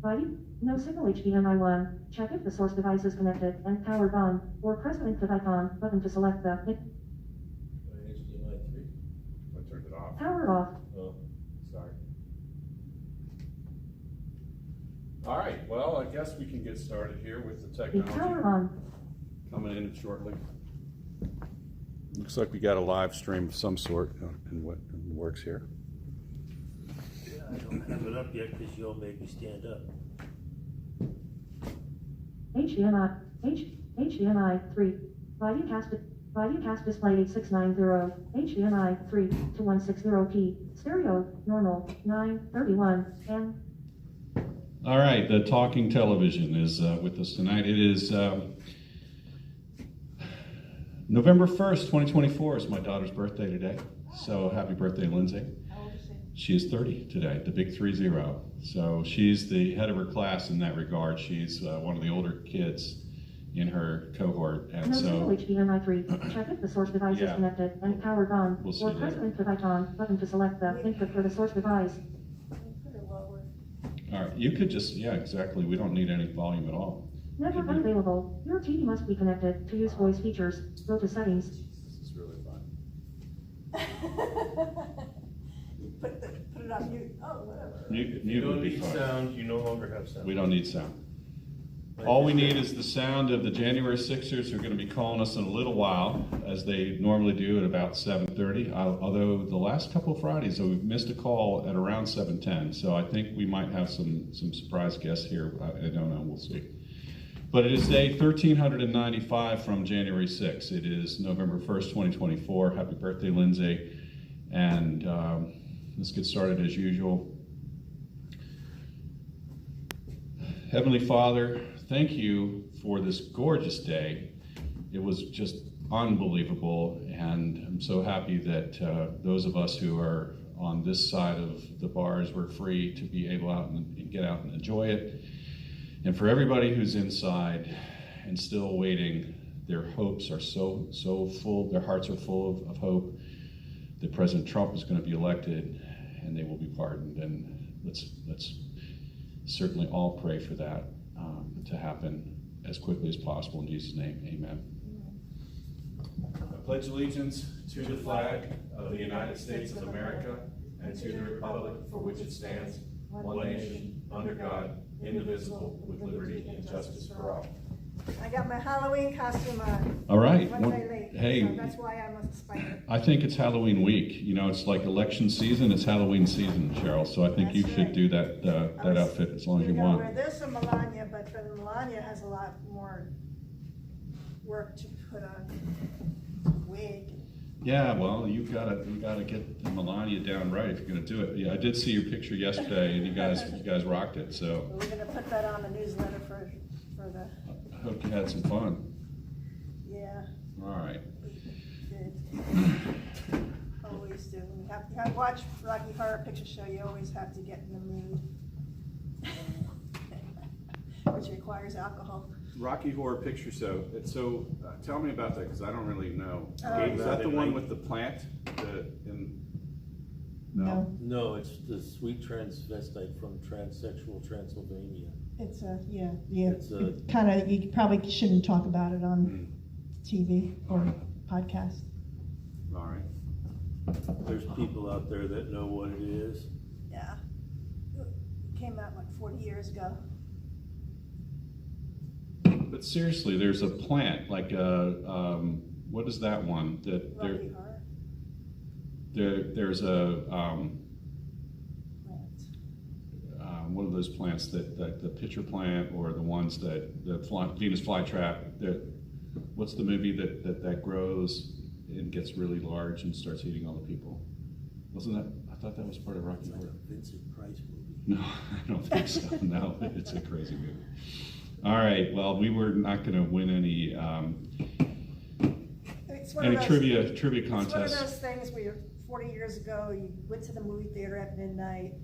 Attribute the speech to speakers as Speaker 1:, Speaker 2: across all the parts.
Speaker 1: Body? No signal HDMI 1. Check if the source device is connected and powered on, or press the input icon button to select the
Speaker 2: HDMI 3?
Speaker 3: I turned it off.
Speaker 1: power off.
Speaker 2: Oh.
Speaker 3: Sorry. All right, well, I guess we can get started here with the
Speaker 1: The
Speaker 3: technology
Speaker 1: power on.
Speaker 3: coming in shortly. Looks like we got a live stream of some sort in what works here.
Speaker 2: Yeah, I don't have it up yet because you'll make me stand up.
Speaker 1: HDMI 3. Volume display 8690. HDMI 3 to 160p. Stereo, normal, 931, M.
Speaker 3: All right, the Talking Television is with us tonight. It is November 1st, 2024 is my daughter's birthday today. So happy birthday, Lindsay.
Speaker 4: How old is she?
Speaker 3: She is 30 today, the big 30. So she's the head of her class in that regard. She's one of the older kids in her cohort. And
Speaker 1: No
Speaker 3: so
Speaker 1: signal HDMI 3. Check if the source device is connected and powered on,
Speaker 3: We'll see
Speaker 1: or press
Speaker 3: later.
Speaker 1: the input icon button to select the input for the source device.
Speaker 4: Put her lower.
Speaker 3: all right, you could just, yeah, exactly. We don't need any volume at all.
Speaker 1: Network unavailable. Your TV must be connected. To use voice features, go to settings.
Speaker 3: This is really fun.
Speaker 4: You put it on mute. Oh, whatever.
Speaker 3: Mute
Speaker 2: You
Speaker 3: would
Speaker 2: don't
Speaker 3: be
Speaker 2: need
Speaker 3: fun.
Speaker 2: sound, you no longer have sound.
Speaker 3: We don't need sound. All we need is the sound of the January Sixers, who are going to be calling us in a little while, as they normally do at about 7:30. Although the last couple of Fridays, we've missed a call at around 7:10. So I think we might have some surprise guests here. I don't know. We'll see. But it is day 1395 from January 6th. It is November 1st, 2024. Happy birthday, Lindsay. And let's get started as usual. Heavenly Father, thank you for this gorgeous day. It was just unbelievable, and I'm so happy that those of us who are on this side of the bars were free to be able out and get out and enjoy it. And for everybody who's inside and still waiting, their hopes are so full, their hearts are full of hope that President Trump is going to be elected and they will be pardoned. And let's certainly all pray for that to happen as quickly as possible. In Jesus' name, amen. I pledge allegiance to the flag of the United States of America and to the republic for which it stands, one nation, under God, indivisible, with liberty and justice for all.
Speaker 4: I got my Halloween costume on.
Speaker 3: All right.
Speaker 4: One day late.
Speaker 3: Hey.
Speaker 4: So that's why I must spike it.
Speaker 3: I think it's Halloween week. You know, it's like election season. It's Halloween season, Cheryl. So I think you
Speaker 4: That's
Speaker 3: should
Speaker 4: right.
Speaker 3: do that outfit as long as you
Speaker 4: We're
Speaker 3: want.
Speaker 4: gonna wear this and Melania, but Melania has a lot more work to put on. Wig.
Speaker 3: Yeah, well, you gotta get Melania down right if you're gonna do it. Yeah, I did see your picture yesterday, and you guys rocked it. So
Speaker 4: We're gonna put that on the newsletter for the,
Speaker 3: I hope you had some fun.
Speaker 4: yeah,
Speaker 3: All right.
Speaker 4: we did. Always do. When you have to watch Rocky Horror Picture Show, you always have to get in the mood. Which requires alcohol.
Speaker 3: Rocky Horror Picture Show. So tell me about that because I don't really know.
Speaker 4: Is
Speaker 3: Is that the one with the plant? No.
Speaker 2: No, it's the sweet transvestite from transsexual Transylvania.
Speaker 4: It's a,
Speaker 2: It's a-
Speaker 4: kind of, you probably shouldn't talk about it on TV or podcast.
Speaker 3: All right.
Speaker 2: There's people out there that know what it is.
Speaker 4: Yeah. It came out like 40 years ago.
Speaker 3: But seriously, there's a plant like what is that one that
Speaker 4: Rocky Horror
Speaker 3: there's a
Speaker 4: Plants.
Speaker 3: one of those plants that the pitcher plant or the ones that Venus flytrap. What's the movie that grows and gets really large and starts eating all the people? Wasn't that? I thought that was part of Rocky
Speaker 2: It's like
Speaker 3: Horror.
Speaker 2: a Vincent Price movie.
Speaker 3: No, I don't think so. No, it's a crazy movie. All right. Well, we were not going to win any
Speaker 4: It's one of those-
Speaker 3: trivia
Speaker 4: It's one of
Speaker 3: contests.
Speaker 4: those things where 40 years ago, you went to the movie theater at midnight,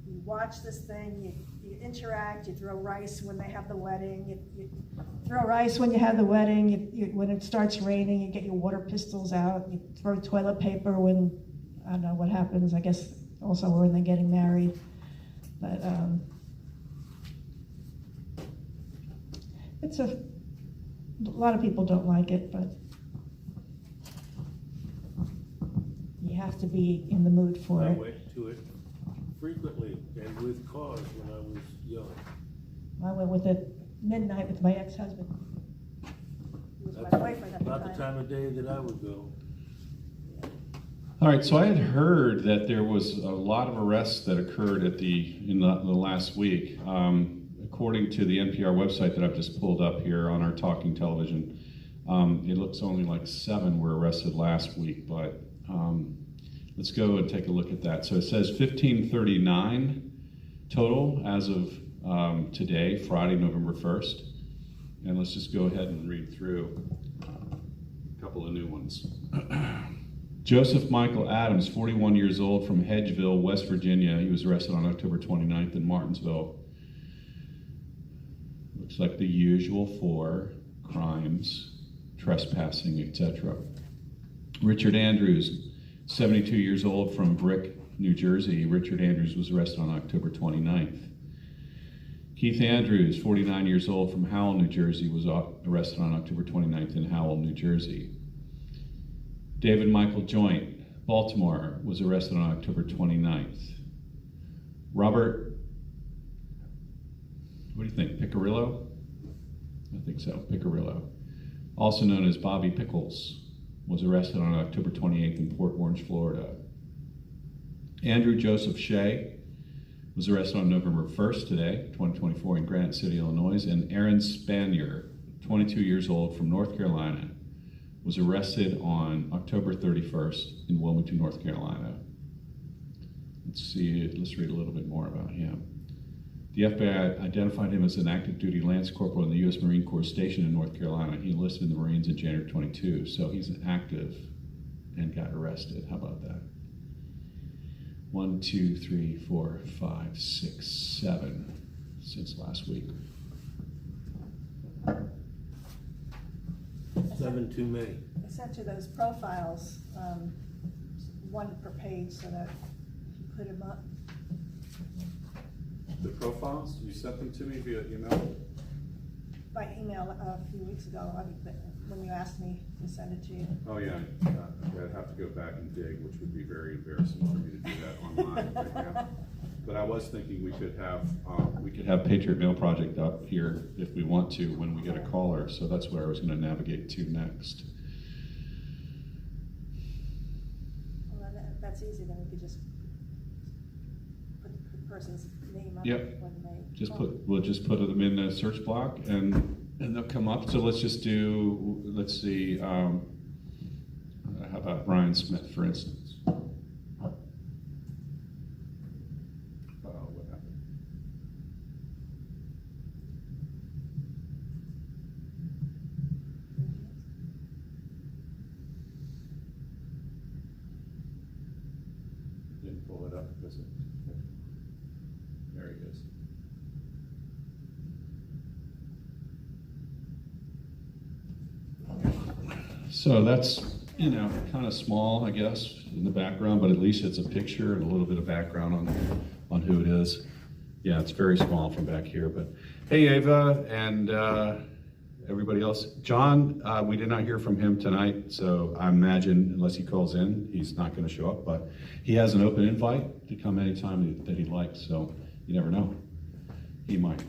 Speaker 4: you watch this thing, you interact, you throw rice when they have the wedding, you throw rice when you have the wedding, when it starts raining, you get your water pistols out, you throw toilet paper when, I don't know what happens, I guess also when they're getting married. But it's a lot of people don't like it, but you have to be in the mood for
Speaker 2: I
Speaker 4: it.
Speaker 2: went to it frequently and with cause when I was young.
Speaker 4: I went with it midnight with my ex-husband. He was my
Speaker 2: That's
Speaker 4: boyfriend at the
Speaker 2: about the
Speaker 4: time.
Speaker 2: time of day that I would go.
Speaker 3: All right, so I had heard that there was a lot of arrests that occurred in the last week. According to the NPR website that I've just pulled up here on our talking television, it looks only like 7 were arrested last week, but let's go and take a look at that. So it says 1539 total as of today, Friday, November 1st. And let's just go ahead and read through a couple of new ones. Joseph Michael Adams, 41 years old, from Hedgeville, West Virginia. He was arrested on October 29th in Martinsville. Looks like the usual 4 crimes, trespassing, etc. Richard Andrews, 72 years old, from Brick, New Jersey. Richard Andrews was arrested on October 29th. Keith Andrews, 49 years old, from Howell, New Jersey, was arrested on October 29th in Howell, New Jersey. David Michael Joint, Baltimore, was arrested on October 29th. Robert, what do you think, Picarillo? I think so, Picarillo. Also known as Bobby Pickles, was arrested on October 28th in Port Orange, Florida. Andrew Joseph Shea was arrested on November 1st today, 2024, in Granite City, Illinois. And Aaron Spanier, 22 years old, from North Carolina, was arrested on October 31st in Wilmington, North Carolina. Let's read a little bit more about him. The FBI identified him as an active duty Lance Corporal in the U.S. Marine Corps station in North Carolina. He enlisted in the Marines in January 22, so he's an active and got arrested. How about that? 1, 2, 3, 4, 5, 6, 7 since last week.
Speaker 2: 7 too many.
Speaker 4: I sent you those profiles, one per page, so that if you put them up.
Speaker 3: The profiles, you sent them to me via email?
Speaker 4: By email a few weeks ago, when you asked me to send it to you.
Speaker 3: Oh, yeah. I'd have to go back and dig, which would be very embarrassing for me to do that online right now. But I was thinking we could have Patriot Mail Project up here if we want to when we get a caller. So that's where I was going to navigate to next.
Speaker 4: Well, that's easy, then we could just put the person's name up
Speaker 3: Yep.
Speaker 4: when they.
Speaker 3: We'll just put them in the search block and they'll come up. So let's see. How about Ryan Smith, for instance? What happened? Didn't pull it up because there he is. So that's, kind of small, I guess, in the background, but at least it's a picture and a little bit of background on who it is. Yeah, it's very small from back here, but hey, Ava and everybody else. John, we did not hear from him tonight, so I imagine unless he calls in, he's not going to show up, but he has an open invite to come anytime that he'd like, so you never know. He might.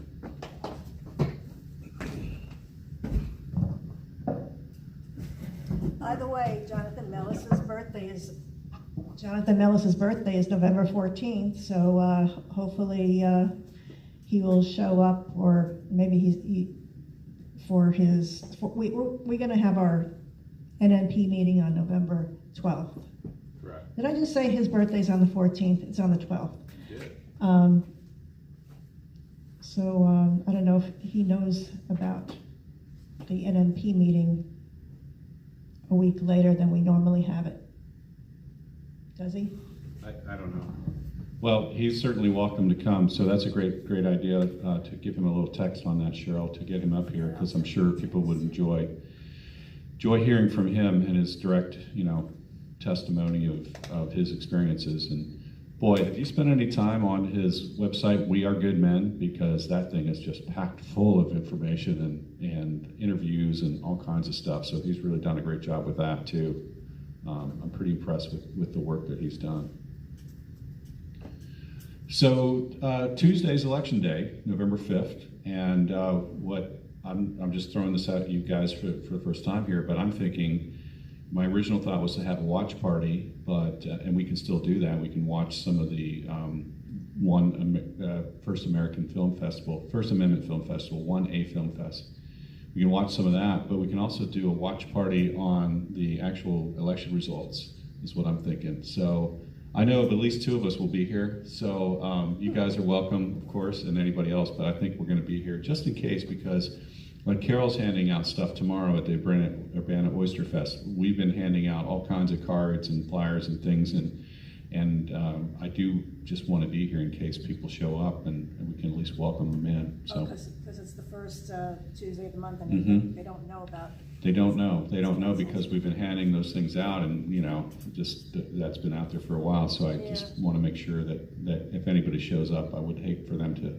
Speaker 4: By the way, Jonathan Mellis's birthday is November 14th, so hopefully he will show up, or maybe we're going to have our NNP meeting on November 12th.
Speaker 3: Correct.
Speaker 4: Did I just say his birthday's on the 14th? It's on the 12th.
Speaker 3: You did.
Speaker 4: So I don't know if he knows about the NNP meeting a week later than we normally have it. Does he?
Speaker 3: I don't know. Well, he's certainly welcome to come, so that's a great idea to give him a little text on that, Cheryl, to get him up here, because I'm sure people would enjoy hearing from him and his direct, testimony of his experiences. And boy, have you spent any time on his website, We Are Good Men? Because that thing is just packed full of information and interviews and all kinds of stuff. So he's really done a great job with that too. I'm pretty impressed with the work that he's done. So Tuesday's election day, November 5th, and what I'm just throwing this out at you guys for the first time here, but I'm thinking, my original thought was to have a watch party, but and we can still do that. We can watch some of the First Amendment Film Festival, 1A Film Fest. We can watch some of that, but we can also do a watch party on the actual election results, is what I'm thinking. So I know of at least 2 of us will be here, so you guys are welcome, of course, and anybody else, but I think we're going to be here just in case, because when Carol's handing out stuff tomorrow at the Urbana Oyster Fest, we've been handing out all kinds of cards and flyers and things, and I do just want to be here in case people show up, and we can at least welcome them in. So.
Speaker 4: Because it's the first Tuesday of the month, and they don't know about.
Speaker 3: They don't know because we've been handing those things out, and just that's been out there for a while. So I just want to make sure that if anybody shows up, I would hate for them to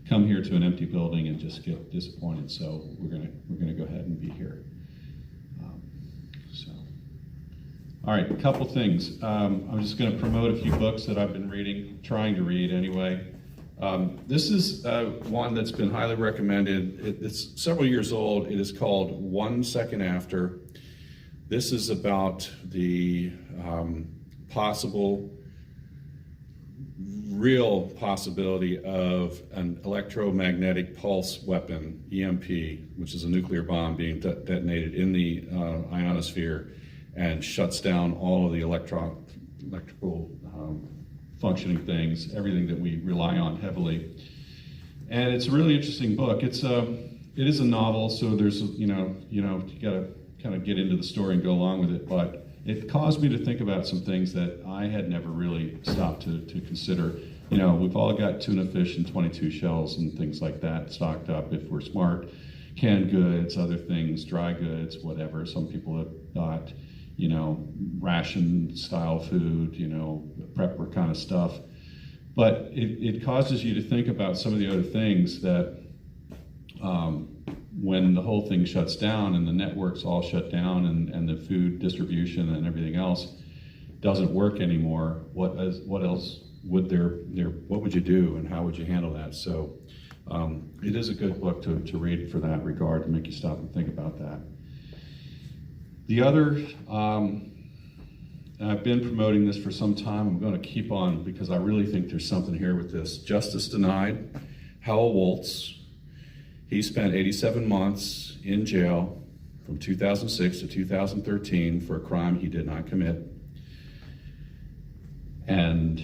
Speaker 3: come here to an empty building and just get disappointed. So we're gonna go ahead and be here. All right, a couple things. I'm just going to promote a few books that I've been reading, trying to read anyway. This is one that's been highly recommended. It's several years old. It is called 1 Second After. This is about the real possibility of an electromagnetic pulse weapon, EMP, which is a nuclear bomb being detonated in the ionosphere and shuts down all of the electrical functioning things, everything that we rely on heavily. And it's a really interesting book. It is a novel, so there's you gotta kind of get into the story and go along with it. But it caused me to think about some things that I had never really stopped to consider. We've all got tuna fish and 22 shells and things like that stocked up if we're smart. Canned goods, other things, dry goods, whatever. Some people have got ration style food, prepper kind of stuff. But it causes you to think about some of the other things that when the whole thing shuts down and the networks all shut down and the food distribution and everything else doesn't work anymore, what else would what would you do and how would you handle that? So it is a good book to read for that regard, to make you stop and think about that. The other, I've been promoting this for some time. I'm going to keep on because I really think there's something here with this. Justice Denied, Howell Woltz. He spent 87 months in jail from 2006 to 2013 for a crime he did not commit. And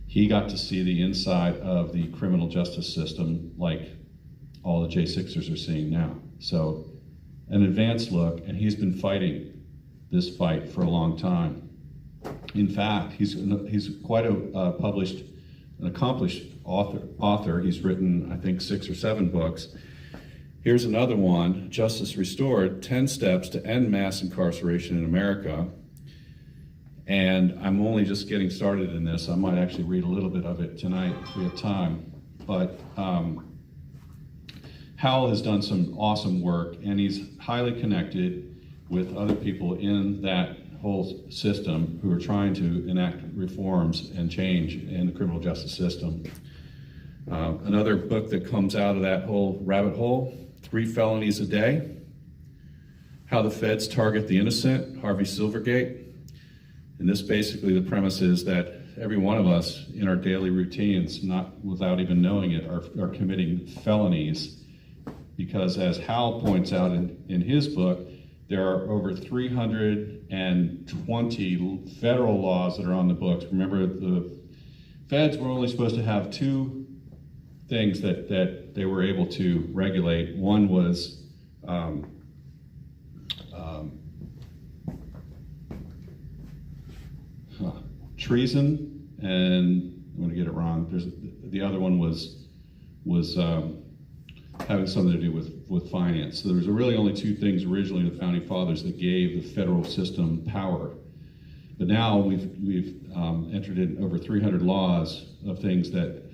Speaker 3: he got to see the inside of the criminal justice system like all the J6ers are seeing now. So an advanced look, and he's been fighting this fight for a long time. In fact, he's quite an accomplished author. He's written, I think, 6 or 7 books. Here's another one, Justice Restored, 10 Steps to End Mass Incarceration in America. And I'm only just getting started in this. I might actually read a little bit of it tonight if we have time. But Howell has done some awesome work, and he's highly connected with other people in that whole system who are trying to enact reforms and change in the criminal justice system. Another book that comes out of that whole rabbit hole, 3 Felonies a Day, How the Feds Target the Innocent, Harvey Silvergate. And this basically, the premise is that every one of us in our daily routines, not without even knowing it, are committing felonies. Because as Howell points out in his book, there are over 320 federal laws that are on the books. Remember, the feds were only supposed to have 2 things that they were able to regulate. One was treason, and I'm going to get it wrong. The other one was having something to do with finance. So there was really only 2 things originally in the Founding Fathers that gave the federal system power. But now we've entered in over 300 laws of things that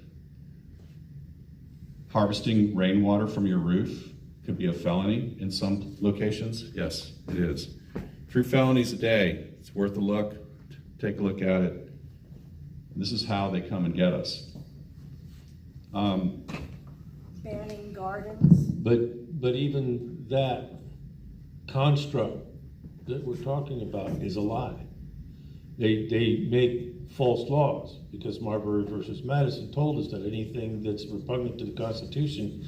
Speaker 3: harvesting rainwater from your roof could be a felony in some locations. Yes, it is. 3 felonies a day. It's worth a look. Take a look at it. This is how they come and get us.
Speaker 4: Banning gardens.
Speaker 2: But even that construct that we're talking about is a lie. They make false laws, because Marbury versus Madison told us that anything that's repugnant to the Constitution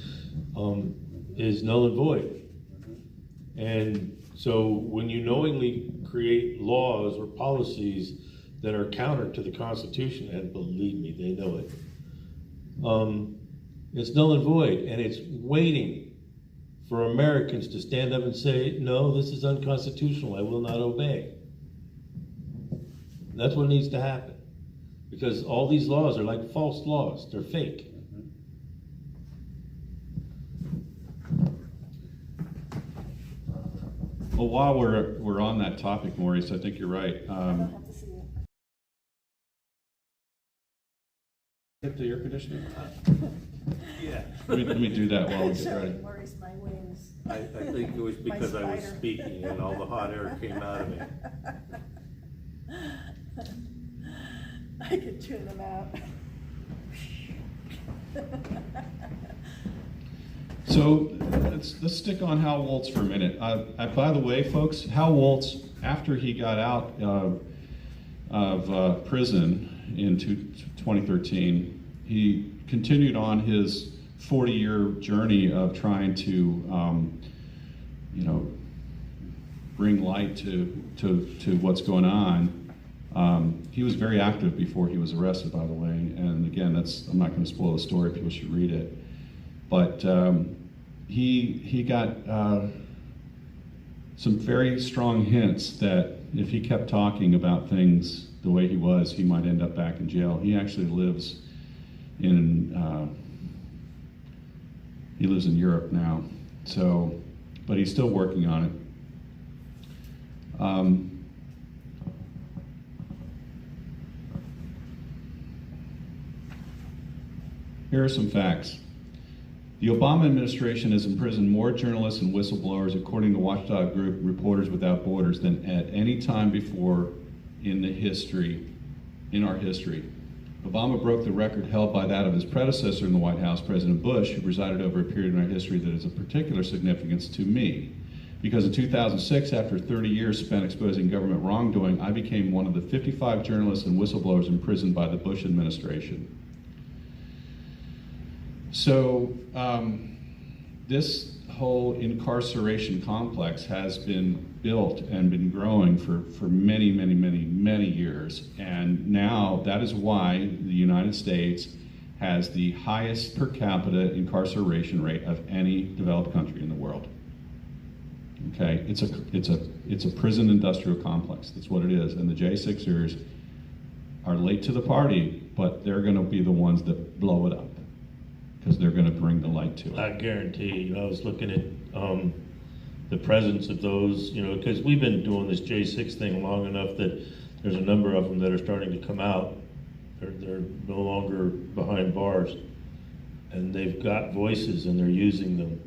Speaker 2: is null and void. And so when you knowingly create laws or policies that are counter to the Constitution, and believe me, they know it, it's null and void, and it's waiting for Americans to stand up and say, no, this is unconstitutional, I will not obey. That's what needs to happen, because all these laws are like false laws, they're fake.
Speaker 3: Well, while we're on that topic, Maurice, I think you're right.
Speaker 4: I don't have to see it.
Speaker 3: Hit the air conditioner.
Speaker 2: Yeah.
Speaker 3: Let me do that while we get
Speaker 4: Sorry,
Speaker 3: ready.
Speaker 4: Maurice, my wings.
Speaker 2: I think it was because I was
Speaker 4: spider.
Speaker 2: speaking and all the hot air came out of me.
Speaker 4: I could tune them out.
Speaker 3: So let's stick on Hal Woltz for a minute. By the way, folks, Hal Woltz, after he got out of prison in 2013, he continued on his 40-year journey of trying to, bring light to what's going on. He was very active before he was arrested, by the way. And again, I'm not going to spoil the story. People should read it. But he got some very strong hints that if he kept talking about things the way he was, he might end up back in jail. He actually lives in Europe now. So, but he's still working on it. Here are some facts. The Obama administration has imprisoned more journalists and whistleblowers, according to watchdog group Reporters Without Borders, than at any time before in our history. Obama broke the record held by that of his predecessor in the White House, President Bush, who presided over a period in our history that is of particular significance to me. Because in 2006, after 30 years spent exposing government wrongdoing, I became one of the 55 journalists and whistleblowers imprisoned by the Bush administration. So this whole incarceration complex has been built and been growing for many, many, many, many years. And now that is why the United States has the highest per capita incarceration rate of any developed country in the world. Okay, it's a prison industrial complex. That's what it is. And the J6ers are late to the party, but they're going to be the ones that blow it up, because they're going to bring the light to it.
Speaker 2: I guarantee, I was looking at the presence of those, because we've been doing this J6 thing long enough that there's a number of them that are starting to come out. They're no longer behind bars, and they've got voices and they're using them.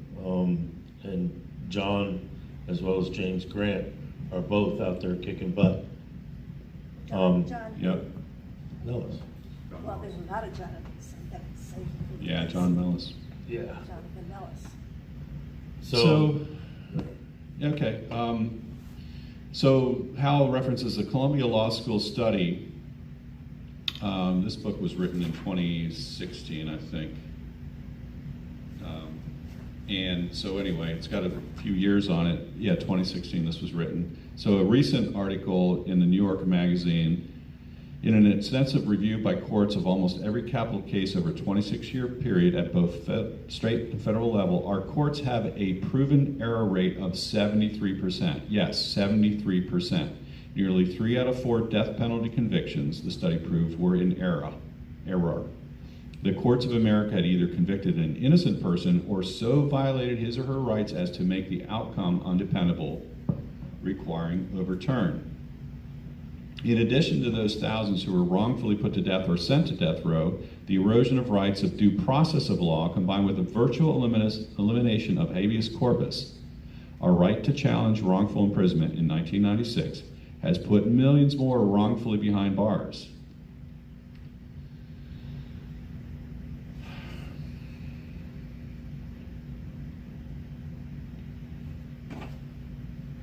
Speaker 2: And John, as well as James Grant, are both out there kicking butt.
Speaker 4: John.
Speaker 3: Yep.
Speaker 2: Millis.
Speaker 4: Well, there's not a Jonathan.
Speaker 3: Yeah, John Millis.
Speaker 2: Yeah.
Speaker 4: Jonathan Millis.
Speaker 2: So
Speaker 3: okay. So Hal references a Columbia Law School study. This book was written in 2016, I think. And so anyway, it's got a few years on it. Yeah, 2016 this was written. So a recent article in the New Yorker magazine, in an extensive review by courts of almost every capital case over a 26-year period at both state and federal level, our courts have a proven error rate of 73%. Yes, 73%. Nearly 3 out of 4 death penalty convictions, the study proved, were in error. The courts of America had either convicted an innocent person or so violated his or her rights as to make the outcome undependable, requiring overturn. In addition to those thousands who were wrongfully put to death or sent to death row, the erosion of rights of due process of law, combined with the virtual elimination of habeas corpus, our right to challenge wrongful imprisonment in 1996, has put millions more wrongfully behind bars.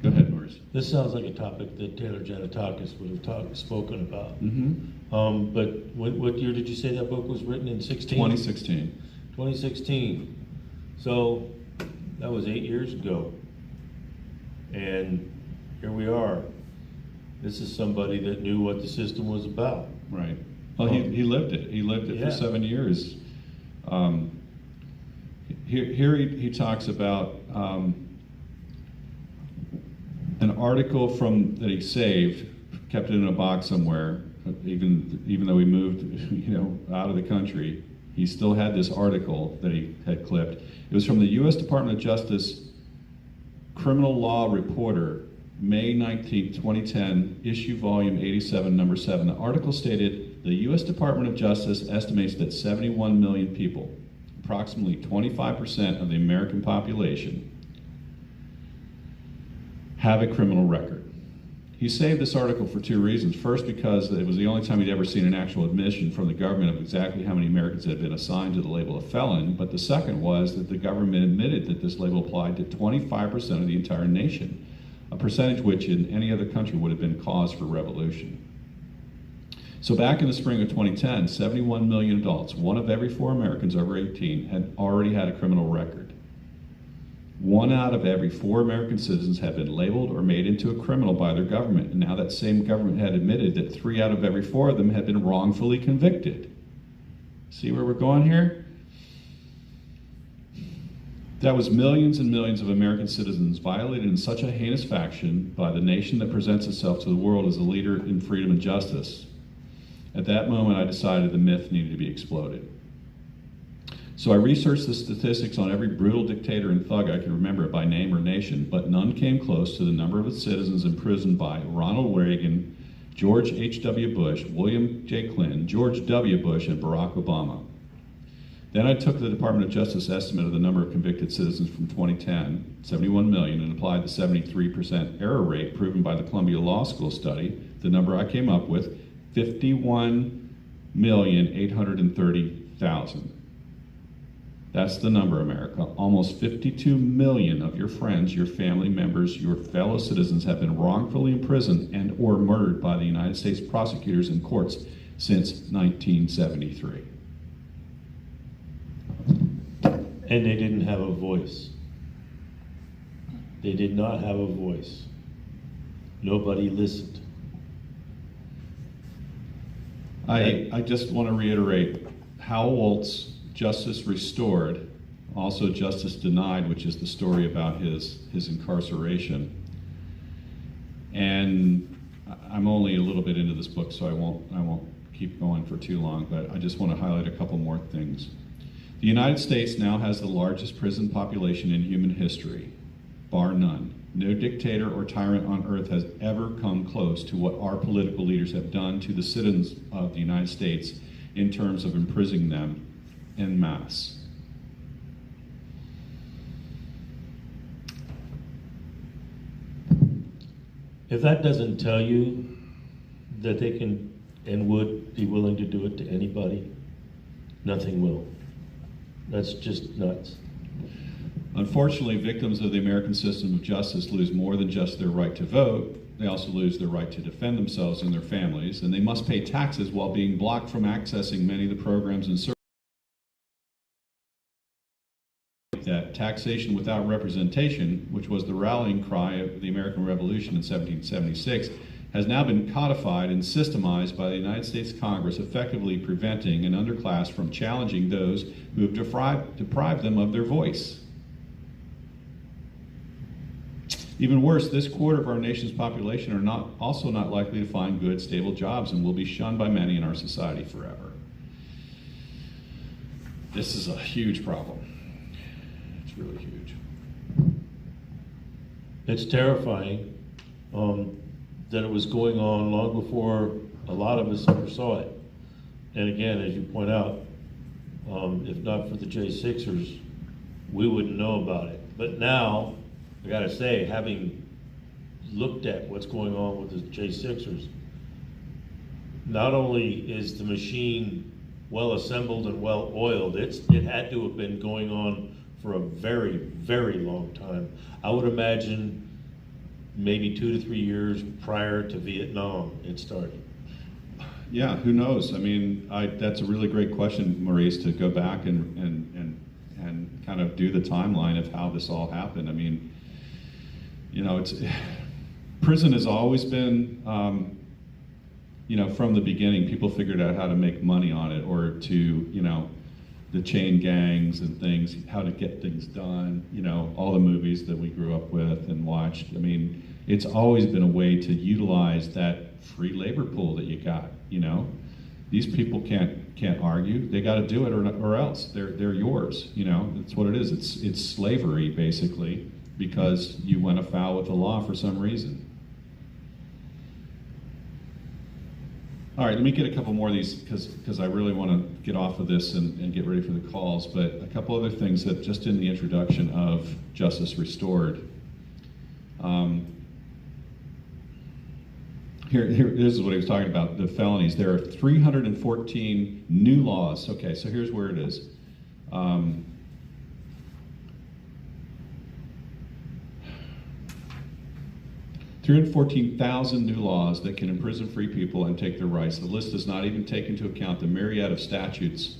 Speaker 3: Go ahead, Norris.
Speaker 2: This sounds like a topic that Taylor Janatakis would have spoken about.
Speaker 3: Mm-hmm.
Speaker 2: But what year did you say that book was written in? 16?
Speaker 3: 2016.
Speaker 2: 2016. So that was 8 years ago. And here we are. This is somebody that knew what the system was about.
Speaker 3: Right. Well, he lived it. He lived it
Speaker 2: Yeah.
Speaker 3: for 7 years. Here he talks about an article that he saved, kept it in a box somewhere. Even though he moved, out of the country, he still had this article that he had clipped. It was from the U.S. Department of Justice Criminal Law Reporter, May 19, 2010, issue volume 87, number 7. The article stated, the U.S. Department of Justice estimates that 71 million people, approximately 25% of the American population, have a criminal record. He saved this article for 2 reasons. First, because it was the only time he'd ever seen an actual admission from the government of exactly how many Americans had been assigned to the label of felon. But the second was that the government admitted that this label applied to 25% of the entire nation, a percentage which in any other country would have been cause for revolution. So back in the spring of 2010, 71 million adults, 1 of every 4 Americans over 18, had already had a criminal record. 1 out of every 4 American citizens had been labeled or made into a criminal by their government, and now that same government had admitted that 3 out of every 4 of them had been wrongfully convicted. See where we're going here? That was millions and millions of American citizens violated in such a heinous fashion by the nation that presents itself to the world as a leader in freedom and justice. At that moment, I decided the myth needed to be exploded. So I researched the statistics on every brutal dictator and thug I could remember by name or nation, but none came close to the number of its citizens imprisoned by Ronald Reagan, George H.W. Bush, William J. Clinton, George W. Bush, and Barack Obama. Then I took the Department of Justice estimate of the number of convicted citizens from 2010, 71 million, and applied the 73% error rate proven by the Columbia Law School study. The number I came up with, 51,830,000. That's the number, America. Almost 52 million of your friends, your family members, your fellow citizens have been wrongfully imprisoned and or murdered by the United States prosecutors and courts since 1973.
Speaker 2: And they didn't have a voice. They did not have a voice. Nobody listened.
Speaker 3: I just want to reiterate, Hal Woltz, Justice Restored, also Justice Denied, which is the story about his incarceration. And I'm only a little bit into this book, so I won't keep going for too long, but I just want to highlight a couple more things. The United States now has the largest prison population in human history, bar none. No dictator or tyrant on earth has ever come close to what our political leaders have done to the citizens of the United States in terms of imprisoning them en masse.
Speaker 2: If that doesn't tell you that they can and would be willing to do it to anybody, nothing will. That's just nuts.
Speaker 3: Unfortunately, victims of the American system of justice lose more than just their right to vote. They also lose their right to defend themselves and their families, and they must pay taxes while being blocked from accessing many of the programs and services. That taxation without representation, which was the rallying cry of the American Revolution in 1776, has now been codified and systemized by the United States Congress, effectively preventing an underclass from challenging those who have deprived them of their voice. Even worse, this quarter of our nation's population are also not likely to find good, stable jobs and will be shunned by many in our society forever. This is a huge problem. It's really huge.
Speaker 2: It's terrifying. that it was going on long before a lot of us ever saw it. And again, as you point out, if not for the J6ers, we wouldn't know about it. But now, I gotta say, having looked at what's going on with the J6ers, not only is the machine well assembled and well oiled, it had to have been going on for a very, very long time. I would imagine maybe 2 to 3 years prior to Vietnam it started.
Speaker 3: Yeah, who knows? I mean, that's a really great question, Maurice, to go back and kind of do the timeline of how this all happened. I mean, you know, prison has always been, you know, from the beginning, people figured out how to make money on it, or to, you know, the chain gangs and things, how to get things done, you know, all the movies that we grew up with and watched. I mean, it's always been a way to utilize that free labor pool that you got, you know. These people can't argue. They got to do it or else. They're yours, you know. That's what it is. It's slavery, basically, because you went afoul with the law for some reason. All right, let me get a couple more of these because I really want to get off of this and get ready for the calls. But a couple other things that just in the introduction of Justice Restored. This is what he was talking about, the felonies. There are 314 new laws. Okay, so here's where it is. 314,000 new laws that can imprison free people and take their rights. The list does not even take into account the myriad of statutes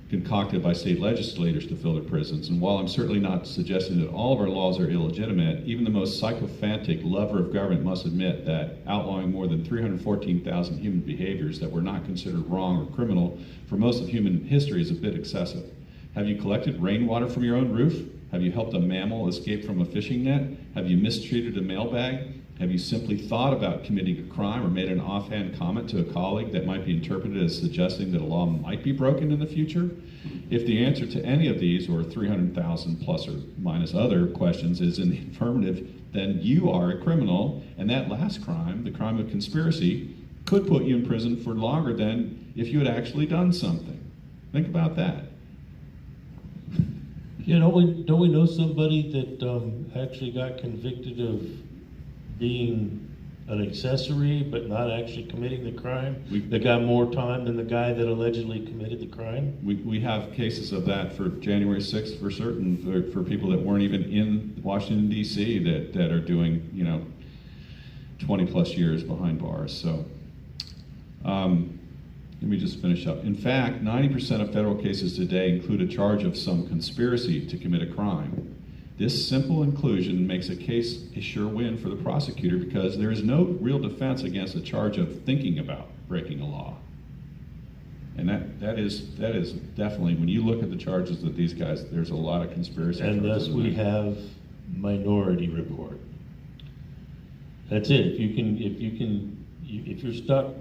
Speaker 3: concocted by state legislators to fill their prisons. And while I'm certainly not suggesting that all of our laws are illegitimate, even the most sycophantic lover of government must admit that outlawing more than 314,000 human behaviors that were not considered wrong or criminal for most of human history is a bit excessive. Have you collected rainwater from your own roof? Have you helped a mammal escape from a fishing net? Have you mistreated a mailbag? Have you simply thought about committing a crime or made an offhand comment to a colleague that might be interpreted as suggesting that a law might be broken in the future? If the answer to any of these, or 300,000 plus or minus other questions, is in the affirmative, then you are a criminal, and that last crime, the crime of conspiracy, could put you in prison for longer than if you had actually done something. Think about that.
Speaker 2: You know, don't we know somebody that actually got convicted of being an accessory but not actually committing the crime? That got more time than the guy that allegedly committed the crime?
Speaker 3: We have cases of that for January 6th for certain, for people that weren't even in Washington, D.C. that are doing, you know, 20 plus years behind bars. So let me just finish up. In fact, 90% of federal cases today include a charge of some conspiracy to commit a crime. This simple inclusion makes a case a sure win for the prosecutor because there is no real defense against a charge of thinking about breaking a law. And that is definitely, when you look at the charges that these guys, there's a lot of conspiracy.
Speaker 2: And thus we have Minority Report. That's it. If you're stuck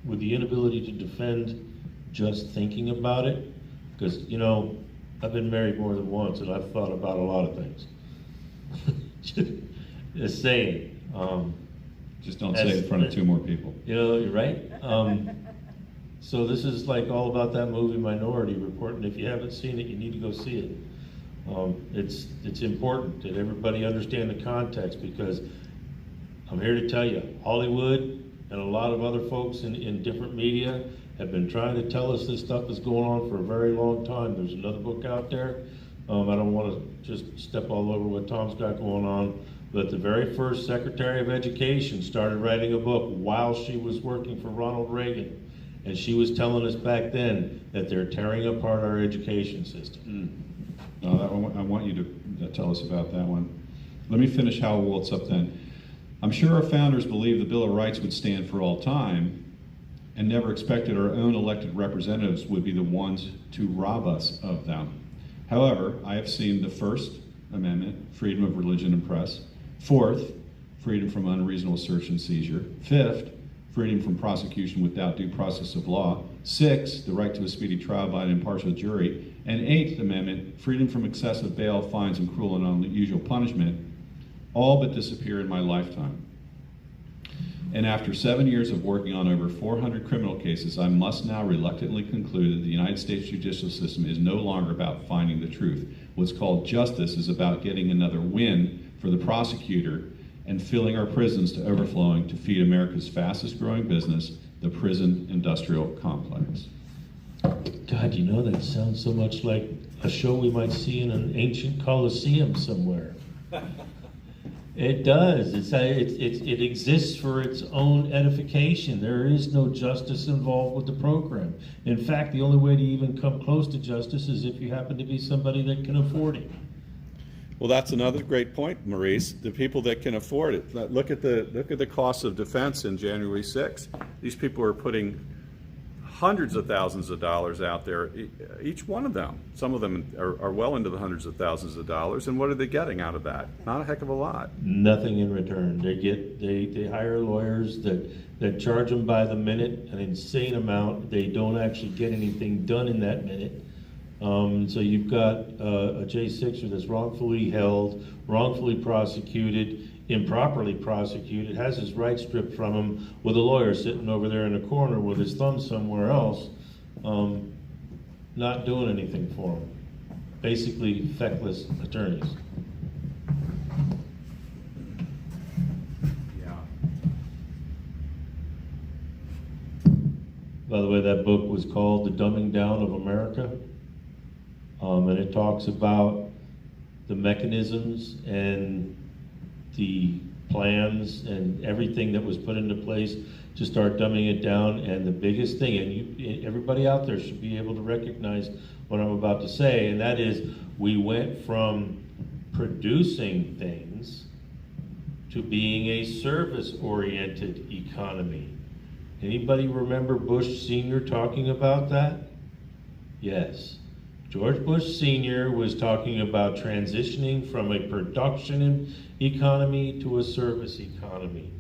Speaker 2: with the inability to defend just thinking about it, because, you know, I've been married more than once, and I've thought about a lot of things. Just saying.
Speaker 3: Just don't say it in front of two more people.
Speaker 2: You know, you're right. So this is like all about that movie Minority Report, and if you haven't seen it, you need to go see it. It's important that everybody understand the context, because I'm here to tell you, Hollywood and a lot of other folks in different media have been trying to tell us this stuff is going on for a very long time. There's another book out there. I don't want to just step all over what Tom's got going on, but the very first Secretary of Education started writing a book while she was working for Ronald Reagan. And she was telling us back then that they're tearing apart our education system.
Speaker 3: I want you to tell us about that one. Let me finish Howell Waltz up then. I'm sure our founders believed the Bill of Rights would stand for all time, and never expected our own elected representatives would be the ones to rob us of them. However, I have seen the First Amendment, freedom of religion and press; Fourth, freedom from unreasonable search and seizure; Fifth, freedom from prosecution without due process of law; Sixth, the right to a speedy trial by an impartial jury; and Eighth Amendment, freedom from excessive bail, fines, and cruel and unusual punishment, all but disappear in my lifetime. And after 7 years of working on over 400 criminal cases, I must now reluctantly conclude that the United States judicial system is no longer about finding the truth. What's called justice is about getting another win for the prosecutor and filling our prisons to overflowing to feed America's fastest growing business, the prison industrial complex.
Speaker 2: God, you know, that sounds so much like a show we might see in an ancient coliseum somewhere. It does. It exists for its own edification. There is no justice involved with the program. In fact, the only way to even come close to justice is if you happen to be somebody that can afford it.
Speaker 3: Well, that's another great point, Maurice. The people that can afford it. Look at the cost of defense in January 6th. These people are putting hundreds of thousands of dollars out there, each one of them. Some of them are well into the hundreds of thousands of dollars, and what are they getting out of that? Not a heck of a lot.
Speaker 2: Nothing in return. They hire lawyers that charge them by the minute, an insane amount. They don't actually get anything done in that minute. So you've got a J6er that's wrongfully held, wrongfully prosecuted, improperly prosecuted, has his rights stripped from him, with a lawyer sitting over there in a corner with his thumb somewhere else, not doing anything for him. Basically, feckless attorneys.
Speaker 3: Yeah.
Speaker 2: By the way, that book was called The Dumbing Down of America. And it talks about the mechanisms and the plans and everything that was put into place to start dumbing it down. And the biggest thing, and everybody out there should be able to recognize what I'm about to say, and that is we went from producing things to being a service-oriented economy. Anybody remember Bush Sr. talking about that? Yes. George Bush Sr. was talking about transitioning from a production economy to a service economy,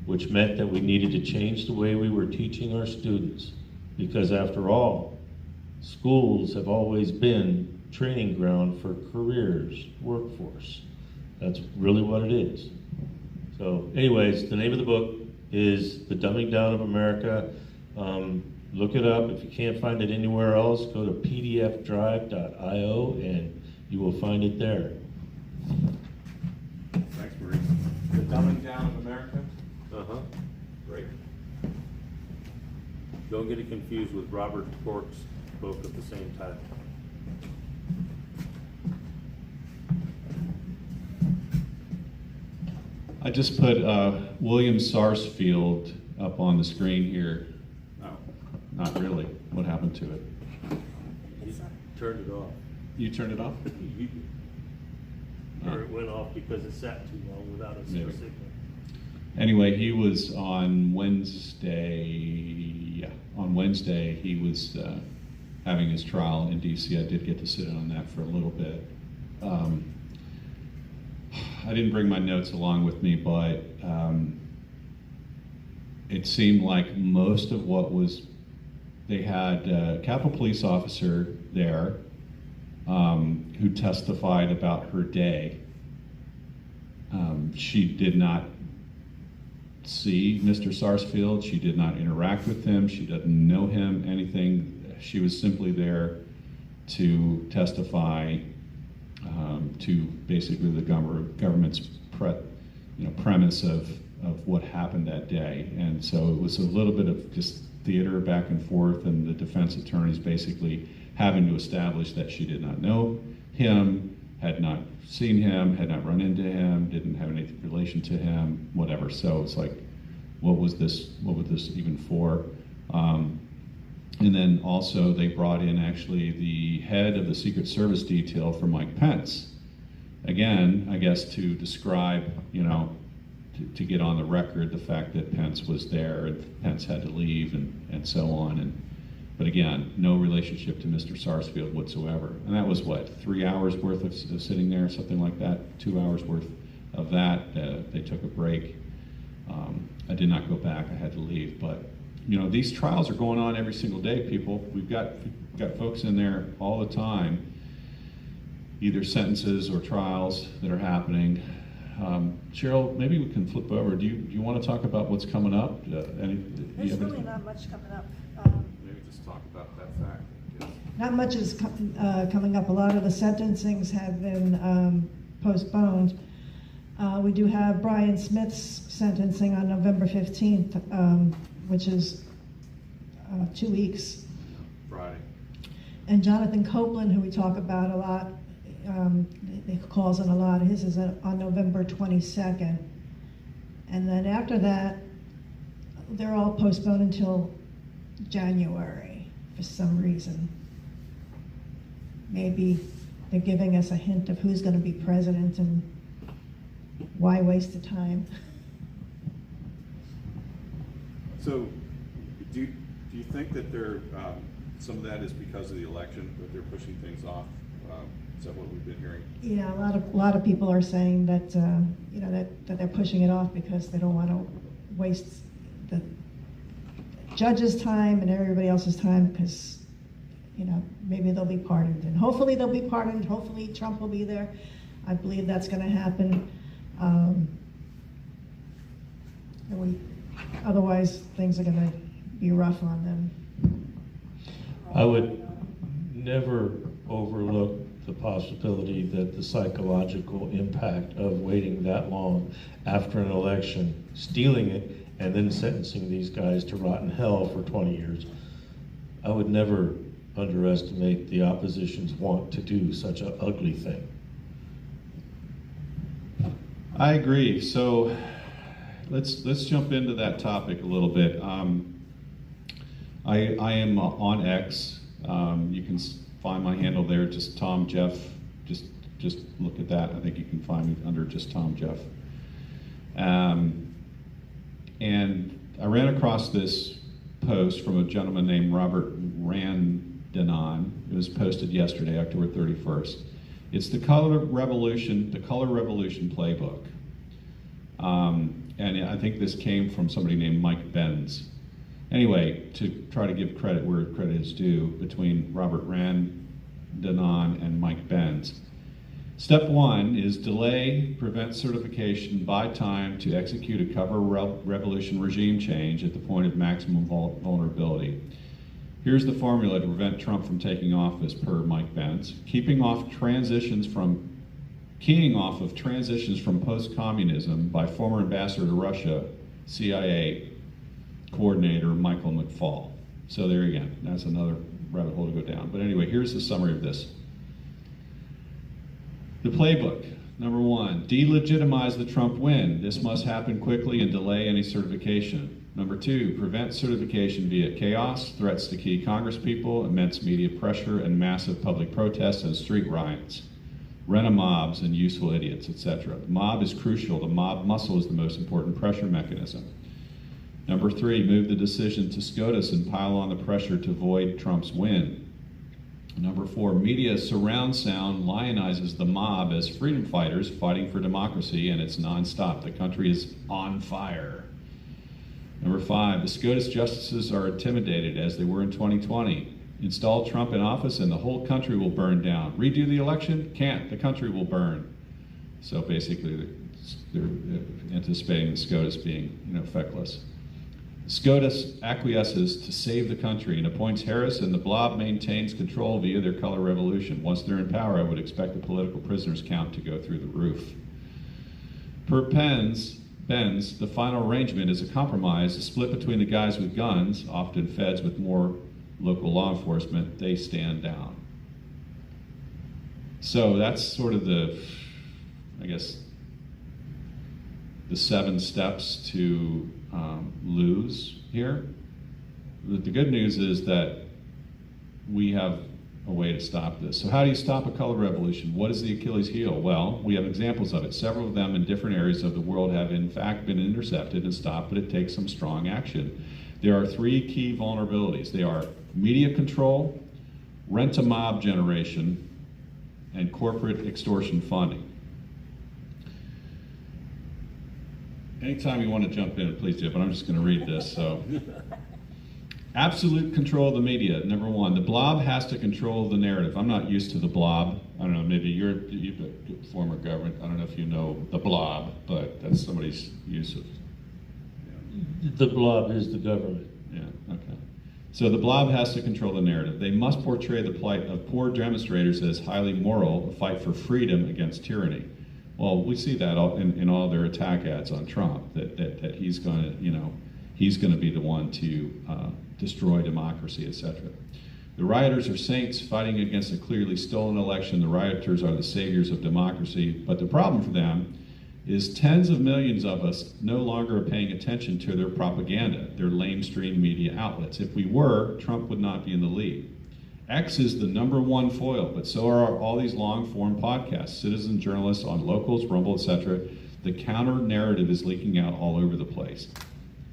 Speaker 2: which meant that we needed to change the way we were teaching our students. Because after all, schools have always been training ground for careers, workforce. That's really what it is. So anyways, the name of the book is The Dumbing Down of America. Look it up. If you can't find it anywhere else, go to pdfdrive.io and you will find it there.
Speaker 3: Thanks, Maurice. The Dumbing Down of America?
Speaker 2: Uh-huh.
Speaker 3: Great.
Speaker 2: Don't get it confused with Robert Cork's book of the same title.
Speaker 3: I just put William Sarsfield up on the screen here. Not really. What happened to it?
Speaker 2: You turned it off.
Speaker 3: You turned it off?
Speaker 2: Or it went off because it sat too long without a
Speaker 3: Maybe.
Speaker 2: signal.
Speaker 3: Anyway, he was on Wednesday. Yeah, on Wednesday he was having his trial in D.C. I did get to sit in on that for a little bit. I didn't bring my notes along with me, but it seemed like most of what was. They had a Capitol Police officer there who testified about her day. She did not see Mr. Sarsfield. She did not interact with him. She doesn't know him, anything. She was simply there to testify to basically the government's premise of what happened that day. And so it was a little bit of just theater back and forth, and the defense attorneys basically having to establish that she did not know him, had not seen him, had not run into him, didn't have any relation to him, whatever. So it's like, what was this even for? And then also they brought in actually the head of the Secret Service detail for Mike Pence. Again, I guess to describe, to get on the record the fact that Pence was there and Pence had to leave and so on. But again, no relationship to Mr. Sarsfield whatsoever. And that was what, 3 hours worth of sitting there, something like that, 2 hours worth of that. They took a break. I did not go back, I had to leave. But these trials are going on every single day, people. We've got folks in there all the time, either sentences or trials that are happening. Cheryl, maybe we can flip over. Do you want to talk about what's coming up? Do you
Speaker 4: There's
Speaker 3: have
Speaker 4: really
Speaker 3: anything?
Speaker 4: not much coming up.
Speaker 3: Maybe just talk about that fact.
Speaker 4: Not much is coming up. A lot of the sentencings have been postponed. We do have Brian Smith's sentencing on November 15th, which is 2 weeks.
Speaker 3: Friday.
Speaker 4: And Jonathan Copeland, who we talk about a lot, he calls in a lot, his is on November 22nd. And then after that, they're all postponed until January for some reason. Maybe they're giving us a hint of who's going to be president and why waste the time.
Speaker 5: So, do you think that they're, some of that is because of the election, that they're pushing things off? Is that what we've been hearing?
Speaker 4: Yeah, a lot of people are saying that, you know, that they're pushing it off because they don't want to waste the judge's time and everybody else's time because, you know, maybe they'll be pardoned. And hopefully they'll be pardoned. Hopefully Trump will be there. I believe that's going to happen. Otherwise, things are going to be rough on them.
Speaker 2: I would never overlook the possibility that the psychological impact of waiting that long after an election, stealing it, and then sentencing these guys to rotten hell for 20 years. I would never underestimate the opposition's want to do such an ugly thing.
Speaker 3: I agree. So let's jump into that topic a little bit. I am on X. You can find my handle there, just Tom Jeff. Just look at that. I think you can find me under just Tom Jeff. And I ran across this post from a gentleman named Robert Randanon. It was posted yesterday, October 31st. It's the Color Revolution playbook. And I think this came from somebody named Mike Benz. Anyway, to try to give credit where credit is due, between Robert Randanon and Mike Benz. Step 1 is delay, prevent certification, buy time to execute a cover revolution regime change at the point of maximum vulnerability. Here's the formula to prevent Trump from taking office per Mike Benz. Keying off of transitions from post-communism by former ambassador to Russia, CIA coordinator Michael McFaul. So there again, that's another rabbit hole to go down. But anyway, here's the summary of this. The playbook. Number 1, delegitimize the Trump win. This must happen quickly and delay any certification. Number 2, prevent certification via chaos, threats to key congresspeople, immense media pressure, and massive public protests and street riots. Rent mobs and useful idiots, etc. The mob is crucial. The mob muscle is the most important pressure mechanism. Number 3, move the decision to SCOTUS and pile on the pressure to void Trump's win. Number 4, media surround sound lionizes the mob as freedom fighters fighting for democracy, and it's nonstop. The country is on fire. Number 5, the SCOTUS justices are intimidated as they were in 2020. Install Trump in office and the whole country will burn down. Redo the election? Can't. The country will burn. So basically, they're anticipating the SCOTUS being, feckless. SCOTUS acquiesces to save the country and appoints Harris, and the blob maintains control via their color revolution. Once they're in power, I would expect the political prisoners count to go through the roof. Per Benz, the final arrangement is a compromise, a split between the guys with guns, often feds with more local law enforcement. They stand down. So that's sort of the 7 steps to lose here. The good news is that we have a way to stop this. So how do you stop a color revolution? What is the Achilles heel? Well, we have examples of it. Several of them in different areas of the world have in fact been intercepted and stopped, but it takes some strong action. There are 3 key vulnerabilities. They are media control, rent-a-mob generation, and corporate extortion funding. Anytime you want to jump in, please do, but I'm just going to read this. So, Absolute control of the media, number one. The blob has to control the narrative. I'm not used to the blob. I don't know, maybe you've been former government. I don't know if you know the blob, but that's somebody's use of.
Speaker 2: The blob is the government.
Speaker 3: Yeah, okay. So the blob has to control the narrative. They must portray the plight of poor demonstrators as highly moral, a fight for freedom against tyranny. Well, we see that in all their attack ads on Trump, that he's going to, he's going to be the one to destroy democracy, etc. The rioters are saints fighting against a clearly stolen election. The rioters are the saviors of democracy. But the problem for them is tens of millions of us no longer are paying attention to their propaganda, their lamestream media outlets. If we were, Trump would not be in the lead. X is the #1 foil, but so are all these long-form podcasts, citizen journalists on Locals, Rumble, etc. The counter-narrative is leaking out all over the place.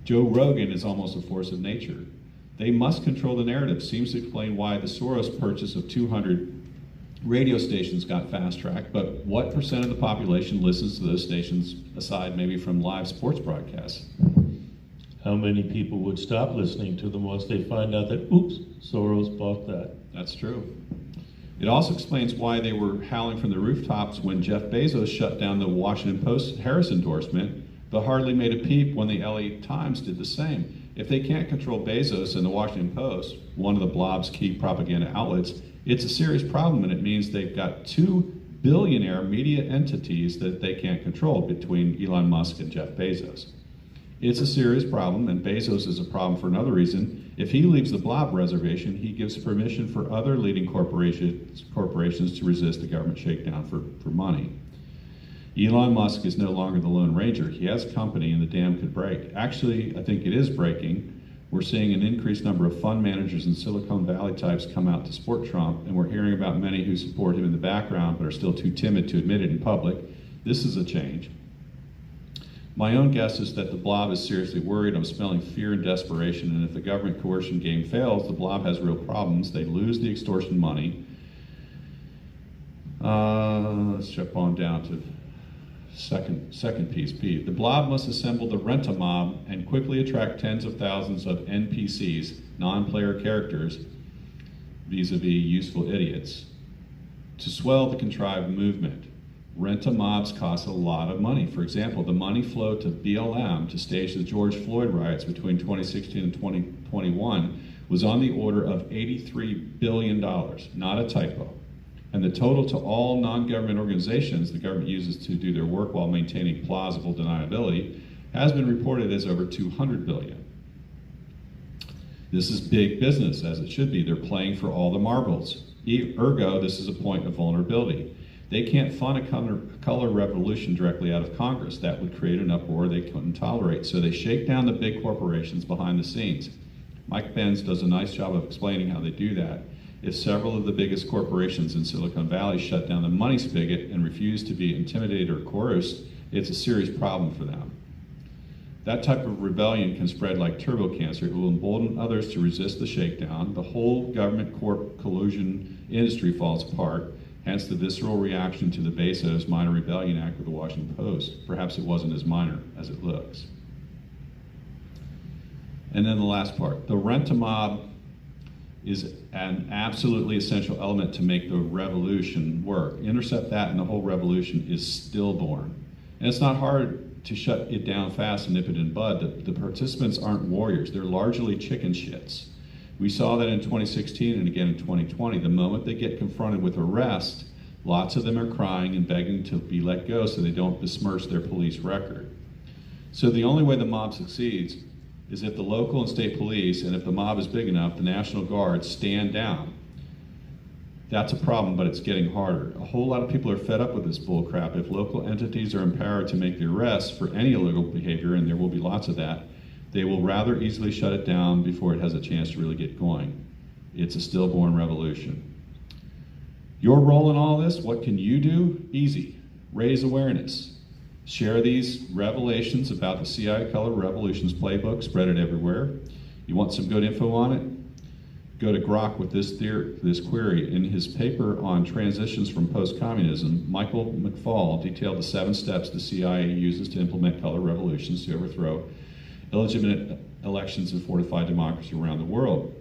Speaker 3: Joe Rogan is almost a force of nature. They must control the narrative. Seems to explain why the Soros purchase of 200 radio stations got fast-tracked, but what percent of the population listens to those stations, aside maybe from live sports broadcasts?
Speaker 2: How many people would stop listening to them once they find out that, oops, Soros bought that?
Speaker 3: That's true. It also explains why they were howling from the rooftops when Jeff Bezos shut down the Washington Post Harris endorsement, but hardly made a peep when the LA Times did the same. If they can't control Bezos and the Washington Post, one of the blob's key propaganda outlets, it's a serious problem, and it means they've got two billionaire media entities that they can't control between Elon Musk and Jeff Bezos. It's a serious problem, and Bezos is a problem for another reason. If he leaves the blob reservation, he gives permission for other leading corporations to resist the government shakedown for money. Elon Musk is no longer the Lone Ranger. He has company, and the dam could break. Actually, I think it is breaking. We're seeing an increased number of fund managers and Silicon Valley types come out to support Trump, and we're hearing about many who support him in the background but are still too timid to admit it in public. This is a change. My own guess is that the blob is seriously worried. I'm smelling fear and desperation, and if the government coercion game fails, the blob has real problems. They lose the extortion money. Let's jump on down to second piece, B. The blob must assemble the rent-a-mob and quickly attract tens of thousands of NPCs, non-player characters, vis-a-vis useful idiots, to swell the contrived movement. Rent-a-mobs cost a lot of money. For example, the money flow to BLM to stage the George Floyd riots between 2016 and 2021 was on the order of $83 billion, not a typo. And the total to all non-government organizations the government uses to do their work while maintaining plausible deniability has been reported as over $200 billion. This is big business, as it should be. They're playing for all the marbles. Ergo, this is a point of vulnerability. They can't fund a color revolution directly out of Congress. That would create an uproar they couldn't tolerate. So they shake down the big corporations behind the scenes. Mike Benz does a nice job of explaining how they do that. If several of the biggest corporations in Silicon Valley shut down the money spigot and refuse to be intimidated or coerced, it's a serious problem for them. That type of rebellion can spread like turbo cancer. It will embolden others to resist the shakedown. The whole government corp collusion industry falls apart, hence the visceral reaction to the Bezos Minor Rebellion Act with the Washington Post. Perhaps it wasn't as minor as it looks. And then the last part, the rent-a-mob is an absolutely essential element to make the revolution work. Intercept that and the whole revolution is stillborn. And it's not hard to shut it down fast and nip it in bud. The participants aren't warriors, they're largely chicken shits. We saw that in 2016 and again in 2020. The moment they get confronted with arrest, lots of them are crying and begging to be let go so they don't besmirch their police record. So the only way the mob succeeds is if the local and state police, and if the mob is big enough, the National Guard stand down. That's a problem, but it's getting harder. A whole lot of people are fed up with this bullcrap. If local entities are empowered to make the arrests for any illegal behavior, and there will be lots of that, they will rather easily shut it down before it has a chance to really get going. It's a stillborn revolution. Your role in all this, what can you do? Easy. Raise awareness. Share these revelations about the CIA Color Revolutions playbook, spread it everywhere. You want some good info on it? Go to Grok with this query. In his paper on transitions from post-communism, Michael McFaul detailed the 7 steps the CIA uses to implement color revolutions to overthrow illegitimate elections and fortify democracy around the world.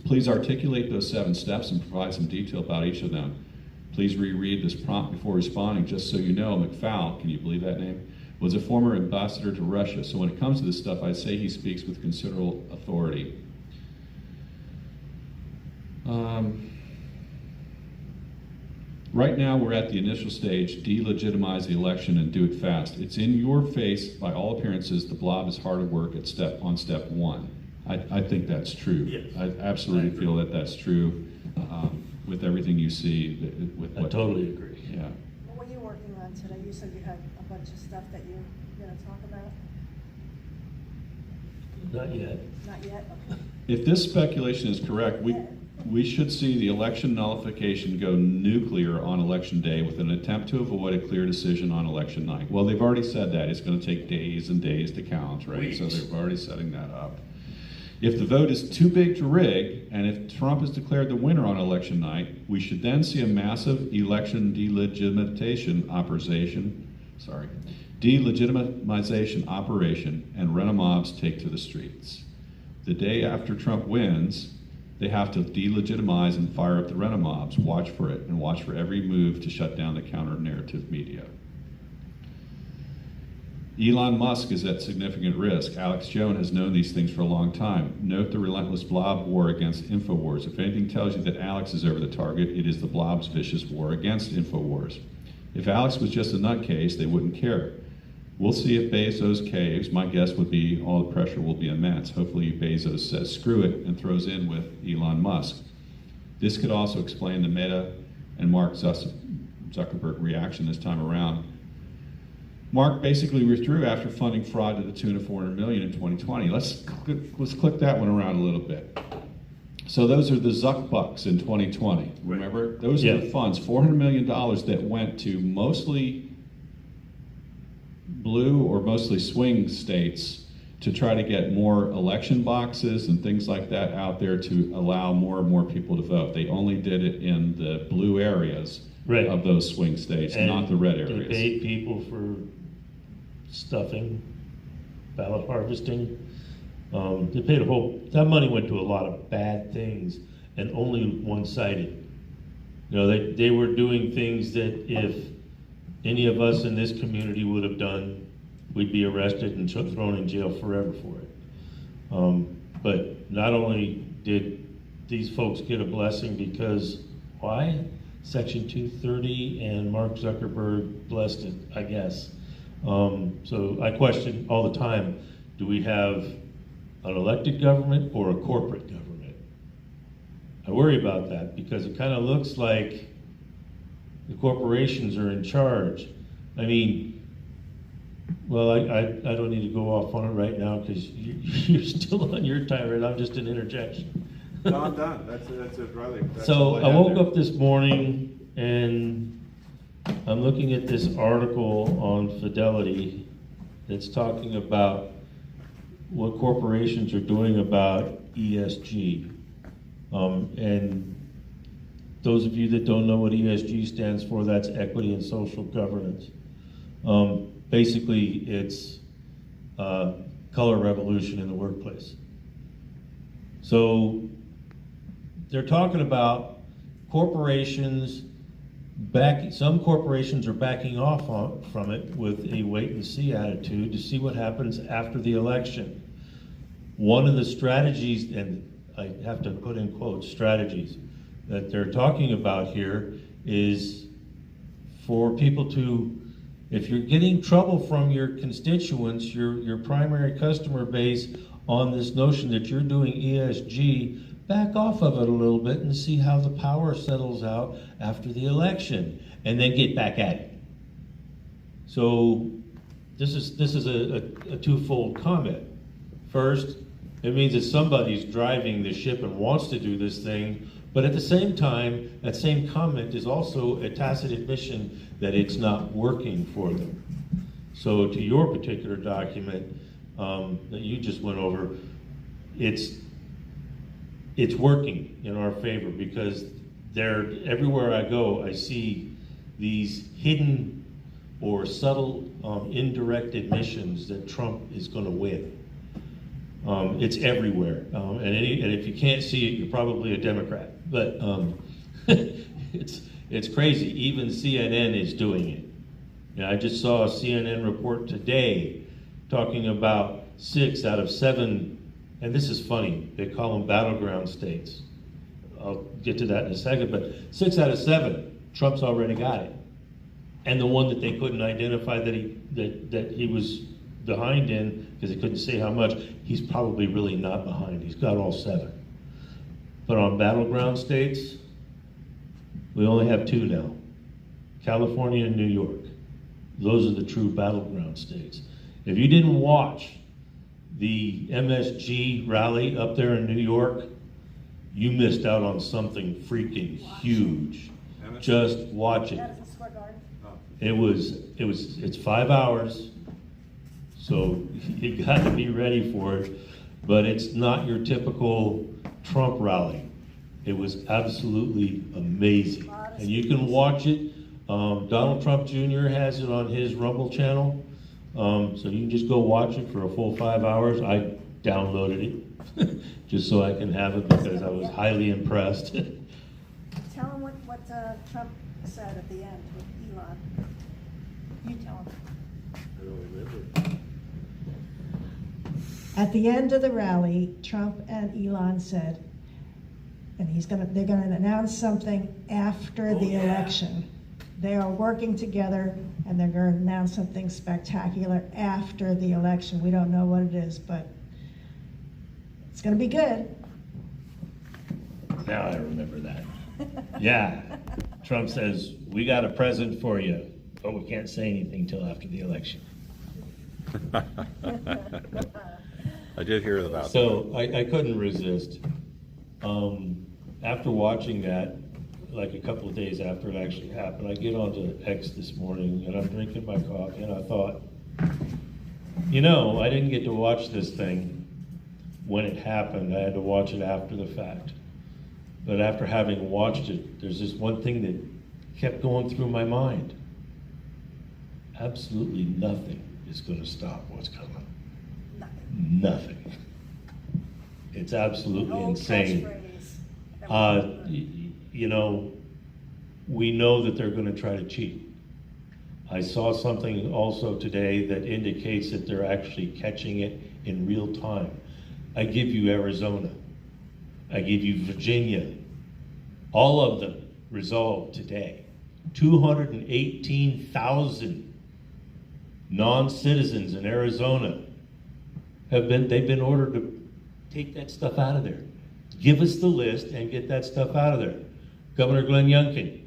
Speaker 3: Please articulate those 7 steps and provide some detail about each of them. Please reread this prompt before responding, just so you know. McFaul, can you believe that name, was a former ambassador to Russia, so when it comes to this stuff, I'd say he speaks with considerable authority. Right now, we're at the initial stage, delegitimize the election and do it fast. It's in your face, by all appearances, the blob is hard at work on step 1. I think that's true.
Speaker 2: Yes.
Speaker 3: I absolutely feel that that's true with everything you see. With
Speaker 2: I
Speaker 3: what,
Speaker 2: totally agree.
Speaker 3: Yeah.
Speaker 4: What were you working on today? You said you had a bunch of stuff that you're gonna talk about?
Speaker 2: Not yet.
Speaker 4: Not yet? Okay.
Speaker 3: If this speculation is correct, we should see the election nullification go nuclear on election day with an attempt to avoid a clear decision on election night. Well, they've already said that. It's going to take days and days to count, right? So they're already setting that up. If the vote is too big to rig, and if Trump is declared the winner on election night, we should then see a massive election delegitimization operation and rent mobs take to the streets. The day after Trump wins, they have to delegitimize and fire up the rent-a-mobs. Watch for it, and watch for every move to shut down the counter-narrative media. Elon Musk is at significant risk. Alex Jones has known these things for a long time. Note the relentless blob war against InfoWars. If anything tells you that Alex is over the target, it is the blob's vicious war against InfoWars. If Alex was just a nutcase, they wouldn't care. We'll see if Bezos caves. My guess would be all the pressure will be immense. Hopefully Bezos says screw it and throws in with Elon Musk. This could also explain the Meta and Mark Zuckerberg reaction this time around. Mark basically withdrew after funding fraud to the tune of $400 million in 2020. Let's click that one around a little bit. So those are the Zuck bucks in 2020. Remember? Those are the funds, $400 million that went to mostly blue or mostly swing states to try to get more election boxes and things like that out there to allow more and more people to vote. They only did it in the blue areas of those swing states,
Speaker 2: And
Speaker 3: not the red areas.
Speaker 2: They paid people for stuffing, ballot harvesting. They paid that money went to a lot of bad things and only one-sided. You know, they were doing things that if any of us in this community would have done, we'd be arrested and thrown in jail forever for it. But not only did these folks get a blessing because, why? Section 230 and Mark Zuckerberg blessed it, I guess. So I question all the time, do we have an elected government or a corporate government? I worry about that because it kind of looks like the corporations are in charge. I mean, well, I don't need to go off on it right now because you're still on your time, right? I'm just an interjection.
Speaker 5: No, I'm done. That's it, Riley.
Speaker 2: So I woke up this morning and I'm looking at this article on Fidelity that's talking about what corporations are doing about ESG. And those of you that don't know what ESG stands for, that's equity and social governance. Basically, it's color revolution in the workplace. So they're talking about corporations some corporations are backing off from it with a wait and see attitude to see what happens after the election. One of the strategies, and I have to put in quotes, strategies, that they're talking about here is for people to, if you're getting trouble from your constituents, your primary customer base on this notion that you're doing ESG, back off of it a little bit and see how the power settles out after the election, and then get back at it. So this is a twofold comment. First, it means that somebody's driving the ship and wants to do this thing, but at the same time, that same comment is also a tacit admission that it's not working for them. So to your particular document that you just went over, it's working in our favor because everywhere I go, I see these hidden or subtle indirect admissions that Trump is going to win. It's everywhere. And if you can't see it, you're probably a Democrat. But it's crazy. Even CNN is doing it. And I just saw a CNN report today talking about 6 out of 7, and this is funny, they call them battleground states. I'll get to that in a second, but 6 out of 7, Trump's already got it. And the one that they couldn't identify that he was behind in, because they couldn't say how much, he's probably really not behind. He's got all 7. But on battleground states, we only have 2 now, California and New York. Those are the true battleground states. If you didn't watch the MSG rally up there in New York, you missed out on something freaking huge. Just watch it.
Speaker 4: Madison Square Garden.
Speaker 2: It's 5 hours, so you got to be ready for it. But it's not your typical Trump rally. It was absolutely amazing, and you can watch it. Donald Trump Jr. has it on his Rumble channel, so you can just go watch it for a full 5 hours. I downloaded it just so I can have it because I was highly impressed.
Speaker 4: Tell him what Trump said at the end with Elon. You tell him.
Speaker 2: I don't remember.
Speaker 4: At the end of the rally, Trump and Elon said, and they're gonna announce something after the election. They are working together, and they're going to announce something spectacular after the election. We don't know what it is, but it's going to be good.
Speaker 2: Now I remember that. Yeah, Trump says, we got a present for you, but we can't say anything till after the election.
Speaker 5: I did hear about that.
Speaker 2: So I couldn't resist. After watching that, like a couple of days after it actually happened, I get onto X this morning and I'm drinking my coffee and I thought, I didn't get to watch this thing when it happened. I had to watch it after the fact. But after having watched it, there's this one thing that kept going through my mind. Absolutely nothing is going to stop what's coming. Nothing. It's absolutely insane. We know that they're going to try to cheat. I saw something also today that indicates that they're actually catching it in real time. I give you Arizona. I give you Virginia. All of them resolved today. 218,000 non-citizens in Arizona they've been ordered to take that stuff out of there. Give us the list and get that stuff out of there. Governor Glenn Youngkin.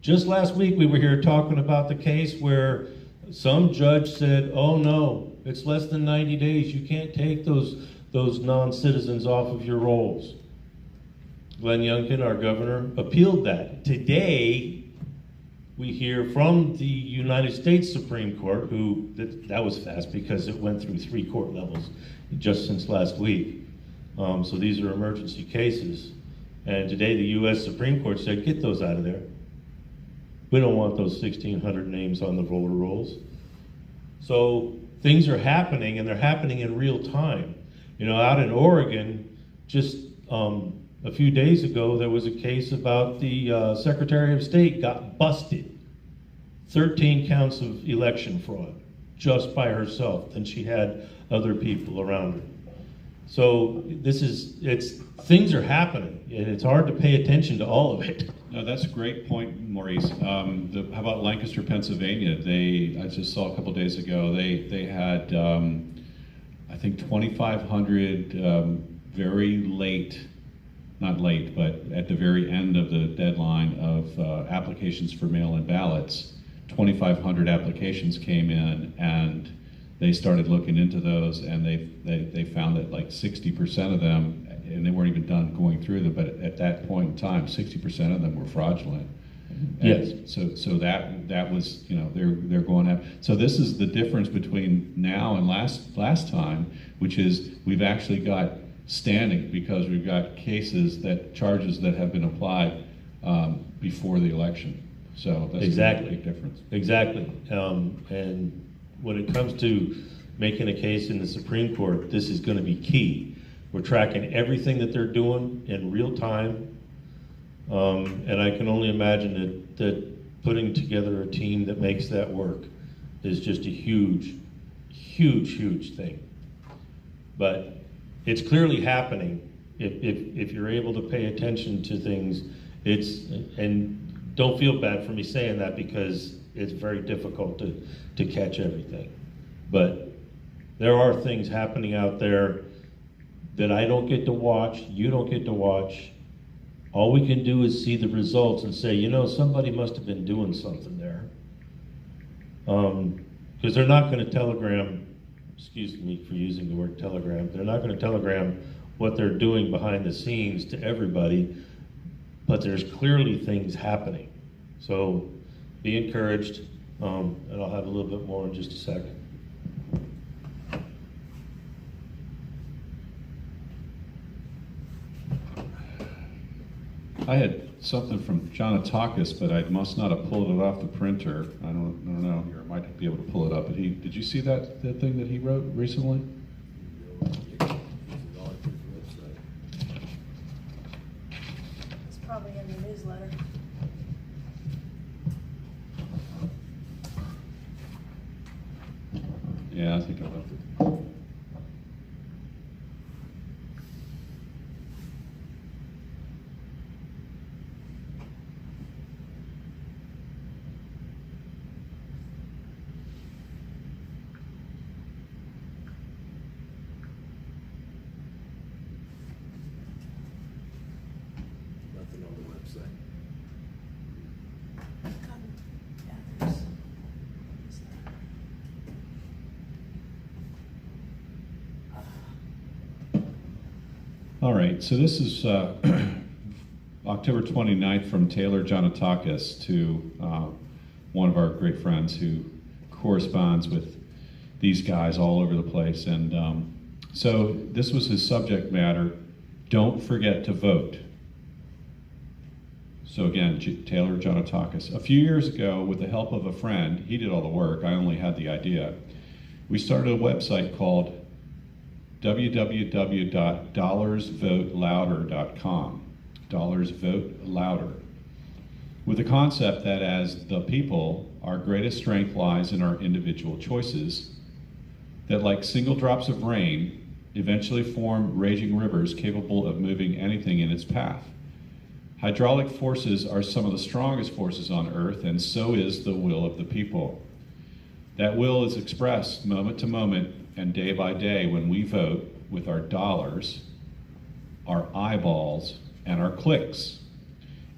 Speaker 2: Just last week we were here talking about the case where some judge said, oh no, it's less than 90 days. You can't take those non-citizens off of your rolls. Glenn Youngkin, our governor, appealed that. Today, we hear from the United States Supreme Court, that was fast because it went through 3 court levels just since last week. So these are emergency cases. And today the U.S. Supreme Court said, get those out of there. We don't want those 1,600 names on the voter rolls. So things are happening, and they're happening in real time. Out in Oregon, just a few days ago, there was a case about the Secretary of State got busted. 13 counts of election fraud just by herself, and she had other people around her. So things are happening, and it's hard to pay attention to all of it.
Speaker 3: No, that's a great point, Maurice. How about Lancaster, Pennsylvania? I just saw a couple days ago, they had, I think 2,500 very late, not late, but at the very end of the deadline of applications for mail-in ballots. 2,500 applications came in, and they started looking into those, and they found that like 60% of them, and they weren't even done going through them, but at that point in time, 60% of them were fraudulent.
Speaker 2: Yes.
Speaker 3: So that was, they're going out. So this is the difference between now and last time, which is we've actually got standing because we've got charges that have been applied before the election. So that's
Speaker 2: Exactly.
Speaker 3: a big difference.
Speaker 2: Exactly. And when it comes to, making a case in the Supreme Court, this is gonna be key. We're tracking everything that they're doing in real time. And I can only imagine that putting together a team that makes that work is just a huge, huge, huge thing. But it's clearly happening if you're able to pay attention to things. And don't feel bad for me saying that, because it's very difficult to catch everything. But there are things happening out there that I don't get to watch, you don't get to watch. All we can do is see the results and say, you know, somebody must have been doing something there. Because they're not going to telegram, excuse me for using the word telegram, they're not going to telegram what they're doing behind the scenes to everybody, but there's clearly things happening. So be encouraged, and I'll have a little bit more in just a second.
Speaker 3: I had something from John Atakis, but I must not have pulled it off the printer. I don't know. Here, I might be able to pull it up. But did you see that thing that he wrote recently?
Speaker 4: It's probably in the newsletter.
Speaker 3: Yeah, I think I left it.
Speaker 2: Nothing on the website.
Speaker 3: All right, so this is October 29th from Taylor Jonatakis to one of our great friends who corresponds with these guys all over the place. And so this was his subject matter: don't forget to vote. So again, Taylor Jonatakis. A few years ago, with the help of a friend, he did all the work, I only had the idea. We started a website called www.dollarsvotelouder.com. Dollars Vote Louder. With the concept that as the people, our greatest strength lies in our individual choices, that like single drops of rain, eventually form raging rivers capable of moving anything in its path. Hydraulic forces are some of the strongest forces on earth, and so is the will of the people. That will is expressed moment to moment and day by day when we vote with our dollars, our eyeballs, and our clicks.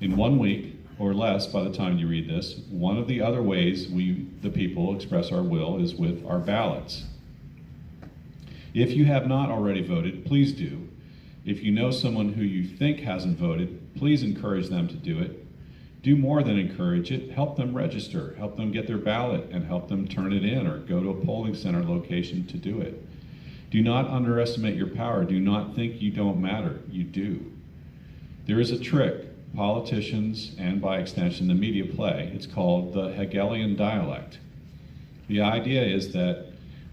Speaker 3: In 1 week, or less by the time you read this, one of the other ways we, the people, express our will is with our ballots. If you have not already voted, please do. If you know someone who you think hasn't voted, please encourage them to do it. Do more than encourage it. Help them register, help them get their ballot, and help them turn it in or go to a polling center location to do it. Do not underestimate your power. Do not think you don't matter. You do. There is a trick politicians, and by extension the media, play. It's called the Hegelian dialect. The idea is that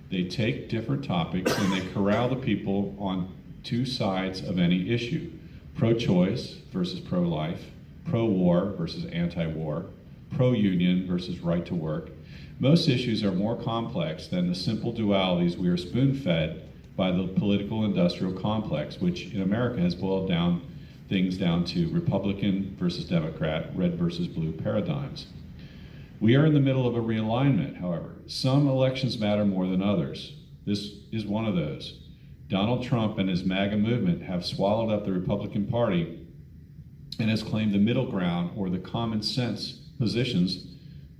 Speaker 3: they take different topics and they corral the people on two sides of any issue: pro-choice versus pro-life, pro-war versus anti-war, pro-union versus right to work. Most issues are more complex than the simple dualities we are spoon-fed by the political industrial complex, which in America has boiled things down to Republican versus Democrat, red versus blue paradigms. We are in the middle of a realignment, however. Some elections matter more than others. This is one of those. Donald Trump and his MAGA movement have swallowed up the Republican Party and has claimed the middle ground, or the common sense positions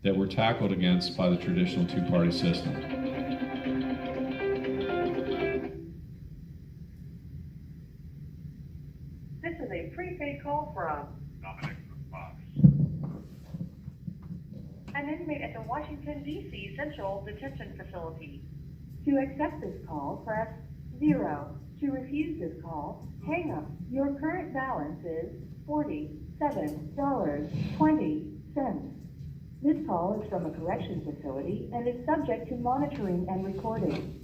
Speaker 3: that were tackled against by the traditional two-party system.
Speaker 6: This is a prepaid call from
Speaker 7: Dominic from Fox.
Speaker 6: an inmate at the Washington, D.C. Central Detention Facility. To accept this call, press 0. To refuse this call, hang up. Your current balance is $47.20. This call is from a correction facility and is subject to monitoring and recording.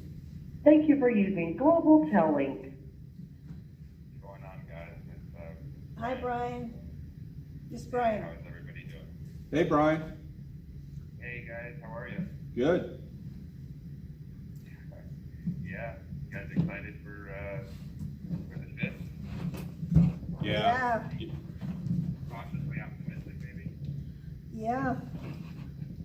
Speaker 6: Thank you for using Global Tellink.
Speaker 7: What's going on, guys? It's,
Speaker 4: Hi, Brian. This is Brian.
Speaker 7: How's everybody doing?
Speaker 5: Hey, Brian.
Speaker 7: Hey, guys, how are you?
Speaker 5: Good.
Speaker 7: Yeah, you guys excited for the 5th?
Speaker 5: Yeah.
Speaker 7: Cautiously optimistic, maybe?
Speaker 4: Yeah.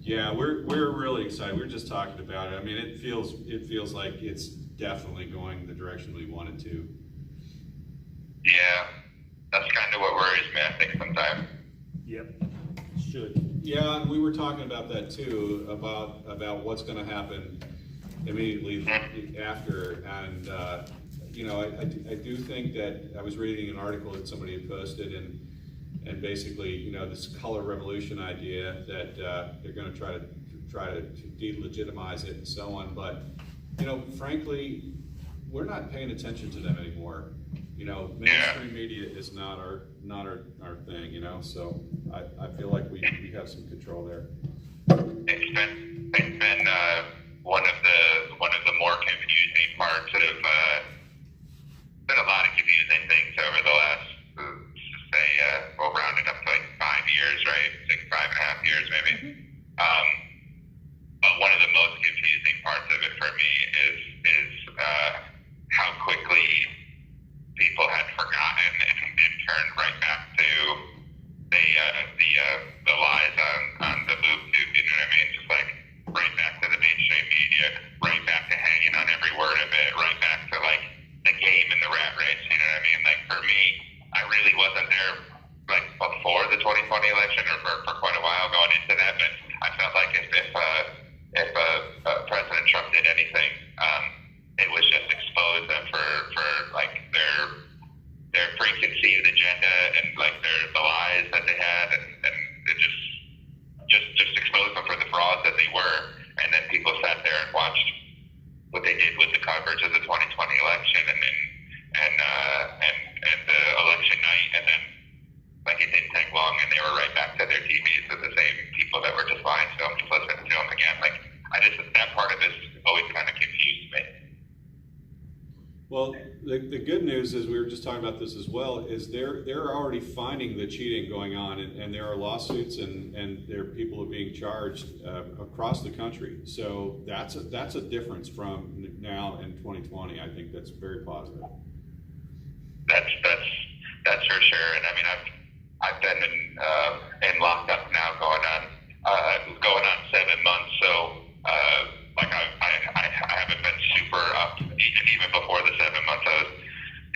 Speaker 5: Yeah, we're really excited. We were just talking about it. I mean, it feels like it's definitely going the direction we wanted to.
Speaker 7: Yeah, that's kind of what worries me, I think, sometimes.
Speaker 2: Yep. Should.
Speaker 5: Yeah, and we were talking about that too, about what's going to happen immediately after. And you know, I do think that I was reading an article that somebody had posted, and basically, you know, this color revolution idea that they're going to try to delegitimize it and so on. But you know, frankly, we're not paying attention to them anymore. You know, mainstream media is not our thing. You know, so I feel like we have some control there.
Speaker 7: It's been one of the more confusing parts of been a lot of confusing things over the last say well, rounded up to like 5 years, right? 5.5 years maybe. But one of the most confusing parts of it for me is how quickly people had forgotten and turned right back to the lies on the boob tube, you know what I mean? Just like right back to the mainstream media, right back to hanging on every word of it, right back to like the game and the rat race, you know what I mean? Like for me, I really wasn't there like before the 2020 election or for quite a while going into that, but I felt like if President Trump did anything, it was just expose them for like their preconceived agenda and like the lies that they had, and it just exposed them for the frauds that they were. And then people sat there and watched what they did with the coverage of the 2020 election, and the election night, and then like it didn't take long, and they were right back to their TVs with the same people that were just lying to them, just listening to them again. Like that part of this always kind of confused me.
Speaker 5: Well, the good news is, we were just talking about this as well, is they're already finding the cheating going on, and there are lawsuits and there are people being charged across the country. So that's a difference from now and 2020. I think that's very positive.
Speaker 7: That's for sure. And I mean, I've been in lockup now going on 7 months. So like I haven't been super up. Even before the 7 months, I was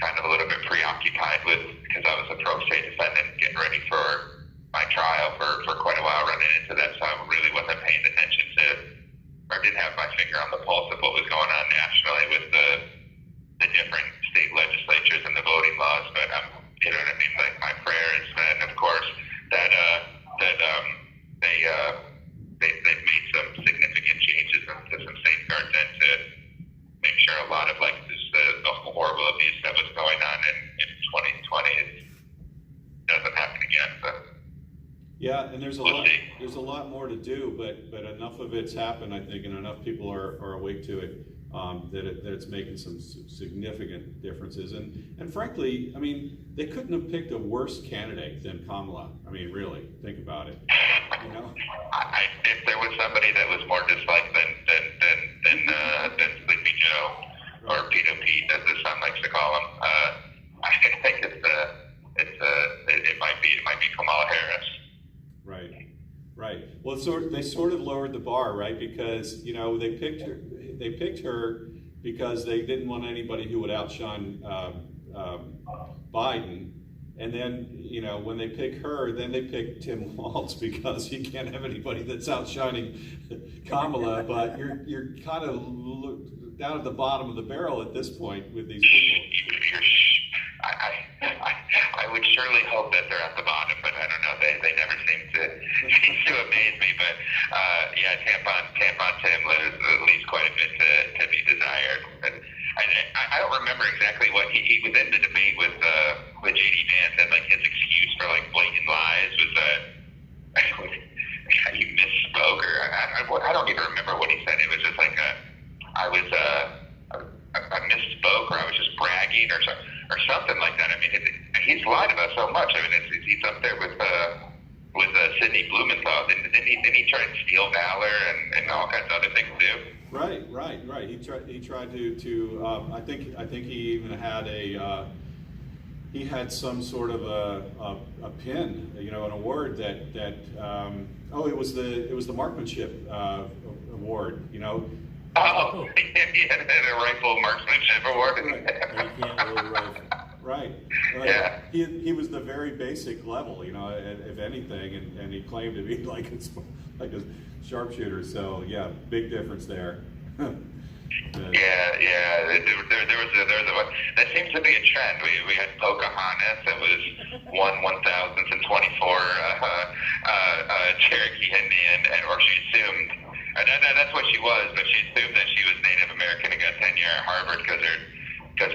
Speaker 7: kind of a little bit preoccupied because I was a pro se defendant getting ready for my trial for quite a while, running into that. So I really wasn't paying attention to, or didn't have my finger on the pulse of what was going on nationally with the different state legislatures and the voting laws. But you know what I mean? Like my prayer has been, of course, that they've made some significant changes to some safeguards and to make sure a lot of like the horrible abuse that was going on in 2020 doesn't happen again. So
Speaker 5: Yeah, and there's a
Speaker 7: we'll
Speaker 5: lot more to do, but enough of it's happened, I think, and enough people are awake to it, that it's making some significant differences. And frankly, I mean, they couldn't have picked a worse candidate than Kamala. I mean, really, think about it. You know,
Speaker 7: if there was somebody that was more disliked than Sleepy Joe or Peter Pete, as his son likes to call him, I think it might be Kamala Harris.
Speaker 5: Right. Well, they sort of lowered the bar, right? Because you know they picked her because they didn't want anybody who would outshine Biden. And then, you know, when they pick her, then they pick Tim Walz because you can't have anybody that's outshining Kamala. But you're kind of down at the bottom of the barrel at this point with these people.
Speaker 7: I would surely hope that they're at the bottom, but I don't know. They never seem to amaze me. But yeah, Tampon Tim leaves quite a bit to be desired. And I don't remember exactly what he was in the debate with J.D. Vance, and like his excuse for like blatant lies was that he misspoke, or I don't even remember what he said. It was just like I was bragging or something like that. I mean, he's lied about so much. I mean, he's up there with Sidney Blumenthal. Didn't he try and steal valor and all kinds of other things too?
Speaker 5: Right. He tried to. I think he even had he had some sort of a pin, an award that it was the marksmanship award,
Speaker 7: Oh, he had a rifle marksmanship award.
Speaker 2: Right. You can't hold a rifle.
Speaker 5: Right.
Speaker 7: Yeah.
Speaker 5: He was the very basic level, if anything, and he claimed to be like a sharpshooter. So yeah, big difference there.
Speaker 7: Yeah. There was a one. That seems to be a trend. We had Pocahontas that was 1/1024 Cherokee Indian, or she assumed. That's what she was, but she assumed that she was Native American and got tenure at Harvard because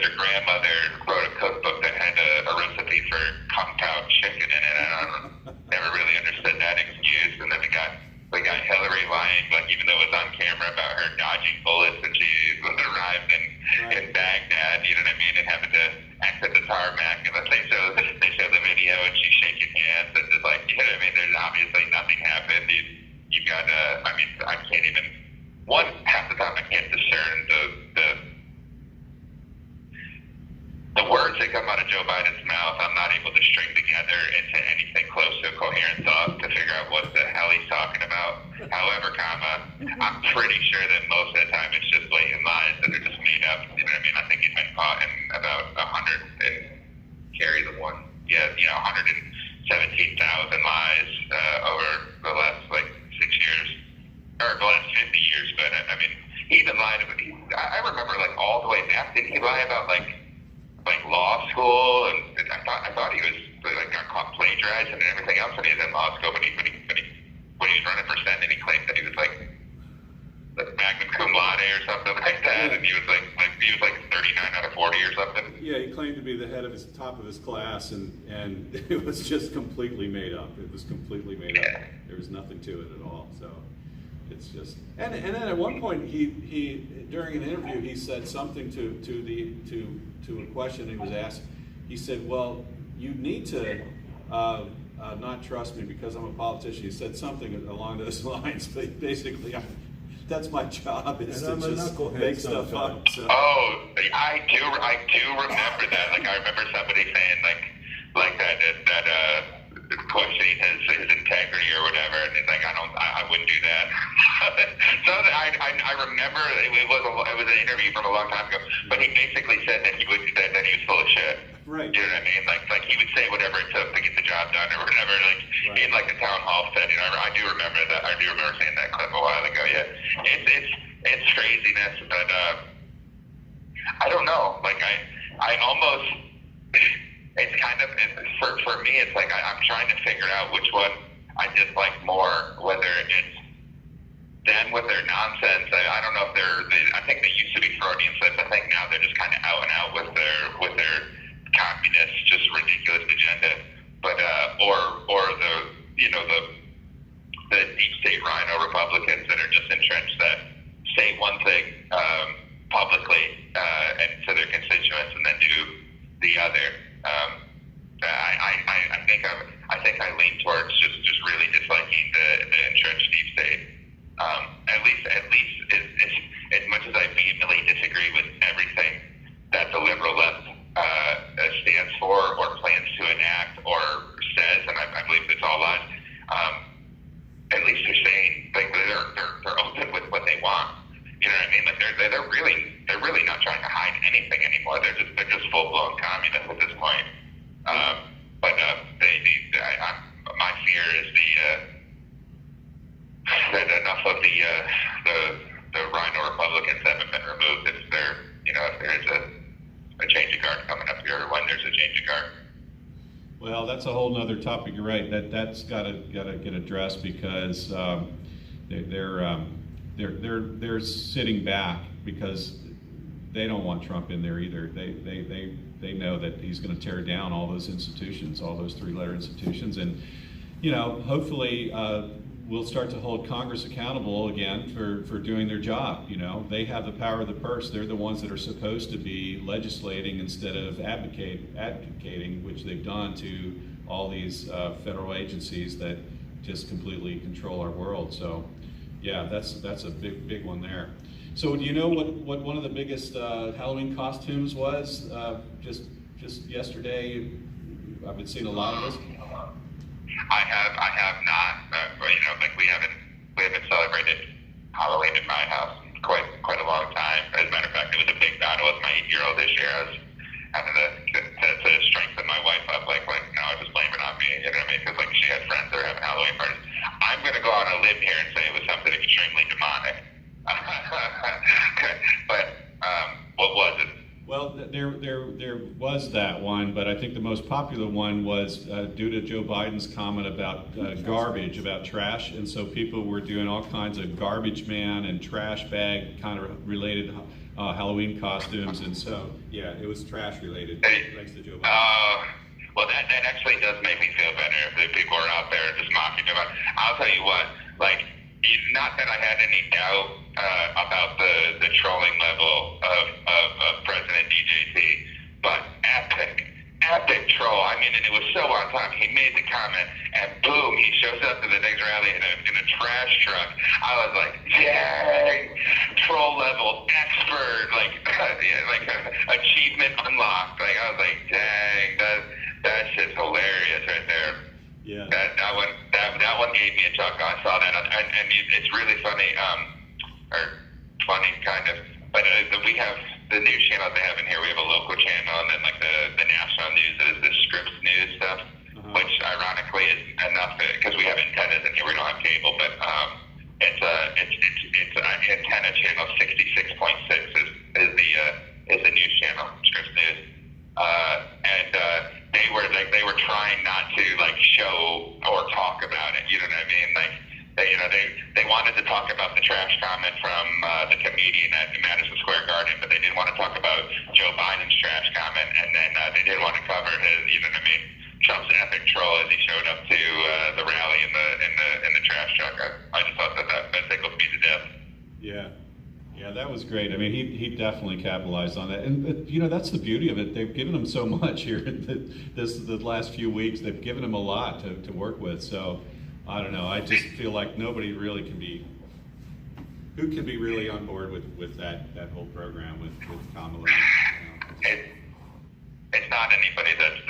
Speaker 7: her grandmother wrote a cookbook that had a recipe for kung pao chicken in it. I never really understood that excuse. And then we got Hillary lying, even though it was on camera, about her dodging bullets and she arrived in Baghdad, you know what I mean, and having to exit the tarmac. And they show the video and she's shaking hands and just like, you know what I mean, there's obviously nothing happened. You got I can't even, half the time I can't discern the words that come out of Joe Biden's mouth. I'm not able to string together into anything close to a coherent thought to figure out what the hell he's talking about. However, I'm pretty sure that most of the time it's just blatant lies that are just made up. You know what I mean? I think he's been caught in about 100 and carry the one. Yeah, 117,000 lies over the last 6 years, or the last 50 years. But I mean, he even lied about. I remember all the way back. Didn't he lie about like law school? And I thought he was got caught plagiarizing and everything else when he was in law school. When he was running for Senate, he claimed that he was like magna cum laude or something like that, and he was like 39 out of 40 or something.
Speaker 5: Yeah, he claimed to be the head of top of his class, and it was just completely made up. It was completely made up. There was nothing to it at all. So it's just, and then at one point he during an interview he said something to a question he was asked. He said, "Well, you need to not trust me because I'm a politician." He said something along those lines. But basically, that's my job, is to just make stuff up. So.
Speaker 7: Oh, I do remember that. I remember somebody saying that questioning his integrity or whatever, and he's like, I wouldn't do that. So I remember it was an interview from a long time ago, but he basically said that he was full of shit.
Speaker 5: Right.
Speaker 7: You know what I mean? Like he would say whatever it took to get the job done or whatever, right. In the town hall setting. I do remember that. I do remember seeing that clip a while ago. Yeah, it's craziness, but I don't know. I almost. It's kind of, for me, it's I'm trying to figure out which one I dislike more, whether it's them with their nonsense. I don't know if I think they used to be Freudian flips. I think now they're just kind of out and out with their communist, just ridiculous agenda. But, or the deep state rhino Republicans that are just entrenched that say one thing publicly and to their constituents and then do the other. I think I lean towards just really disliking the entrenched deep state. At least as much as I vehemently disagree with everything that the liberal left stands for or plans to enact or says, and I believe it's all lies. At least they're saying they're open with what they want. You know what I mean? They're really not trying to hide anything anymore. They're just full blown communists at this point. But my fear is that enough of the rhino Republicans haven't been removed. If there's a change of guard coming up here, when there's a change of guard.
Speaker 3: Well, that's a whole nother topic. You're right. That's got to get addressed because they're sitting back because they don't want Trump in there either. They know that he's going to tear down all those institutions, all those three-letter institutions, and hopefully we'll start to hold Congress accountable again for doing their job. You know, they have the power of the purse. They're the ones that are supposed to be legislating instead of advocating, which they've done to all these federal agencies that just completely control our world. So, yeah, that's a big one there. So, do you know what one of the biggest Halloween costumes was? Just yesterday, I've been seeing a lot of this.
Speaker 7: I have not. But, you know, like we haven't celebrated Halloween in my house in quite a long time. As a matter of fact, it was a big battle with my 8-year-old this year. I was having to strengthen my wife up. Like no, I was blaming it on me. You know what I mean? Because like she had friends that were having Halloween parties. I'm gonna go out on a limb here and say it was something extremely demonic. But what was it?
Speaker 3: Well, there was that one, but I think the most popular one was due to Joe Biden's comment about garbage, about trash, and so people were doing all kinds of garbage man and trash bag kind of related Halloween costumes, and so
Speaker 5: Yeah, it was trash related, thanks to Joe Biden.
Speaker 7: Well, that actually does make me feel better if people are out there just mocking about. I'll tell you what, like, not that I had any doubt about the trolling level of President DJT, but epic troll. I mean, and it was so on time. He made the comment, and boom, he shows up to the next rally in a trash truck. I was like, dang, troll level expert, like achievement unlocked. Like I was like, dang, that shit's hilarious right there.
Speaker 3: yeah.
Speaker 7: That one gave me a chuckle. I saw that, and it's really funny, or funny kind of. But we have the news channels they have in here. We have a local channel, and then like the national news is the Scripps News stuff, which ironically is enough because we have antennas in here. We don't have cable, but it's antenna channel 66.6 is the news channel, Scripps News, and they were trying not to like show or talk about it. You know what I mean? Like they wanted to talk about the trash comment from the comedian at Madison Square Garden, but they didn't want to talk about Joe Biden's trash comment, and then they didn't want to cover his, you know what I mean, Trump's epic troll as he showed up to the rally in the trash truck. I just thought that tickled me to death.
Speaker 3: Yeah, that was great. I mean, he definitely capitalized on that, and you know that's the beauty of it. They've given him so much here. The last few weeks, they've given him a lot to work with. So I don't know. I just feel like nobody really can be.
Speaker 5: Who can be really on board with that whole program with Kamala?
Speaker 7: It's not anybody that's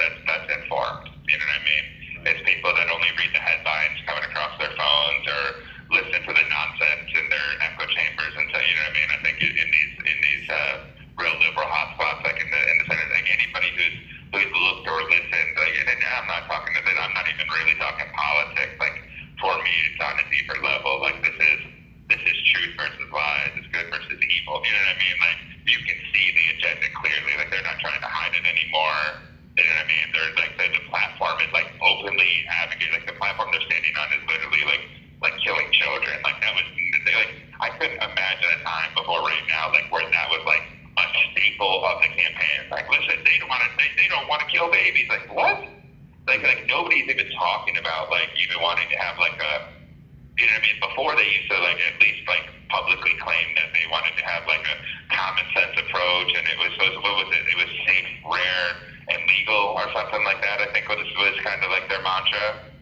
Speaker 7: informed. You know what I mean? It's people that only read the headlines coming across their phones or listen to the nonsense in their echo chambers, and so you know what I mean. I think in these real liberal hotspots, like in the Senate, like anybody who's looked or listened, like, and I'm not talking to this. I'm not even really talking politics. Like for me, it's on a deeper level. Like this is truth versus lies. It's good versus evil. You know what I mean? Like you can see the agenda clearly. Like they're not trying to hide it anymore. You know what I mean? They're like the platform is like openly advocating. Like the platform they're standing on is literally like killing children. Like that was like I couldn't imagine a time before right now like where that was like a staple of the campaign. Like listen, they don't want to kill babies. Like what? Like nobody's even talking about like even wanting to have like a, you know what I mean? Before they used to like at least like publicly claim that they wanted to have like a common sense approach, and it was what was it? It was safe, rare, and legal or something like that. I think was kind of like their mantra.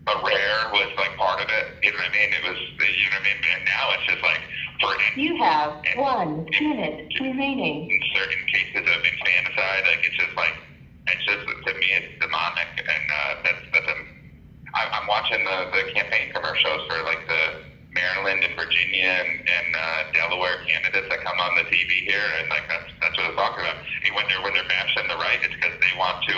Speaker 7: But rare was like part of it. You know what I mean? It was, you know what I mean? And now it's just like for
Speaker 6: You have 1 minute remaining.
Speaker 7: in certain cases of infanticide, like it's just to me it's demonic, and I'm watching the campaign commercials for like the Maryland and Virginia and Delaware candidates that come on the TV here, and like that's what I'm talking about. And when they're bashing the right, it's because they want to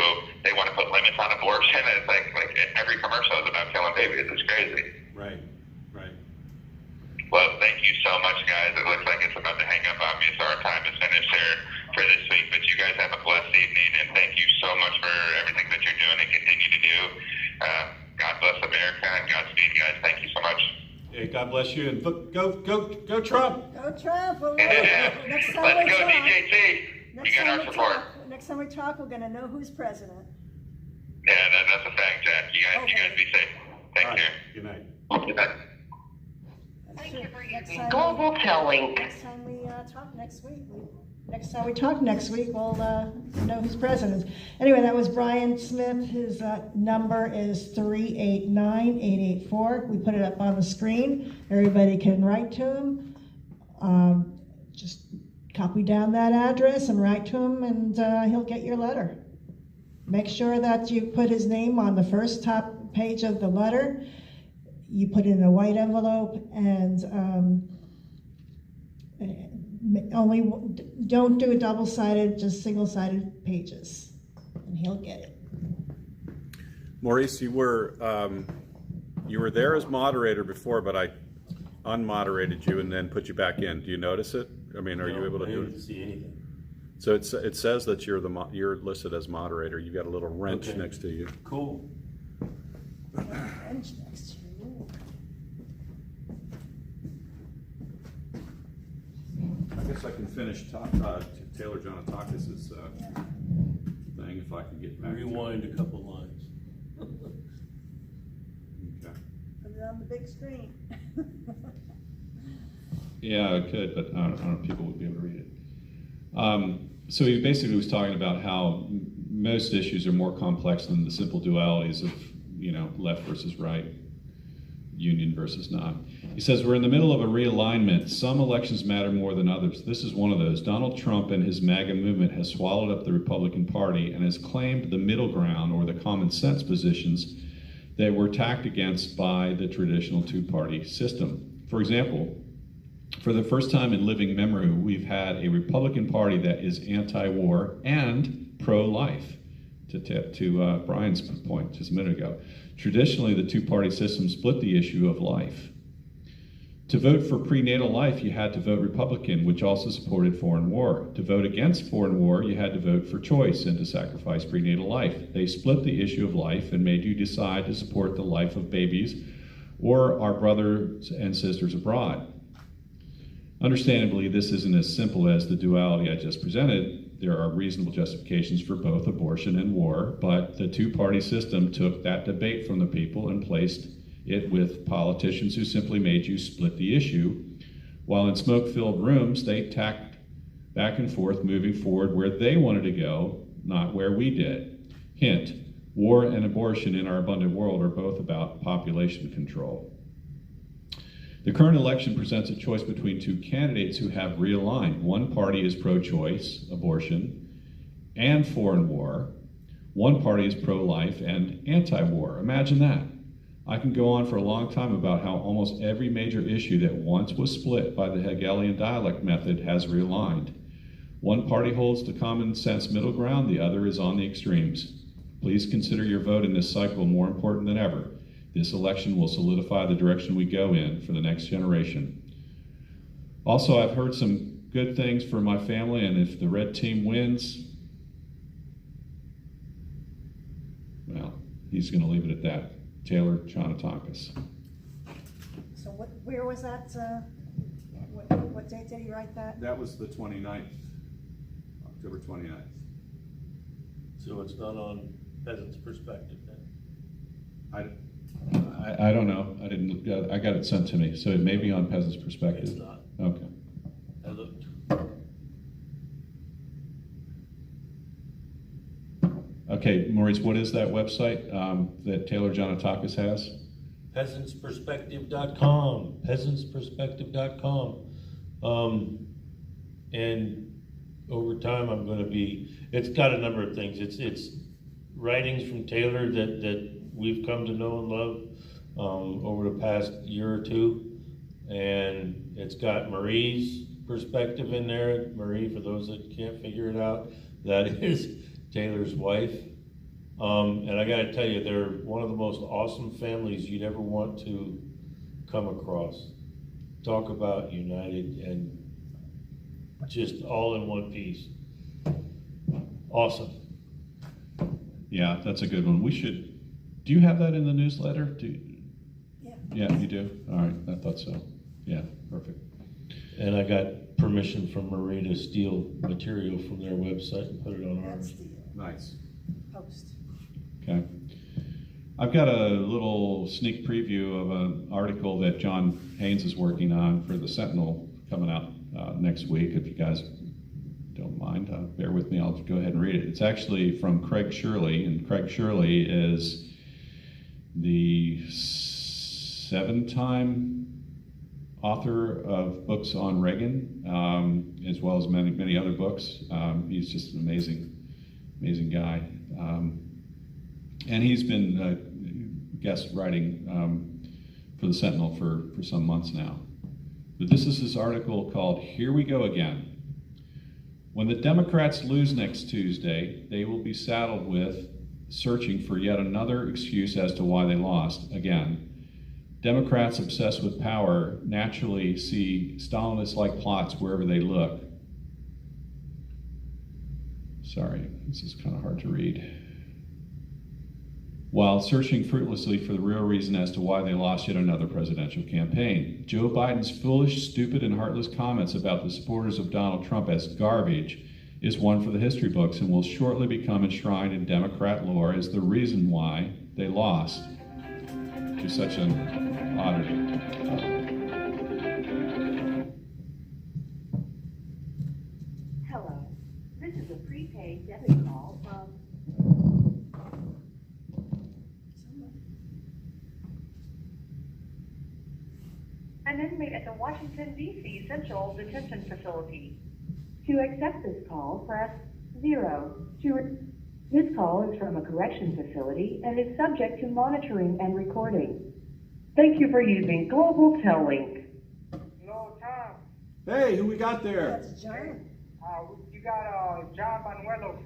Speaker 7: put limits on abortion. It's like every commercial is about killing babies. It's crazy.
Speaker 5: Right.
Speaker 7: Well, thank you so much, guys. It looks like it's about to hang up on me, so our time is finished here for this week. But you guys have a blessed evening, and thank you so much for everything that you're doing and continue to do. God bless America, and Godspeed, guys. Thank you so much.
Speaker 3: Hey, God bless you, and go Trump!
Speaker 4: Go Trump.
Speaker 7: Let's go, DJT. You got our support.
Speaker 4: Next time we talk, we're going to know who's president.
Speaker 7: Yeah, that's a fact, Jack. You guys be safe. Take care.
Speaker 5: Good night.
Speaker 7: Okay.
Speaker 6: Thank you for
Speaker 4: Next
Speaker 6: using
Speaker 4: time
Speaker 6: Global Tel Link.
Speaker 4: Next time we talk next week, we'll know who's president. Anyway, that was Brian Smith. His number is 389-884. We put it up on the screen. Everybody can write to him. Just copy down that address and write to him, and he'll get your letter. Make sure that you put his name on the first top page of the letter. You put it in a white envelope, and don't do a double-sided, just single-sided pages, and he'll get it.
Speaker 5: Maurice, you were there as moderator before, but I unmoderated you and then put you back in. Do you notice it? I mean, are you able to do
Speaker 2: I didn't
Speaker 5: it?
Speaker 2: see anything.
Speaker 5: So it says that you're listed as moderator. You got a little wrench
Speaker 2: Okay.
Speaker 5: next to you.
Speaker 2: Cool.
Speaker 4: Bench next to you.
Speaker 5: I guess I can finish Taylor Jonatakis' thing if I can get back.
Speaker 2: Rewind a couple lines.
Speaker 5: Okay.
Speaker 4: Put it on the big screen.
Speaker 3: Yeah, I could, but I don't know if people would be able to read it. So he basically was talking about how most issues are more complex than the simple dualities of, left versus right, union versus not. He says, we're in the middle of a realignment. Some elections matter more than others. This is one of those. Donald Trump and his MAGA movement has swallowed up the Republican Party and has claimed the middle ground, or the common sense positions that were attacked against by the traditional two-party system. For example, for the first time in living memory, we've had a Republican Party that is anti-war and pro-life, to Brian's point just a minute ago. Traditionally, the two-party system split the issue of life. To vote for prenatal life, you had to vote Republican, which also supported foreign war. To vote against foreign war, you had to vote for choice and to sacrifice prenatal life. They split the issue of life and made you decide to support the life of babies or our brothers and sisters abroad. Understandably, this isn't as simple as the duality I just presented. There are reasonable justifications for both abortion and war, but the two-party system took that debate from the people and placed it with politicians who simply made you split the issue, while in smoke-filled rooms, they tacked back and forth, moving forward where they wanted to go, not where we did. Hint, war and abortion in our abundant world are both about population control. The current election presents a choice between two candidates who have realigned. One party is pro-choice, abortion, and foreign war. One party is pro-life and anti-war. Imagine that. I can go on for a long time about how almost every major issue that once was split by the Hegelian dialect method has realigned. One party holds the common sense middle ground, the other is on the extremes. Please consider your vote in this cycle more important than ever. This election will solidify the direction we go in for the next generation. Also, I've heard some good things for my family, and if the red team wins, well, he's going to leave it at that. Taylor Jonatakis.
Speaker 4: So where was that? What date did he write that?
Speaker 5: That was the 29th, October 29th.
Speaker 2: So it's not on Peasant's Perspective then?
Speaker 3: I don't know. I got it sent to me, so it may be on Peasant's Perspective.
Speaker 2: It's not.
Speaker 3: Okay.
Speaker 2: I looked.
Speaker 3: Okay, Maurice, what is that website that Taylor Jonatakis has?
Speaker 2: Peasantsperspective.com. Peasantsperspective.com. And over time, it's got a number of things. It's writings from Taylor that we've come to know and love over the past year or two. And it's got Marie's perspective in there. Marie, for those that can't figure it out, that is Taylor's wife. And I gotta tell you, they're one of the most awesome families you'd ever want to come across. Talk about united and just all in one piece. Awesome.
Speaker 3: Yeah, that's a good one. Do you have that in the newsletter?
Speaker 4: Yeah.
Speaker 3: Yeah, you do? All right, I thought so. Yeah, perfect.
Speaker 2: And I got permission from Marie to steal material from their website and put it on
Speaker 4: That's
Speaker 2: ours.
Speaker 4: the
Speaker 5: Nice.
Speaker 4: post.
Speaker 3: Okay. I've got a little sneak preview of an article that John Haynes is working on for the Sentinel coming out next week. If you guys don't mind, bear with me, I'll go ahead and read it. It's actually from Craig Shirley, and Craig Shirley is the 7-time author of books on Reagan, as well as many other books. He's just an amazing guy. And he's been guest writing for the Sentinel for some months now. But this is his article called "Here We Go Again." When the Democrats lose next Tuesday, they will be saddled with searching for yet another excuse as to why they lost again. Democrats obsessed with power naturally see Stalinist-like plots wherever they look. Sorry, this is kind of hard to read. While searching fruitlessly for the real reason as to why they lost yet another presidential campaign. Joe Biden's foolish, stupid, and heartless comments about the supporters of Donald Trump as garbage is one for the history books and will shortly become enshrined in Democrat lore as the reason why they lost to such an oddity.
Speaker 6: Hello. This is a prepaid debit call from an inmate at the Washington, D.C. Central Detention Facility. To accept this call, press 0. This call is from a correction facility and is subject to monitoring and recording. Thank you for using Global Tellink.
Speaker 8: Hello, Tom.
Speaker 9: Hey, who we got there?
Speaker 4: That's John.
Speaker 8: You got John Manuelos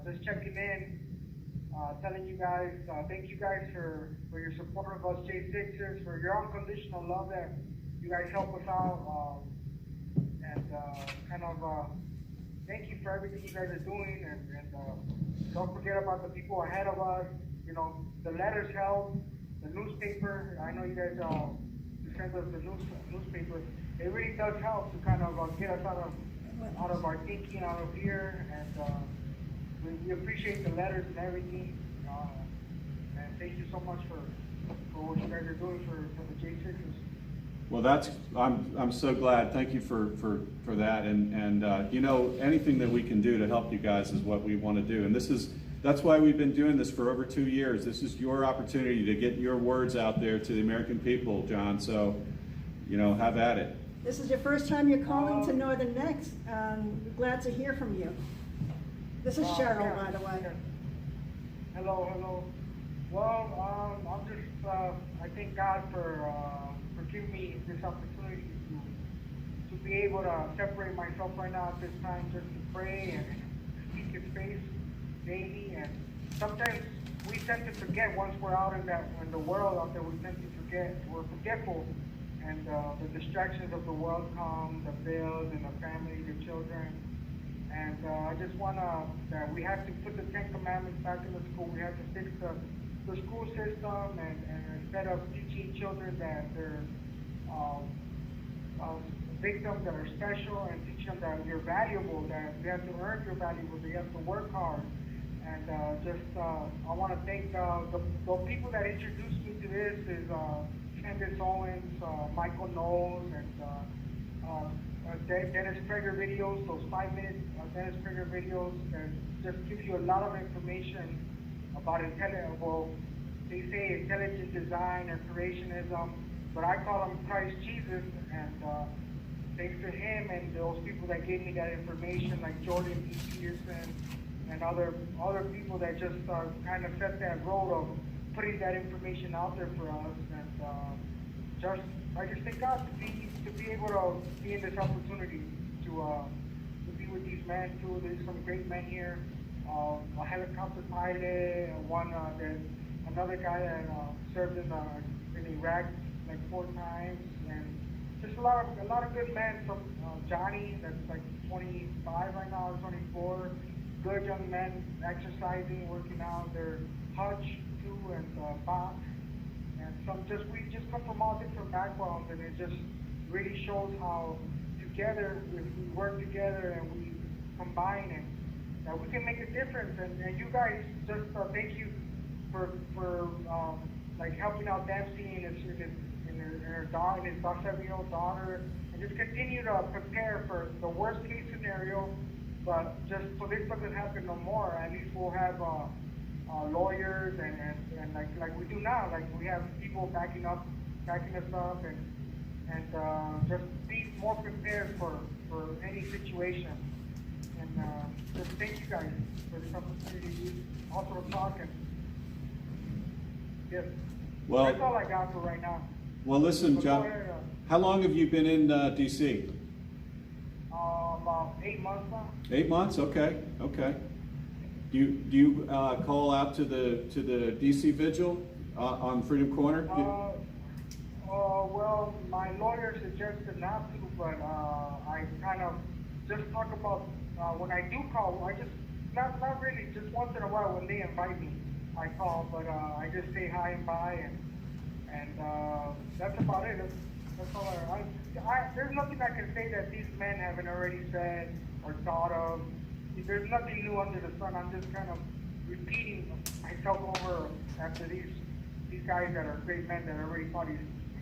Speaker 8: just checking in, telling you guys, thank you guys for your support of us J6ers, for your unconditional love that you guys help us out, and thank you for everything you guys are doing, and don't forget about the people ahead of us. You know, the letters help, the newspaper, I know you guys send us the newspaper. It really does help to kind of get us out of our thinking, out of here, and we appreciate the letters and everything, and thank you so much for what you guys are doing for the J6ers.
Speaker 9: Well, I'm so glad. Thank you for that. And you know, anything that we can do to help you guys is what we want to do. And that's why we've been doing this for over 2 years. This is your opportunity to get your words out there to the American people, John. So, you know, have at it.
Speaker 4: This is your first time you're calling to Northern Next. We're glad to hear from you. This is Cheryl,
Speaker 8: Yeah.
Speaker 4: by the way.
Speaker 8: Hello. Well, I'm just, I thank God for giving me this opportunity to be able to separate myself right now at this time, just to pray and seek His face daily. And sometimes we tend to forget once we're out in the world out there. We tend to forget. We're forgetful, and the distractions of the world come, the bills and the family, the children. And I just that we have to put the 10 Commandments back in the school. We have to fix the school system, and instead of teaching children that they're victims that are special, and teach them that you're valuable, that you have to earn your value, that you have to work hard. And I want to thank the people that introduced me to this is Candace Owens, Michael Knowles, and Dennis Prager videos, those 5-minute Dennis Prager videos that just give you a lot of information about they say intelligent design or creationism, but I call them Christ Jesus, and thanks to him and those people that gave me that information, like Jordan B. Peterson and other people that just kind of set that road of putting that information out there for us, and I just thank God to be able to be in this opportunity to be with these men too. There's some great men here. A helicopter pilot, another guy that served in Iraq like 4 times, and just a lot of good men. From Johnny, that's like 25 right now, 24. Good young men, exercising, working out. They're Hutch too, and Box, and we just come from all different backgrounds, and it just really shows how together, if we work together and we combine, and that we can make a difference. And you guys, just thank you like helping out Dempsey and her daughter, and his 7-year-old daughter, and just continue to prepare for the worst case scenario. But just so this doesn't happen no more, at least we'll have lawyers and like we do now, like we have people backing us up, and just be more prepared for any situation. And just thank you guys for this opportunity also to talk. And yes,
Speaker 9: Well,
Speaker 8: that's all I got for right now.
Speaker 9: well, listen,
Speaker 8: But
Speaker 9: John,
Speaker 8: go ahead,
Speaker 9: how long have you been in DC?
Speaker 8: about 8 months now.
Speaker 9: 8 months? Okay, okay. Do you call out to the DC Vigil on Freedom Corner?
Speaker 8: Well, my lawyer suggested not to, but I kind of just talk about when I do call. I just not really, just once in a while when they invite me, I call. But I just say hi and bye, and that's about it. That's all there's nothing I can say that these men haven't already said or thought of. There's nothing new under the sun. I'm just kind of repeating myself over after these guys that are great men that already thought he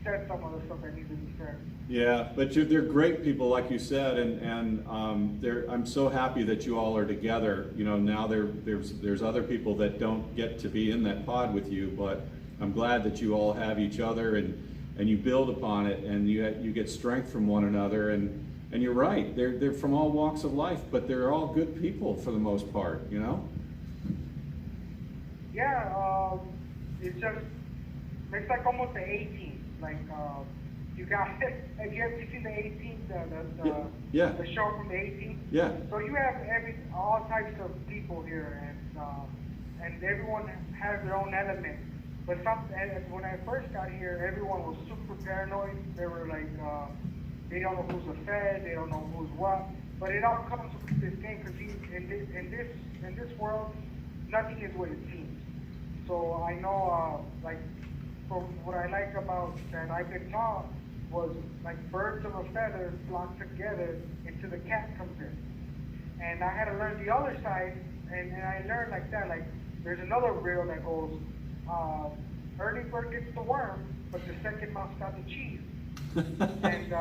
Speaker 8: said some of the stuff that needed to be said.
Speaker 9: Yeah, but they're great people, like you said, and I'm so happy that you all are together. You know, now there's other people that don't get to be in that pod with you, but I'm glad that you all have each other and you build upon it, and you get strength from one another. And you're right, they're from all walks of life, but they're all good people for the most part, you know?
Speaker 8: Yeah, it's like almost the 18th. Like, you got, have you ever seen the 18th,
Speaker 9: Yeah.
Speaker 8: the show from the 18th?
Speaker 9: Yeah.
Speaker 8: So you have all types of people here, and everyone has their own element. But and when I first got here, everyone was super paranoid. They were like, they don't know who's a Fed, they don't know who's what. But it all comes with this game, because in this world, nothing is what it seems. So I know, like, from what I like about that I've been taught was like birds of a feather flock together until the cat comes in. And I had to learn the other side, and I learned like that. Like, there's another riddle that goes, early bird gets the worm, but the second mouse got the cheese. And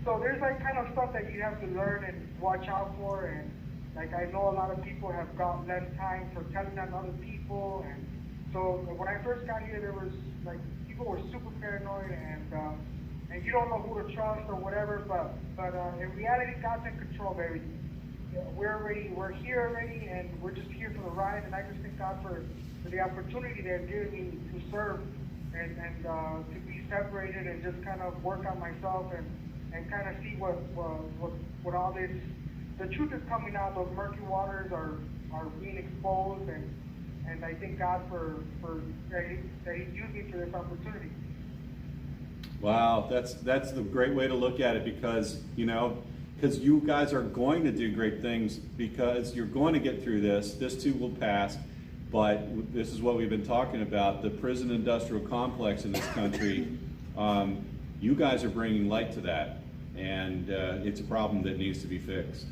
Speaker 8: so there's like kind of stuff that you have to learn and watch out for. And like, I know a lot of people have got less time for telling on other people. And so when I first got here, there was like, people were super paranoid, and you don't know who to trust or whatever, but in reality, God's in control of everything. We're here already, and we're just here for the ride, and I just thank God for the opportunity they're giving me to serve and to be separated and just kind of work on myself and kind of see what all this, the truth is coming out. Those murky waters are being exposed, and I thank God for that He used me for this opportunity.
Speaker 9: Wow, that's the great way to look at it, because you guys are going to do great things, because you're going to get through this. This too will pass, but this is what we've been talking about, the prison industrial complex in this country. You guys are bringing light to that, and it's a problem that needs to be fixed.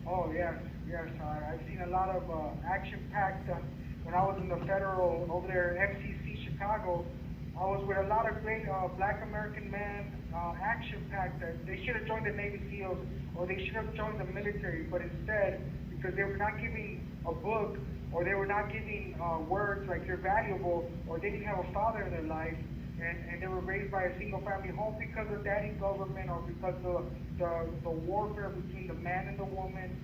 Speaker 8: Oh, yes. I've seen a lot of action-packed, when I was in the federal, over there, FCC Chicago, I was with a lot of great Black American men, action-packed. They should have joined the Navy SEALs, or they should have joined the military, but instead, because they were not giving a book, or they were not giving words like you're valuable, or they didn't have a father in their life, and they were raised by a single-family home because of daddy government, or because of the warfare between the man and the woman.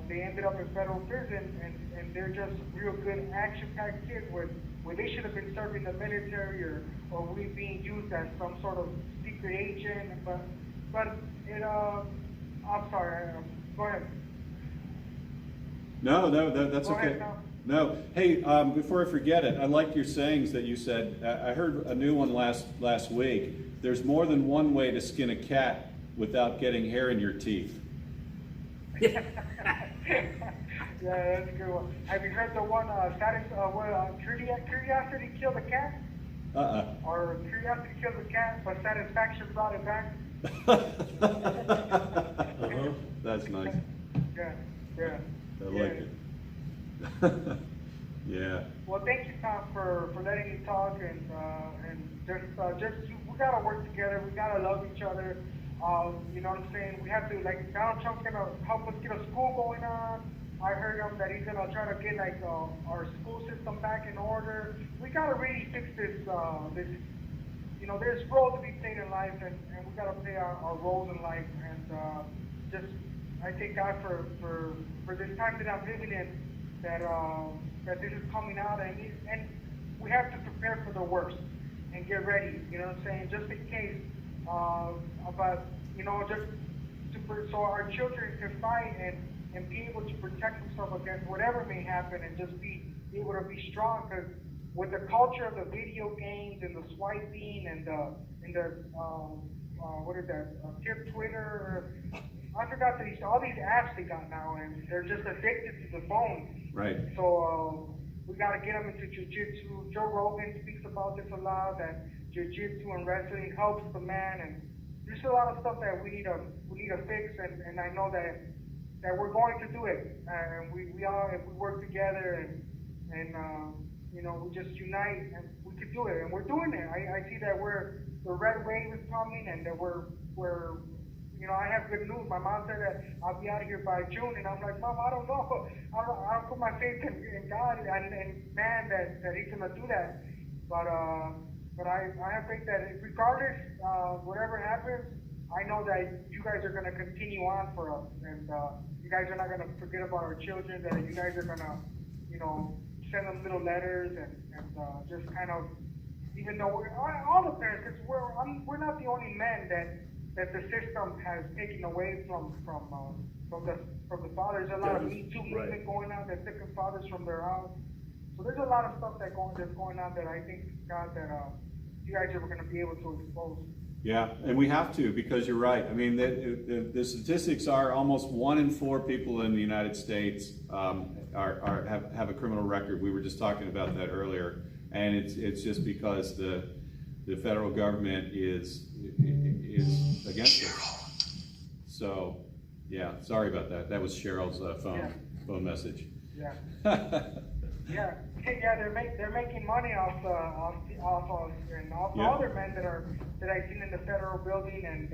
Speaker 8: They ended up in federal prison, and they're just real good action-packed kids where they should have been serving the military, or we being used as some sort of secret agent. But it, I'm sorry. Go ahead.
Speaker 9: No, that's
Speaker 8: Go
Speaker 9: okay.
Speaker 8: ahead now.
Speaker 9: No, hey, before I forget it, I liked your sayings that you said. I heard a new one last week. There's more than one way to skin a cat without getting hair in your teeth.
Speaker 8: Yeah, that's a good one. Have you heard the one, curiosity killed the cat? Or curiosity killed the cat, but satisfaction brought it back?
Speaker 9: That's nice.
Speaker 8: Yeah.
Speaker 9: I like it. Yeah.
Speaker 8: Well, thank you, Tom, for letting me talk and just we gotta work together. We gotta love each other. You know what I'm saying? We have to, like, Donald Trump's gonna help us get a school going on. I heard him that he's gonna try to get like our school system back in order. We gotta really fix this. You know, there's roles to be played in life, and we gotta play our roles in life. And just I thank God for this time that I'm living in, that this is coming out, and we have to prepare for the worst and get ready. You know what I'm saying? Just in case. But you know, just so our children can fight and be able to protect themselves against whatever may happen, and just be able to be strong. Because with the culture of the video games and the swiping and the what is that? Tip Twitter. I forgot all these apps they got now, and they're just addicted to the phone.
Speaker 9: Right.
Speaker 8: So we got to get them into jiu-jitsu. Joe Rogan speaks about this a lot, that jiu-jitsu and wrestling helps the man, and there's a lot of stuff that we need to fix, and I know that we're going to do it, and we all, if we work together and you know, we just unite, and we can do it, and we're doing it. I see that the red wave is coming, and that we're you know, I have good news. My mom said that I'll be out of here by June, and I'm like, Mom, I don't know. I don't put my faith in God and man that He's gonna do that. But I have faith that regardless, whatever happens, I know that you guys are gonna continue on for us, and you guys are not gonna forget about our children. That you guys are gonna, you know, send them little letters and just kind of, even though we're all the parents, because we're not the only men that the system has taken away from the fathers. There's a lot of Me Too movement going on that's taking fathers from their house. So there's a lot of stuff that's going on that I think, God, that you guys are going to be able to expose.
Speaker 9: Yeah, and we have to, because you're right. I mean, the statistics are almost 1 in 4 people in the United States have a criminal record. We were just talking about that earlier, and it's just because the federal government is against it. So, yeah, sorry about that. That was Cheryl's phone message.
Speaker 8: Yeah. Yeah, they're making money off us and off the other men that I've seen in the federal building, and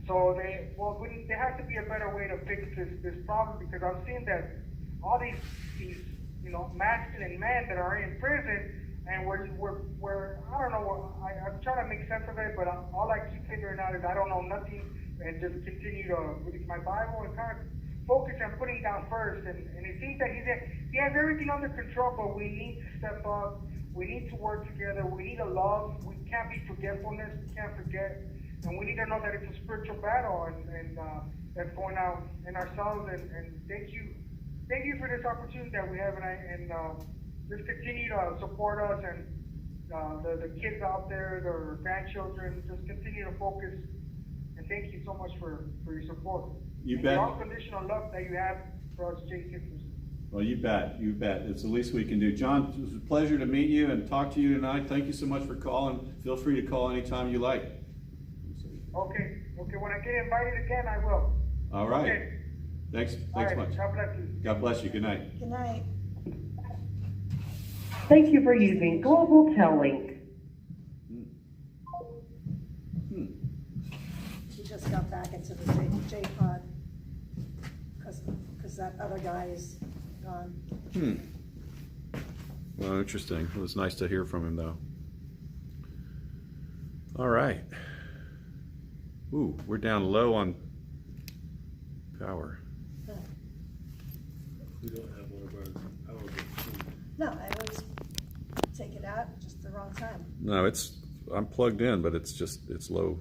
Speaker 8: so there has to be a better way to fix this problem, because I'm seeing that all these you know, masculine men that are in prison, and we're I don't know, I'm trying to make sense of it, but all I keep figuring out is I don't know nothing, and just continue to read my Bible and kind of focus on putting down first, and it seems that he has everything under control, but we need to step up, we need to work together, we need to love, we can't be forgetfulness, we can't forget, and we need to know that it's a spiritual battle, and that's going out in ourselves, and thank you for this opportunity that we have, and just continue to support us, and the kids out there, their grandchildren, just continue to focus, and thank you so much for your support.
Speaker 9: You
Speaker 8: and
Speaker 9: bet.
Speaker 8: The unconditional love that you have for us J6ers.
Speaker 9: Well, you bet. It's the least we can do. John, it was a pleasure to meet you and talk to you tonight. Thank you so much for calling. Feel free to call anytime you like.
Speaker 8: Okay. When I get invited again, I will.
Speaker 9: All right.
Speaker 8: Okay.
Speaker 9: Thanks
Speaker 8: All right.
Speaker 9: much.
Speaker 8: God bless you.
Speaker 9: God bless you. Good night.
Speaker 4: Good night.
Speaker 6: Thank you for using Global Tellink.
Speaker 4: She just got back into the J-Pod because that other guy is gone.
Speaker 9: Well, interesting. It was nice to hear from him, though. All right. Ooh, we're down low on power.
Speaker 2: We don't have one of our power.
Speaker 4: No, I always take it out just the wrong time.
Speaker 9: No, I'm plugged in, but it's low.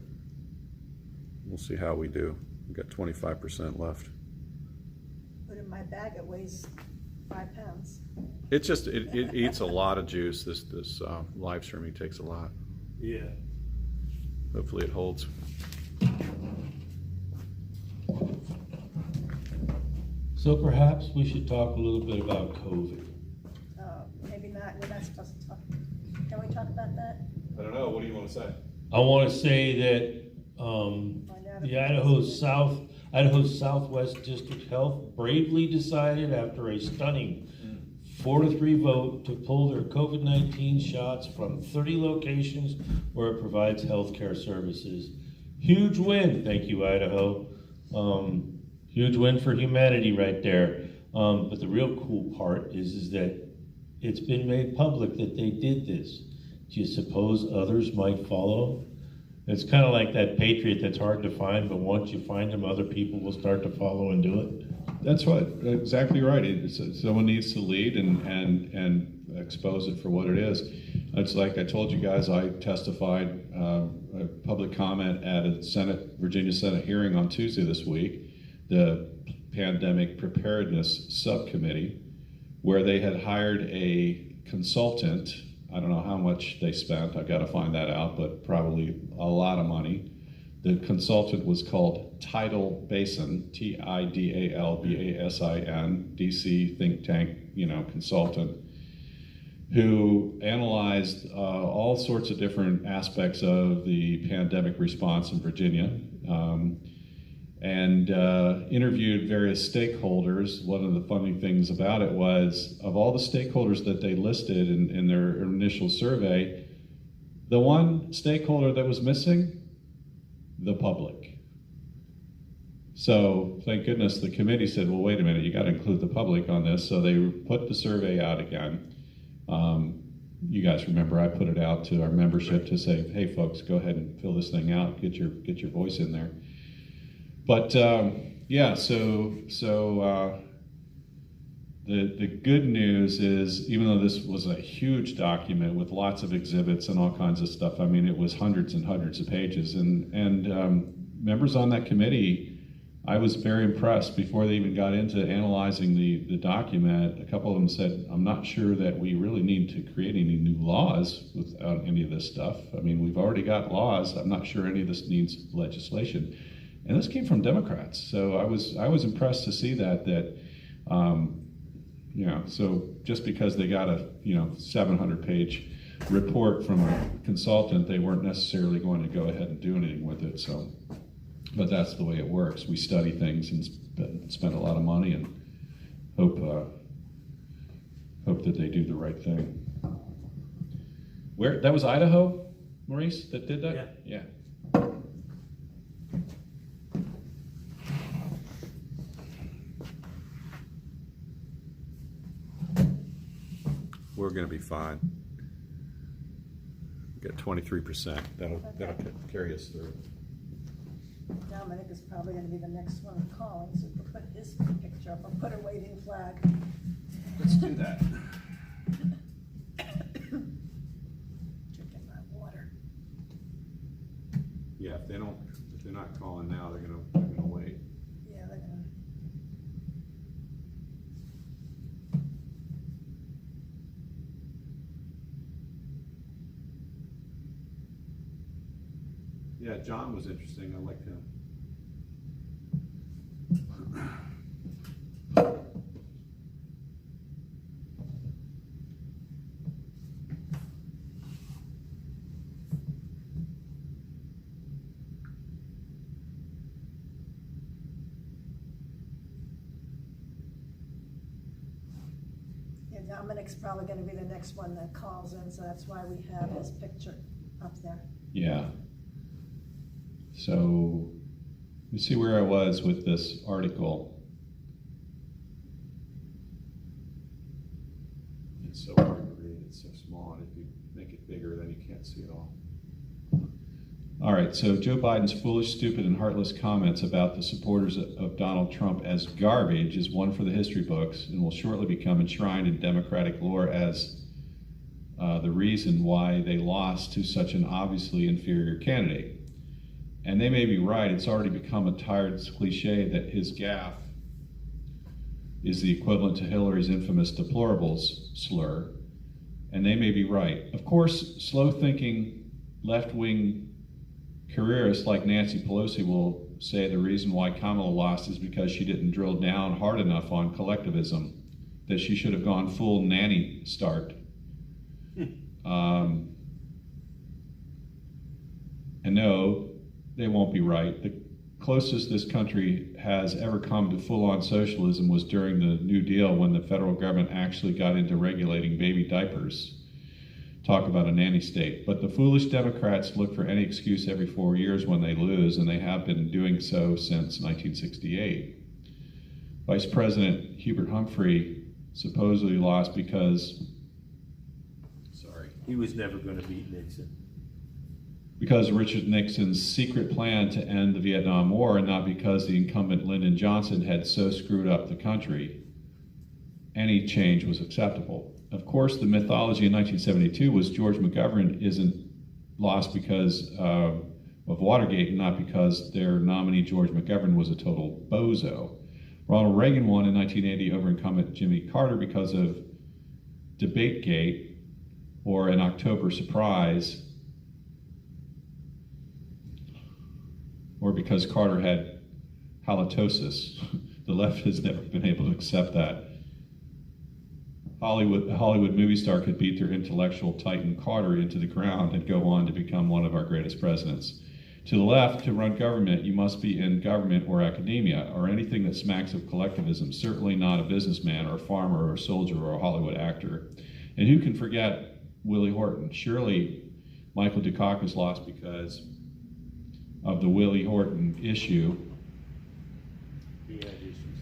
Speaker 9: We'll see how we do. We've got 25% left.
Speaker 4: But in my bag, it weighs 5 pounds.
Speaker 9: It eats a lot of juice. This live streaming takes a lot.
Speaker 2: Yeah.
Speaker 9: Hopefully it holds.
Speaker 2: So perhaps we should talk a little bit about COVID.
Speaker 4: Maybe not. We're not supposed to talk. Can we talk about that?
Speaker 9: I don't know. What do you want to say?
Speaker 2: I want to say that the Idaho Southwest District Health bravely decided, after a stunning 4-3 vote to pull their COVID-19 shots from 30 locations where it provides healthcare services. Huge win, thank you, Idaho. Huge win for humanity right there. But the real cool part is that it's been made public that they did this. Do you suppose others might follow? It's kind of like that patriot that's hard to find, but once you find him, other people will start to follow and do it.
Speaker 3: That's right, exactly right. Someone needs to lead and expose it for what it is. It's like I told you guys, I testified a public comment at a Virginia Senate hearing on Tuesday this week, the Pandemic Preparedness Subcommittee, where they had hired a consultant. I don't know how much they spent, I've got to find that out, but probably a lot of money. The consultant was called Tidal Basin, Tidalbasin, DC think tank, consultant, who analyzed all sorts of different aspects of the pandemic response in Virginia, and interviewed various stakeholders. One of the funny things about it was, of all the stakeholders that they listed in their initial survey, the one stakeholder that was missing, the public. So thank goodness the committee said, well, wait a minute, you got to include the public on this. So they put the survey out again. You guys remember I put it out to our membership to say, hey folks, go ahead and fill this thing out, get your voice in there. But yeah, so the good news is, even though this was a huge document with lots of exhibits and all kinds of stuff, I mean, it was hundreds and hundreds of pages, and members on that committee, I was very impressed. Before they even got into analyzing the document, a couple of them said, I'm not sure that we really need to create any new laws without any of this stuff. I mean, we've already got laws. I'm not sure any of this needs legislation. And this came from Democrats. So I was impressed to see that so just because they got a 700-page report from a consultant, they weren't necessarily going to go ahead and do anything with it. So, but that's the way it works. We study things and spend a lot of money and hope that they do the right thing. Where that was Idaho, Maurice, that did that? Yeah. We're going to be fine. We've got 23%. That'll carry us through.
Speaker 4: Dominic is probably going to be the next one calling, so we'll put his picture up. I'll put a waving flag.
Speaker 3: Let's do that.
Speaker 4: Drinking my water.
Speaker 3: Yeah, if they're not calling now, they're gonna wait.
Speaker 4: Yeah, they're gonna.
Speaker 3: Yeah, John was interesting. I liked him.
Speaker 4: Yeah, Dominic's probably going to be the next one that calls in, so that's why we have his picture up there.
Speaker 3: Yeah. So, let me see where I was with this article. It's so hard to read, it's so small, and if you make it bigger, then you can't see it all. All right, so Joe Biden's foolish, stupid, and heartless comments about the supporters of Donald Trump as garbage is one for the history books and will shortly become enshrined in Democratic lore as the reason why they lost to such an obviously inferior candidate. And they may be right. It's already become a tired cliche that his gaffe is the equivalent to Hillary's infamous deplorables slur. And they may be right. Of course, slow-thinking left-wing careerists like Nancy Pelosi will say the reason why Kamala lost is because she didn't drill down hard enough on collectivism, that she should have gone full nanny start. And no, they won't be right. The closest this country has ever come to full-on socialism was during the New Deal, when the federal government actually got into regulating baby diapers. Talk about a nanny state. But the foolish Democrats look for any excuse every 4 years when they lose, and they have been doing so since 1968. Vice President Hubert Humphrey supposedly lost because,
Speaker 2: He was never going to beat Nixon.
Speaker 3: because of Richard Nixon's secret plan to end the Vietnam War, and not because the incumbent Lyndon Johnson had so screwed up the country. Any change was acceptable. Of course, the mythology in 1972 was George McGovern isn't lost because of Watergate, and not because their nominee George McGovern was a total bozo. Ronald Reagan won in 1980 over incumbent Jimmy Carter because of DebateGate, or an October surprise, or because Carter had halitosis. The left has never been able to accept that. A Hollywood movie star could beat their intellectual titan Carter into the ground and go on to become one of our greatest presidents. To the left, to run government, you must be in government or academia, or anything that smacks of collectivism, certainly not a businessman or a farmer or a soldier or a Hollywood actor. And who can forget Willie Horton? Surely Michael Dukakis lost because of the Willie Horton issue,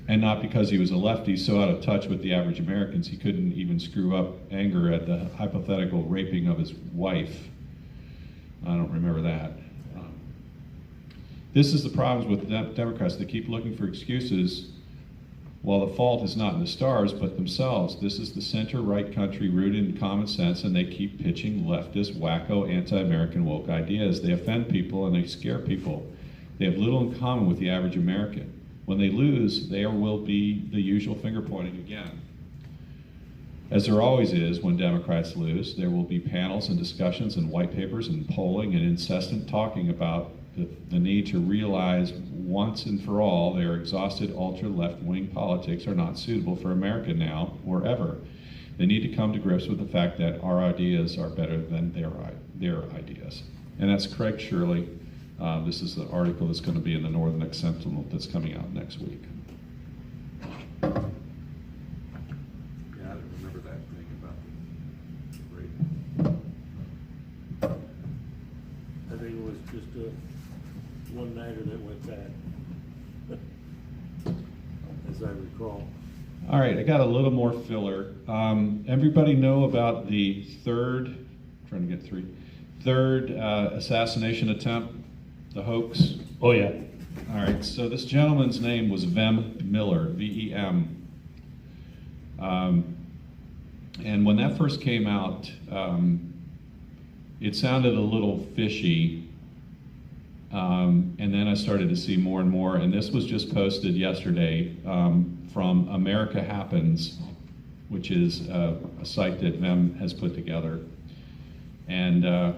Speaker 3: and not because he was a lefty so out of touch with the average Americans he couldn't even screw up anger at the hypothetical raping of his wife. I don't remember that. This is the problems with Democrats. They keep looking for excuses, while the fault is not in the stars, but themselves. This is the center-right country rooted in common sense, and they keep pitching leftist, wacko, anti-American woke ideas. They offend people and they scare people. They have little in common with the average American. When they lose, there will be the usual finger-pointing again. As there always is when Democrats lose, there will be panels and discussions and white papers and polling and incessant talking about the need to realize once and for all their exhausted ultra-left-wing politics are not suitable for America now or ever. They need to come to grips with the fact that our ideas are better than their ideas. And that's Craig Shirley. This is the article that's going to be in the Northern Sentinel that's coming out next week.
Speaker 2: Yeah, I remember that thing about the rape. I think it was just a one-nighter that went bad, as I recall.
Speaker 3: All right, I got a little more filler. Everybody know about the third assassination attempt, the hoax?
Speaker 2: Oh, yeah.
Speaker 3: All right, so this gentleman's name was Vem Miller, V-E-M. And when that first came out, it sounded a little fishy. And then I started to see more and more, and this was just posted yesterday from America Happens, which is a site that Vem has put together. And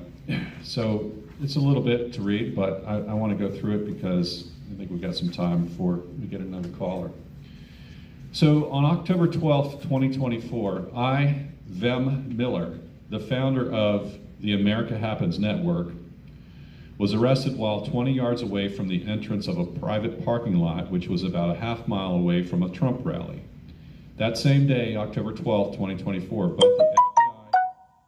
Speaker 3: so it's a little bit to read, but I want to go through it because I think we've got some time before we get another caller. So on October 12th, 2024, I, Vem Miller, the founder of the America Happens Network, was arrested while 20 yards away from the entrance of a private parking lot, which was about a half mile away from a Trump rally. That same day, October 12, 2024, both the FBI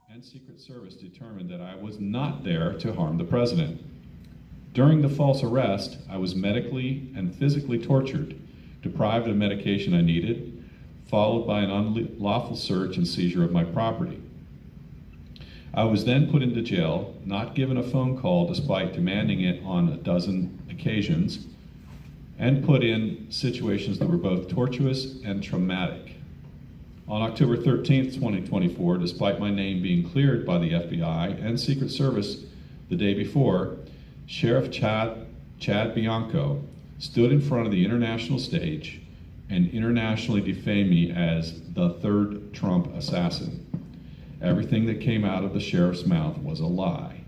Speaker 3: and Secret Service determined that I was not there to harm the president. During the false arrest, I was medically and physically tortured, deprived of medication I needed, followed by an unlawful search and seizure of my property. I was then put into jail, not given a phone call despite demanding it on a dozen occasions, and put in situations that were both tortuous and traumatic. On October 13th, 2024, despite my name being cleared by the FBI and Secret Service the day before, Sheriff Chad Bianco stood in front of the international stage and internationally defamed me as the third Trump assassin. Everything that came out of the sheriff's mouth was a lie,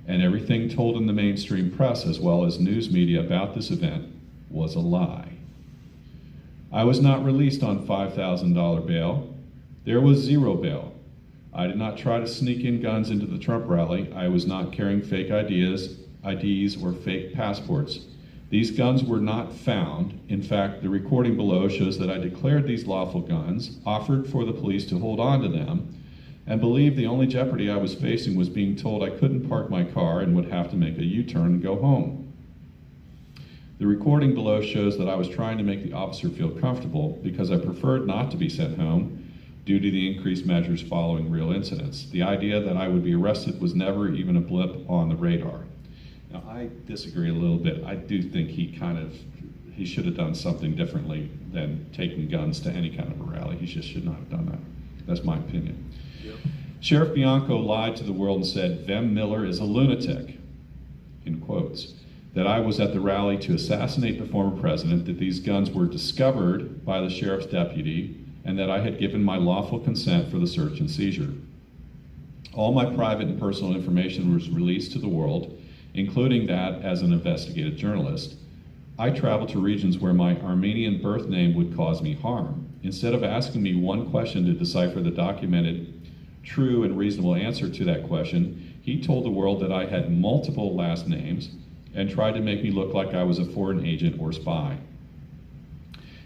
Speaker 3: and everything told in the mainstream press as well as news media about this event was a lie. I was not released on $5,000 bail. There was zero bail. I did not try to sneak in guns into the Trump rally. I was not carrying fake IDs or fake passports. These guns were not found. In fact, the recording below shows that I declared these lawful guns, offered for the police to hold on to them, and believed the only jeopardy I was facing was being told I couldn't park my car and would have to make a U-turn and go home. The recording below shows that I was trying to make the officer feel comfortable because I preferred not to be sent home due to the increased measures following real incidents. The idea that I would be arrested was never even a blip on the radar. Now, I disagree a little bit. I do think he should have done something differently than taking guns to any kind of a rally. He just should not have done that. That's my opinion. Yep. Sheriff Bianco lied to the world and said, Vem Miller is a lunatic, in quotes, that I was at the rally to assassinate the former president, that these guns were discovered by the sheriff's deputy, and that I had given my lawful consent for the search and seizure. All my private and personal information was released to the world, including that as an investigative journalist. I traveled to regions where my Armenian birth name would cause me harm. Instead of asking me one question to decipher the documented, true and reasonable answer to that question, he told the world that I had multiple last names and tried to make me look like I was a foreign agent or spy.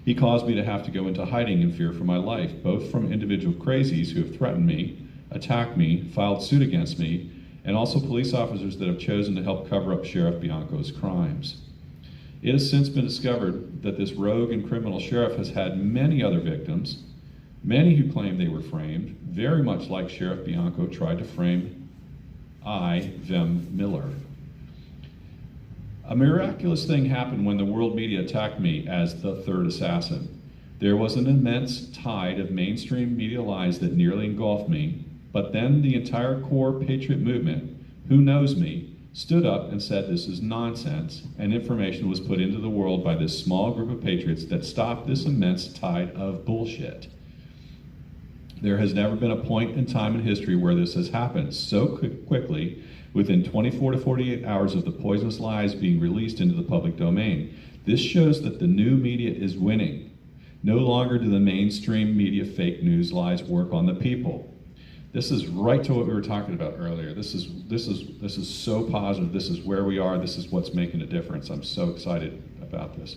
Speaker 3: He caused me to have to go into hiding in fear for my life, both from individual crazies who have threatened me, attacked me, filed suit against me, and also police officers that have chosen to help cover up Sheriff Bianco's crimes. It has since been discovered that this rogue and criminal sheriff has had many other victims, many who claim they were framed, very much like Sheriff Bianco tried to frame Vem Miller. A miraculous thing happened when the world media attacked me as the third assassin. There was an immense tide of mainstream media lies that nearly engulfed me, but then the entire core patriot movement, who knows me, stood up and said this is nonsense, and information was put into the world by this small group of patriots that stopped this immense tide of bullshit. There has never been a point in time in history where this has happened so quickly, within 24 to 48 hours of the poisonous lies being released into the public domain. This shows that the new media is winning. No longer do the mainstream media fake news lies work on the people. This is right to what we were talking about earlier. This is so positive. This is where we are. This is what's making a difference. I'm so excited about this.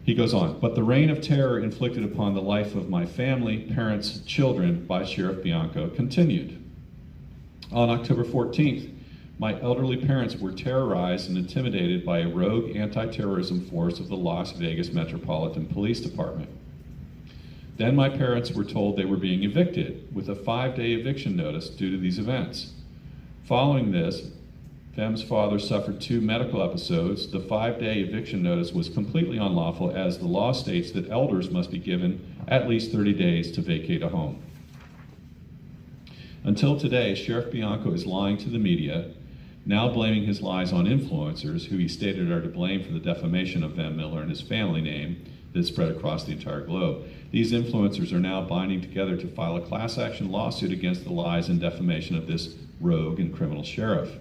Speaker 3: He goes on, but the reign of terror inflicted upon the life of my family, parents, children by Sheriff Bianco continued. On October 14th, my elderly parents were terrorized and intimidated by a rogue anti-terrorism force of the Las Vegas Metropolitan Police Department. Then my parents were told they were being evicted with a 5-day eviction notice due to these events. Following this, Vem's father suffered 2 medical episodes. The 5-day eviction notice was completely unlawful, as the law states that elders must be given at least 30 days to vacate a home. Until today, Sheriff Bianco is lying to the media, now blaming his lies on influencers, who he stated are to blame for the defamation of Vem Miller and his family name that spread across the entire globe. These influencers are now binding together to file a class action lawsuit against the lies and defamation of this rogue and criminal sheriff.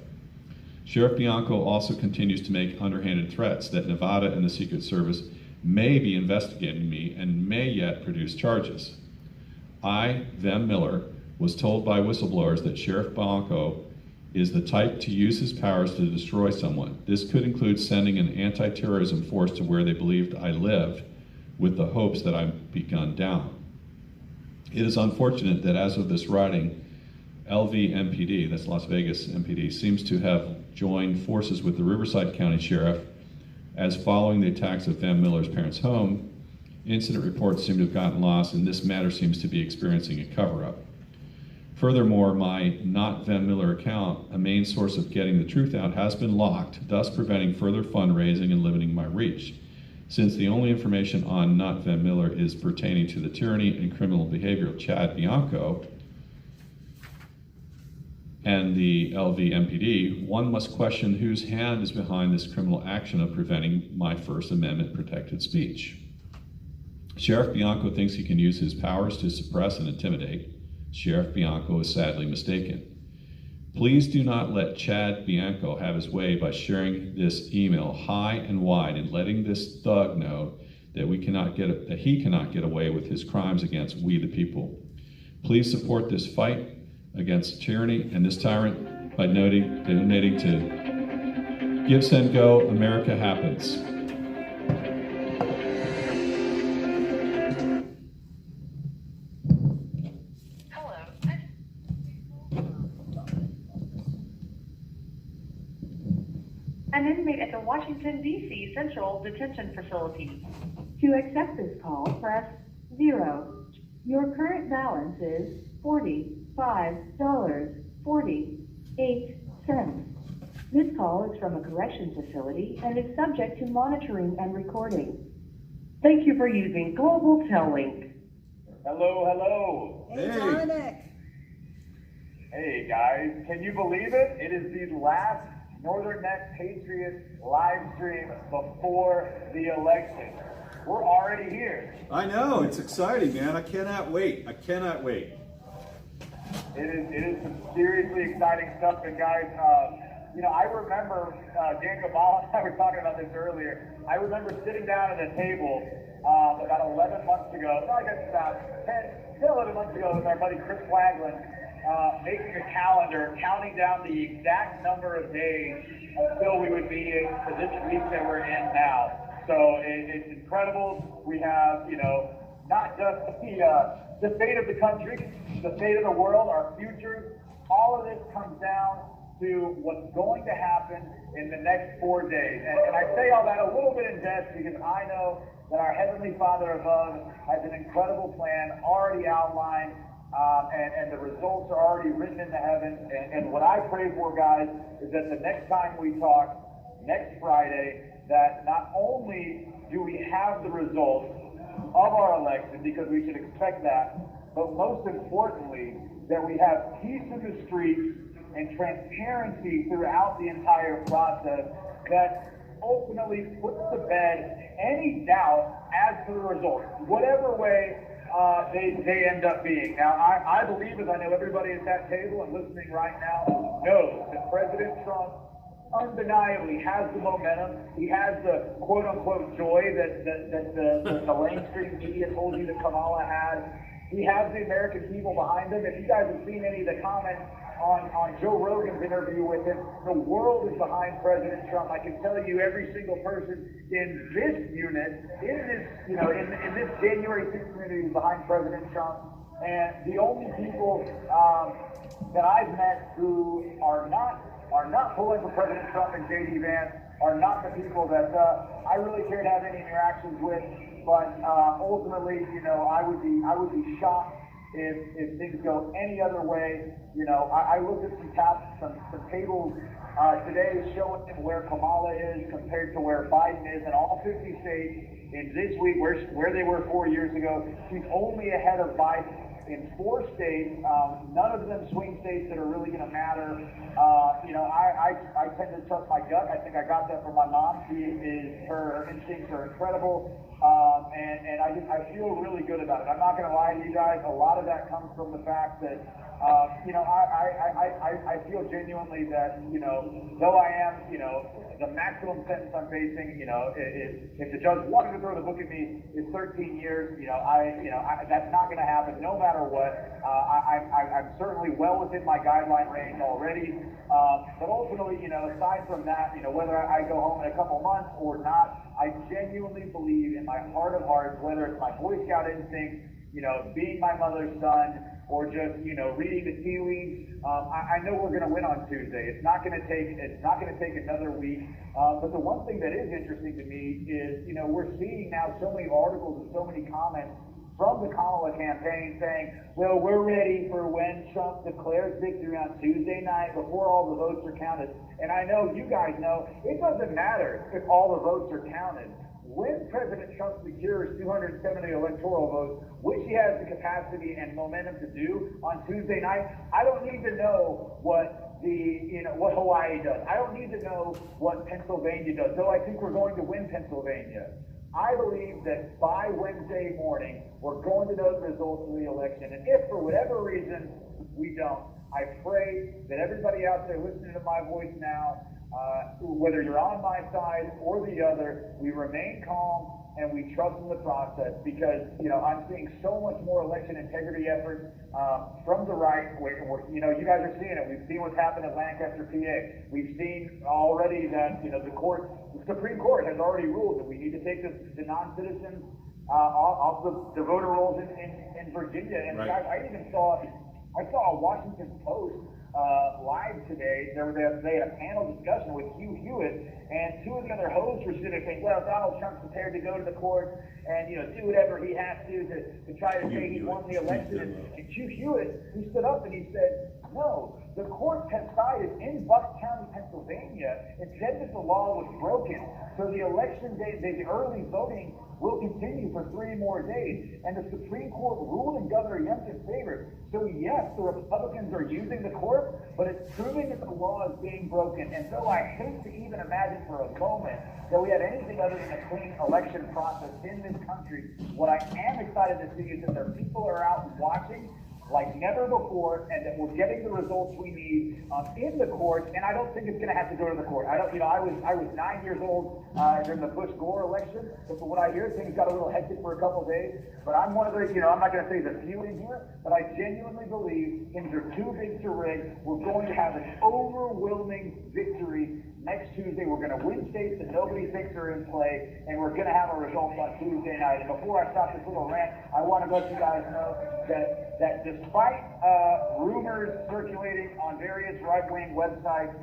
Speaker 3: Sheriff Bianco also continues to make underhanded threats that Nevada and the Secret Service may be investigating me and may yet produce charges. I, Vem Miller, was told by whistleblowers that Sheriff Bianco is the type to use his powers to destroy someone. This could include sending an anti-terrorism force to where they believed I lived, with the hopes that I'd be gunned down. It is unfortunate that as of this writing, LVMPD, that's Las Vegas MPD, seems to have joined forces with the Riverside County Sheriff, as following the attacks of Vem Miller's parents' home, incident reports seem to have gotten lost, and this matter seems to be experiencing a cover-up. Furthermore, my Not Vem Miller account, a main source of getting the truth out, has been locked, thus preventing further fundraising and limiting my reach. Since the only information on Not Vem Miller is pertaining to the tyranny and criminal behavior of Chad Bianco and the LVMPD, one must question whose hand is behind this criminal action of preventing my First Amendment protected speech. Sheriff Bianco thinks he can use his powers to suppress and intimidate. Sheriff Bianco is sadly mistaken. Please do not let Chad Bianco have his way by sharing this email high and wide and letting this thug know that he cannot get away with his crimes against we the people. Please support this fight against tyranny and this tyrant by donating to Give, Send, Go, America happens.
Speaker 6: An inmate at the Washington, D.C. Central Detention Facility. To accept this call, press 0. Your current balance is $45.48. This call is from a correction facility and is subject to monitoring and recording. Thank you for using Global Tel-Link.
Speaker 10: Hello, hello.
Speaker 4: Hey, Dominic.
Speaker 10: Hey, guys. Can you believe it? It is the last Northern Neck Patriots live stream before the election. We're already here.
Speaker 9: I know, it's exciting, man. I cannot wait. I cannot wait.
Speaker 10: It is some seriously exciting stuff, and guys, I remember Dan Kabbalah and I were talking about this earlier. I remember sitting down at a table about 11 months ago, I guess about 11 months ago with our buddy Chris Flaglin, making a calendar, counting down the exact number of days until we would be to this week that we're in now. So it's incredible. We have, not just the fate of the country, the fate of the world, our future. All of this comes down to what's going to happen in the next 4 days. And I say all that a little bit in jest because I know that our Heavenly Father above has an incredible plan already outlined, and the results are already written in the heavens. And what I pray for, guys, is that the next time we talk, next Friday, that not only do we have the results of our election, because we should expect that, but most importantly, that we have peace in the streets and transparency throughout the entire process that ultimately puts to bed any doubt as to the results, whatever way they end up being. Now, I believe, as I know everybody at that table and listening right now knows, that President Trump undeniably has the momentum. He has the quote-unquote joy that the mainstream media told you that Kamala had. He has the American people behind him. If you guys have seen any of the comments on Joe Rogan's interview with him, the world is behind President Trump. I can tell you every single person in this unit, in this January 6th community is behind President Trump. And the only people that I've met who are not pulling for President Trump and J.D. Vance are not the people that I really care to have any interactions with. But ultimately, I would be shocked if things go any other way. I looked at some tables today showing where Kamala is compared to where Biden is in all 50 states. In this week, where they were 4 years ago, she's only ahead of Biden in 4 states, none of them swing states that are really going to matter. I tend to trust my gut. I think I got that from my mom. Her instincts are incredible. And I feel really good about it. I'm not going to lie to you guys. A lot of that comes from the fact that, I feel genuinely that, though I am, the maximum sentence I'm facing, if the judge wanted to throw the book at me, is 13 years. That's not going to happen no matter what. I'm certainly well within my guideline range already. But ultimately, aside from that, whether I go home in a couple months or not, I genuinely believe in my heart of hearts, whether it's my Boy Scout instinct, being my mother's son, or just, reading the tea leaves. I know we're going to win on Tuesday. It's not going to take another week. But the one thing that is interesting to me is, we're seeing now so many articles and so many comments from the Kamala campaign saying, well, we're ready for when Trump declares victory on Tuesday night before all the votes are counted. And I know you guys know it doesn't matter if all the votes are counted. When President Trump secures 270 electoral votes, which he has the capacity and momentum to do on Tuesday night, I don't need to know what Hawaii does. I don't need to know what Pennsylvania does, though I think we're going to win Pennsylvania. I believe that by Wednesday morning, we're going to know the results of the election. And if for whatever reason we don't, I pray that everybody out there listening to my voice now, whether you're on my side or the other, we remain calm, and we trust in the process because, I'm seeing so much more election integrity efforts from the right. You guys are seeing it. We've seen what's happened at Lancaster, PA. We've seen already that, the Supreme Court has already ruled that we need to take the non-citizens off the voter rolls in Virginia. And
Speaker 5: right.
Speaker 10: guys, I saw a Washington Post live today. They had a panel discussion with Hugh Hewitt, and two of the other hosts were sitting there saying, well, Donald Trump's prepared to go to the court and do whatever he has to try to say he won the election. And Hugh Hewitt, he stood up and he said, no, the court has sided in Bucks County, Pennsylvania, and said that the law was broken. So the election day, the early voting will continue for 3 more days. And the Supreme Court ruled in Governor Youngkin's favor. So yes, the Republicans are using the court, but it's proving that the law is being broken. And so I hate to even imagine for a moment that we have anything other than a clean election process in this country. What I am excited to see is that there are people are out watching like never before, and that we're getting the results we need in the courts. And I don't think it's going to have to go to the court. I was 9 years old during the Bush-Gore election, but from what I hear, things got a little hectic for a couple of days. But I'm one of those, I'm not going to say the few in here, but I genuinely believe things are too big to rig. We're going to have an overwhelming victory next Tuesday. We're going to win states that nobody thinks are in play, and we're going to have a result on Tuesday night. And before I stop this little rant, I want to let you guys know that despite rumors circulating on various right-wing websites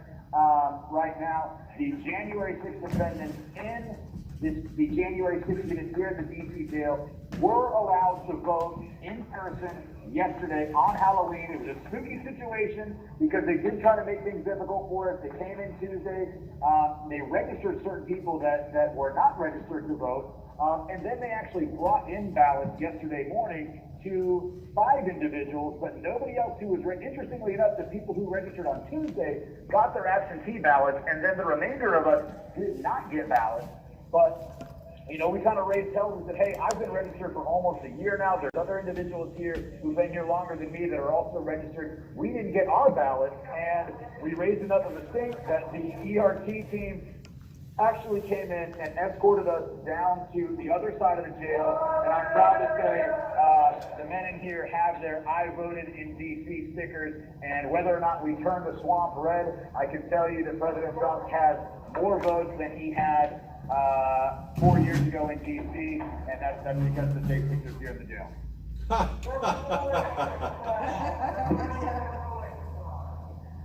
Speaker 10: right now, the January 6th defendants in the January 6th unit here at the DC jail were allowed to vote in person yesterday on Halloween. It was a spooky situation because they did try to make things difficult for us. They came in Tuesday. They registered certain people that were not registered to vote. And then they actually brought in ballots yesterday morning to 5 individuals, but nobody else who was interestingly enough, the people who registered on Tuesday got their absentee ballots, and then the remainder of us did not get ballots. But we kind of raised hell and said, hey, I've been registered for almost a year now. There's other individuals here who've been here longer than me that are also registered. We didn't get our ballots, and we raised enough of a stink that the ERT team actually came in and escorted us down to the other side of the jail. And I'm proud to say the men in here have their I voted in DC stickers. And whether or not we turn the swamp red, I can tell you that President Trump has more votes than he had 4 years ago in DC, and that's because the state pictures here in the jail.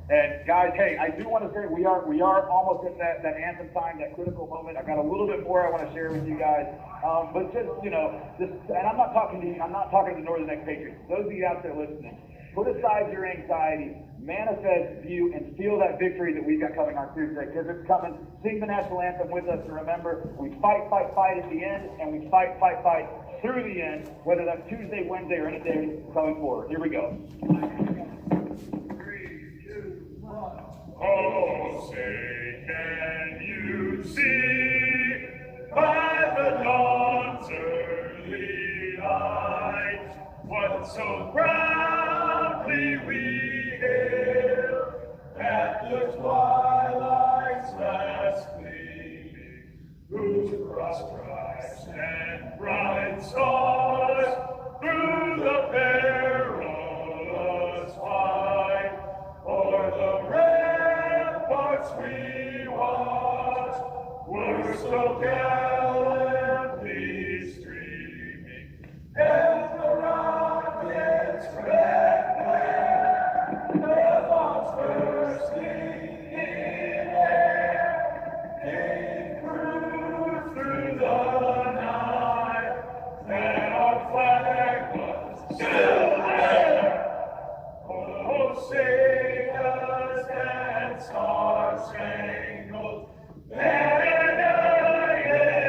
Speaker 10: And guys, hey, I do want to say we are almost at that anthem time, that critical moment. I've got a little bit more I want to share with you guys, but just and I'm not talking to Northern Expatriates. Those of you out there listening, put aside your anxiety, manifest, view, and feel that victory that we've got coming on Tuesday, because it's coming. Sing the national anthem with us, and remember, we fight at the end, and we fight through the end, whether that's Tuesday, Wednesday, or any day coming forward. Here we go.
Speaker 11: Oh, say, can you see by the dawn's early light what so proudly we hail at the twilight's last gleaming, whose cross stripes and bright stars through the perilous fight o'er the ramparts we watch were so gallantly streaming, and the rocket's red glare, the bombs bursting in air, came through the night, and our flag was still there. Oh, say does that star-spangled banner yet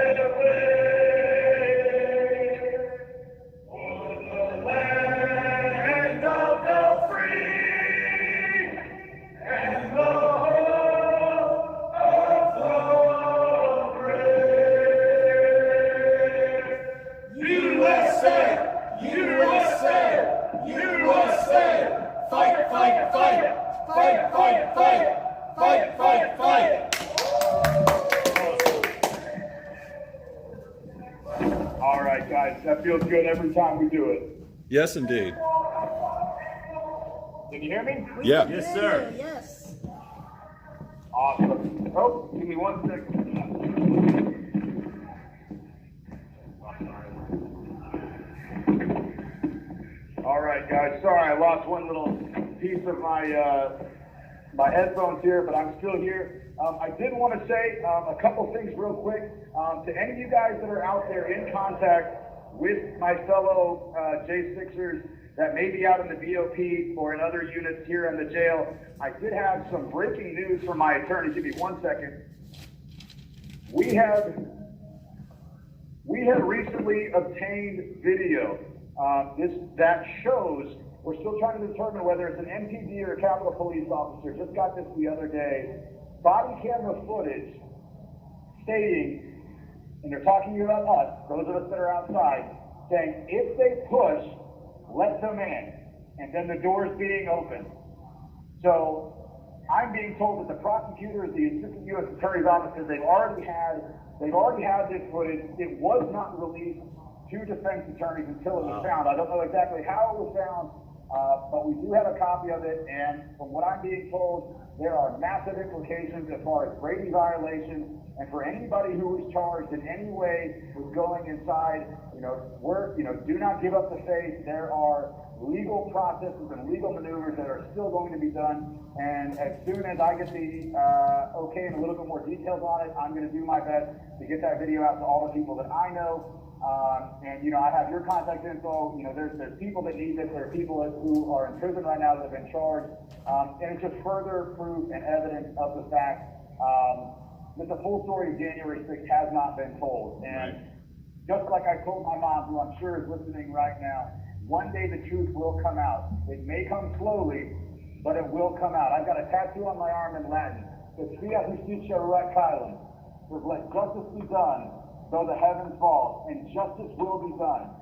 Speaker 10: guys. That feels good every time we do it.
Speaker 9: Yes, indeed.
Speaker 10: Can you hear me?
Speaker 9: Yeah.
Speaker 4: Yes, sir. Yes.
Speaker 10: Awesome. Oh, give me 1 second. All right, guys. Sorry, I lost one little piece of my headphones here, but I'm still here. I did want to say a couple things real quick. To any of you guys that are out there in contact with my fellow J6ers that may be out in the BOP or in other units here in the jail, I did have some breaking news from my attorney. Give me 1 second. We have recently obtained video that shows. We're still trying to determine whether it's an MPD or a Capitol Police officer. Just got this the other day. Body camera footage stating, and they're talking about us, those of us that are outside, saying if they push, let them in, and then the doors being open. So I'm being told that the prosecutors, the assistant U.S. attorney's offices, they've already had this footage. It was not released to defense attorneys until it was found. I don't know exactly how it was found, but we do have a copy of it, and from what I'm being told, there are massive implications as far as Brady violations, and for anybody who is charged in any way with going inside, do not give up the faith. There are legal processes and legal maneuvers that are still going to be done, and as soon as I get the okay and a little bit more details on it, I'm going to do my best to get that video out to all the people that I know. I have your contact info. There's people that need this. There are people who are in prison right now that have been charged. And it's just further proof and evidence of the fact that the full story of January 6th has not been told. And just like I told my mom, who I'm sure is listening right now, one day the truth will come out. It may come slowly, but it will come out. I've got a tattoo on my arm in Latin. It's Fiat Justitia Rex Island. Says, let justice be done, though the heavens fall, and justice will be done.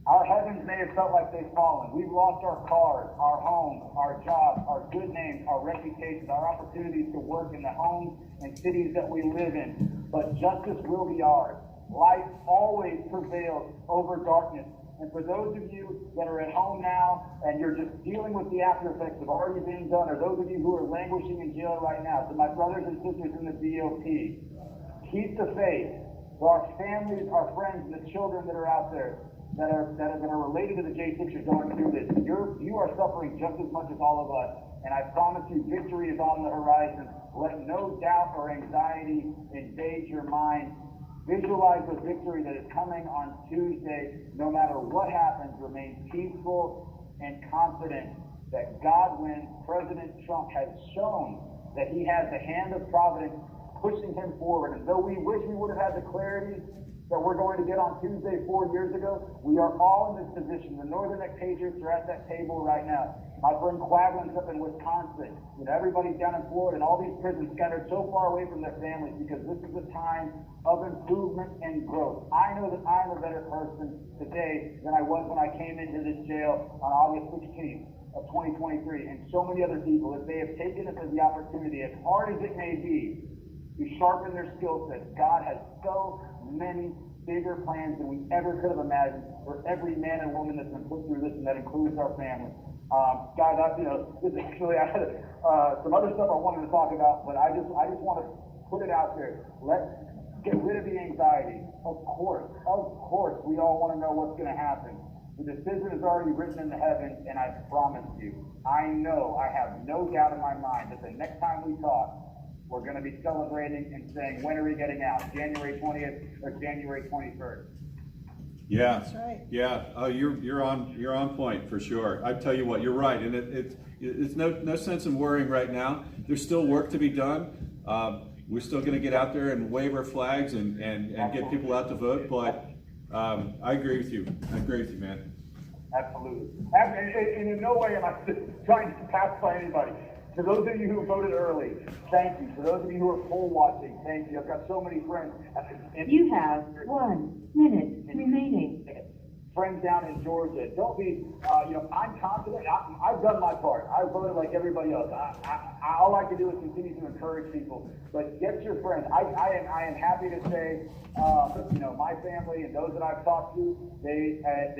Speaker 10: Our heavens may have felt like they've fallen. We've lost our cars, our homes, our jobs, our good names, our reputations, our opportunities to work in the homes and cities that we live in. But justice will be ours. Light always prevails over darkness. And for those of you that are at home now and you're just dealing with the after effects of already being done, or those of you who are languishing in jail right now, to my brothers and sisters in the BOP, keep the faith. For our families, our friends, and the children that are out there that are related to the J6ers going through this, you are suffering just as much as all of us. And I promise you, victory is on the horizon. Let no doubt or anxiety invade your mind. Visualize the victory that is coming on Tuesday. No matter what happens, remain peaceful and confident that God wins. President Trump has shown that he has the hand of providence pushing him forward. And though we wish we would have had the clarity that we're going to get on Tuesday 4 years ago, we are all in this position. The Northern Neck Patriots are at that table right now. My friend Quaglin's up in Wisconsin. Everybody's down in Florida, and all these prisons scattered so far away from their families because this is a time of improvement and growth. I know that I'm a better person today than I was when I came into this jail on August 16th of 2023, and so many other people, if they have taken this as the opportunity, as hard as it may be, to sharpen their skill sets. God has so many bigger plans than we ever could have imagined for every man and woman that's been put through this, and that includes our family. Guys, this actually, I had some other stuff I wanted to talk about, but I just want to put it out there. Let's get rid of the anxiety. Of course, we all want to know what's going to happen. The decision is already written in the heavens, and I promise you, I have no doubt in my mind that the next time we talk, we're going to be celebrating and saying, when are we getting out? January 20th or January 21st?
Speaker 9: Yeah,
Speaker 4: That's right.
Speaker 9: Yeah. Oh, you're on point for sure. I tell you what, you're right, and it's no sense in worrying right now. There's still work to be done. We're still going to get out there and wave our flags and get people out to vote. But I agree with you. Man.
Speaker 10: Absolutely. And in no way am I trying to pacify anybody. To those of you who voted early, thank you. To those of you who are poll watching, thank you. I've got so many friends.
Speaker 6: You have 1 minute remaining.
Speaker 10: friends down in Georgia, don't be, I'm confident. I've done my part. I voted like everybody else. All I can do is continue to encourage people. But get your friends. I am happy to say, my family and those that I've talked to, they have,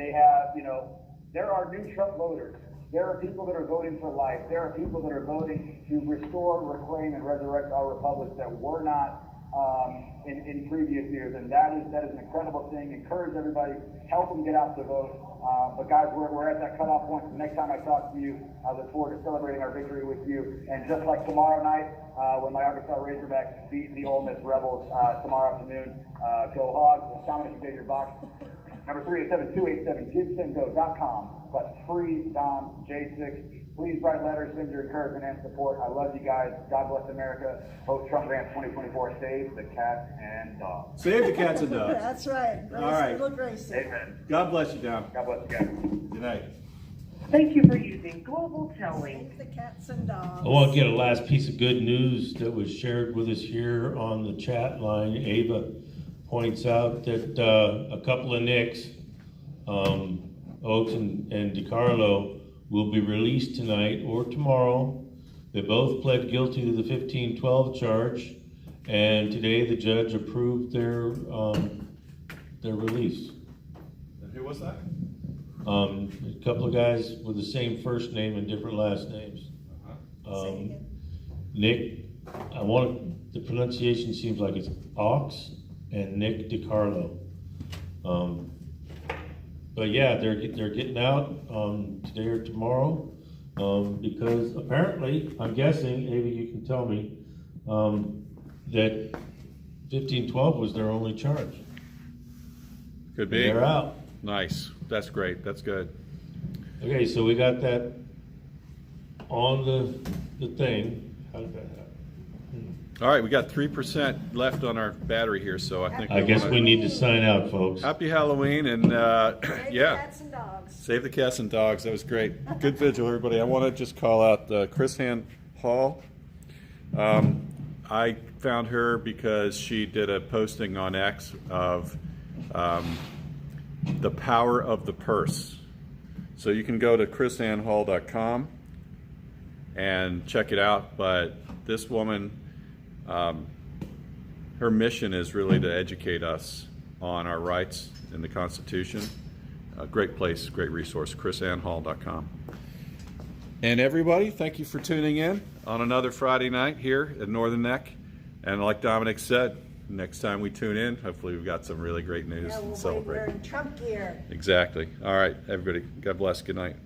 Speaker 10: there are new Trump voters. There are people that are voting for life. There are people that are voting to restore, reclaim, and resurrect our republic that were not in previous years, and that is an incredible thing. Encourage everybody, help them get out to vote. But guys, we're at that cutoff point. The next time I talk to you, I look forward to celebrating our victory with you. And just like tomorrow night, when my Arkansas Razorbacks beat the Ole Miss Rebels tomorrow afternoon, go Hogs. Dominic Xavier Box. Number 387-287-GiveSendGo.com. But free Dom J6. Please write letters, send your encouragement and support. I love you guys. God bless America. Hope Trump Rants 2024 save the cats and dogs.
Speaker 9: Save the cats and dogs.
Speaker 4: That's right.
Speaker 9: All right.
Speaker 4: Little Gracie.
Speaker 10: Amen.
Speaker 9: God bless you, Dom.
Speaker 10: God bless you guys.
Speaker 9: Good night.
Speaker 6: Thank you for using Global Towing.
Speaker 4: Save the cats and dogs.
Speaker 2: I want to get a last piece of good news that was shared with us here on the chat line. Ava points out that a couple of Nicks, Oaks and DiCarlo, will be released tonight or tomorrow. They both pled guilty to the 1512 charge, and today the judge approved their release.
Speaker 3: Who was that?
Speaker 2: A couple of guys with the same first name and different last names. Nick, the pronunciation seems like it's Ox and Nick DiCarlo. But yeah, they're getting out today or tomorrow because apparently, I'm guessing, Ava, you can tell me, that 1512 was their only charge.
Speaker 3: Could be.
Speaker 2: They're out.
Speaker 3: Nice. That's great. That's good.
Speaker 2: Okay, so we got that on the thing. How did that happen?
Speaker 3: All right, we got 3% left on our battery here, so I think
Speaker 2: I guess we need to sign out, folks.
Speaker 3: Happy Halloween, and
Speaker 4: Save
Speaker 3: yeah.
Speaker 4: the cats and dogs.
Speaker 3: Save the cats and dogs. That was great. Good vigil, everybody. I want to just call out Chris Ann Hall. I found her because she did a posting on X of the power of the purse. So you can go to chrisannhall.com and check it out. But this woman, her mission is really to educate us on our rights in the Constitution. A great place, great resource, chrisannhall.com. And everybody, thank you for tuning in on another Friday night here at Northern Neck. And like Dominic said, next time we tune in, hopefully we've got some really great news
Speaker 4: Yeah,
Speaker 3: to
Speaker 4: we'll be
Speaker 3: celebrate.
Speaker 4: wearing Trump gear.
Speaker 3: Exactly. All right, everybody. God bless. Good night.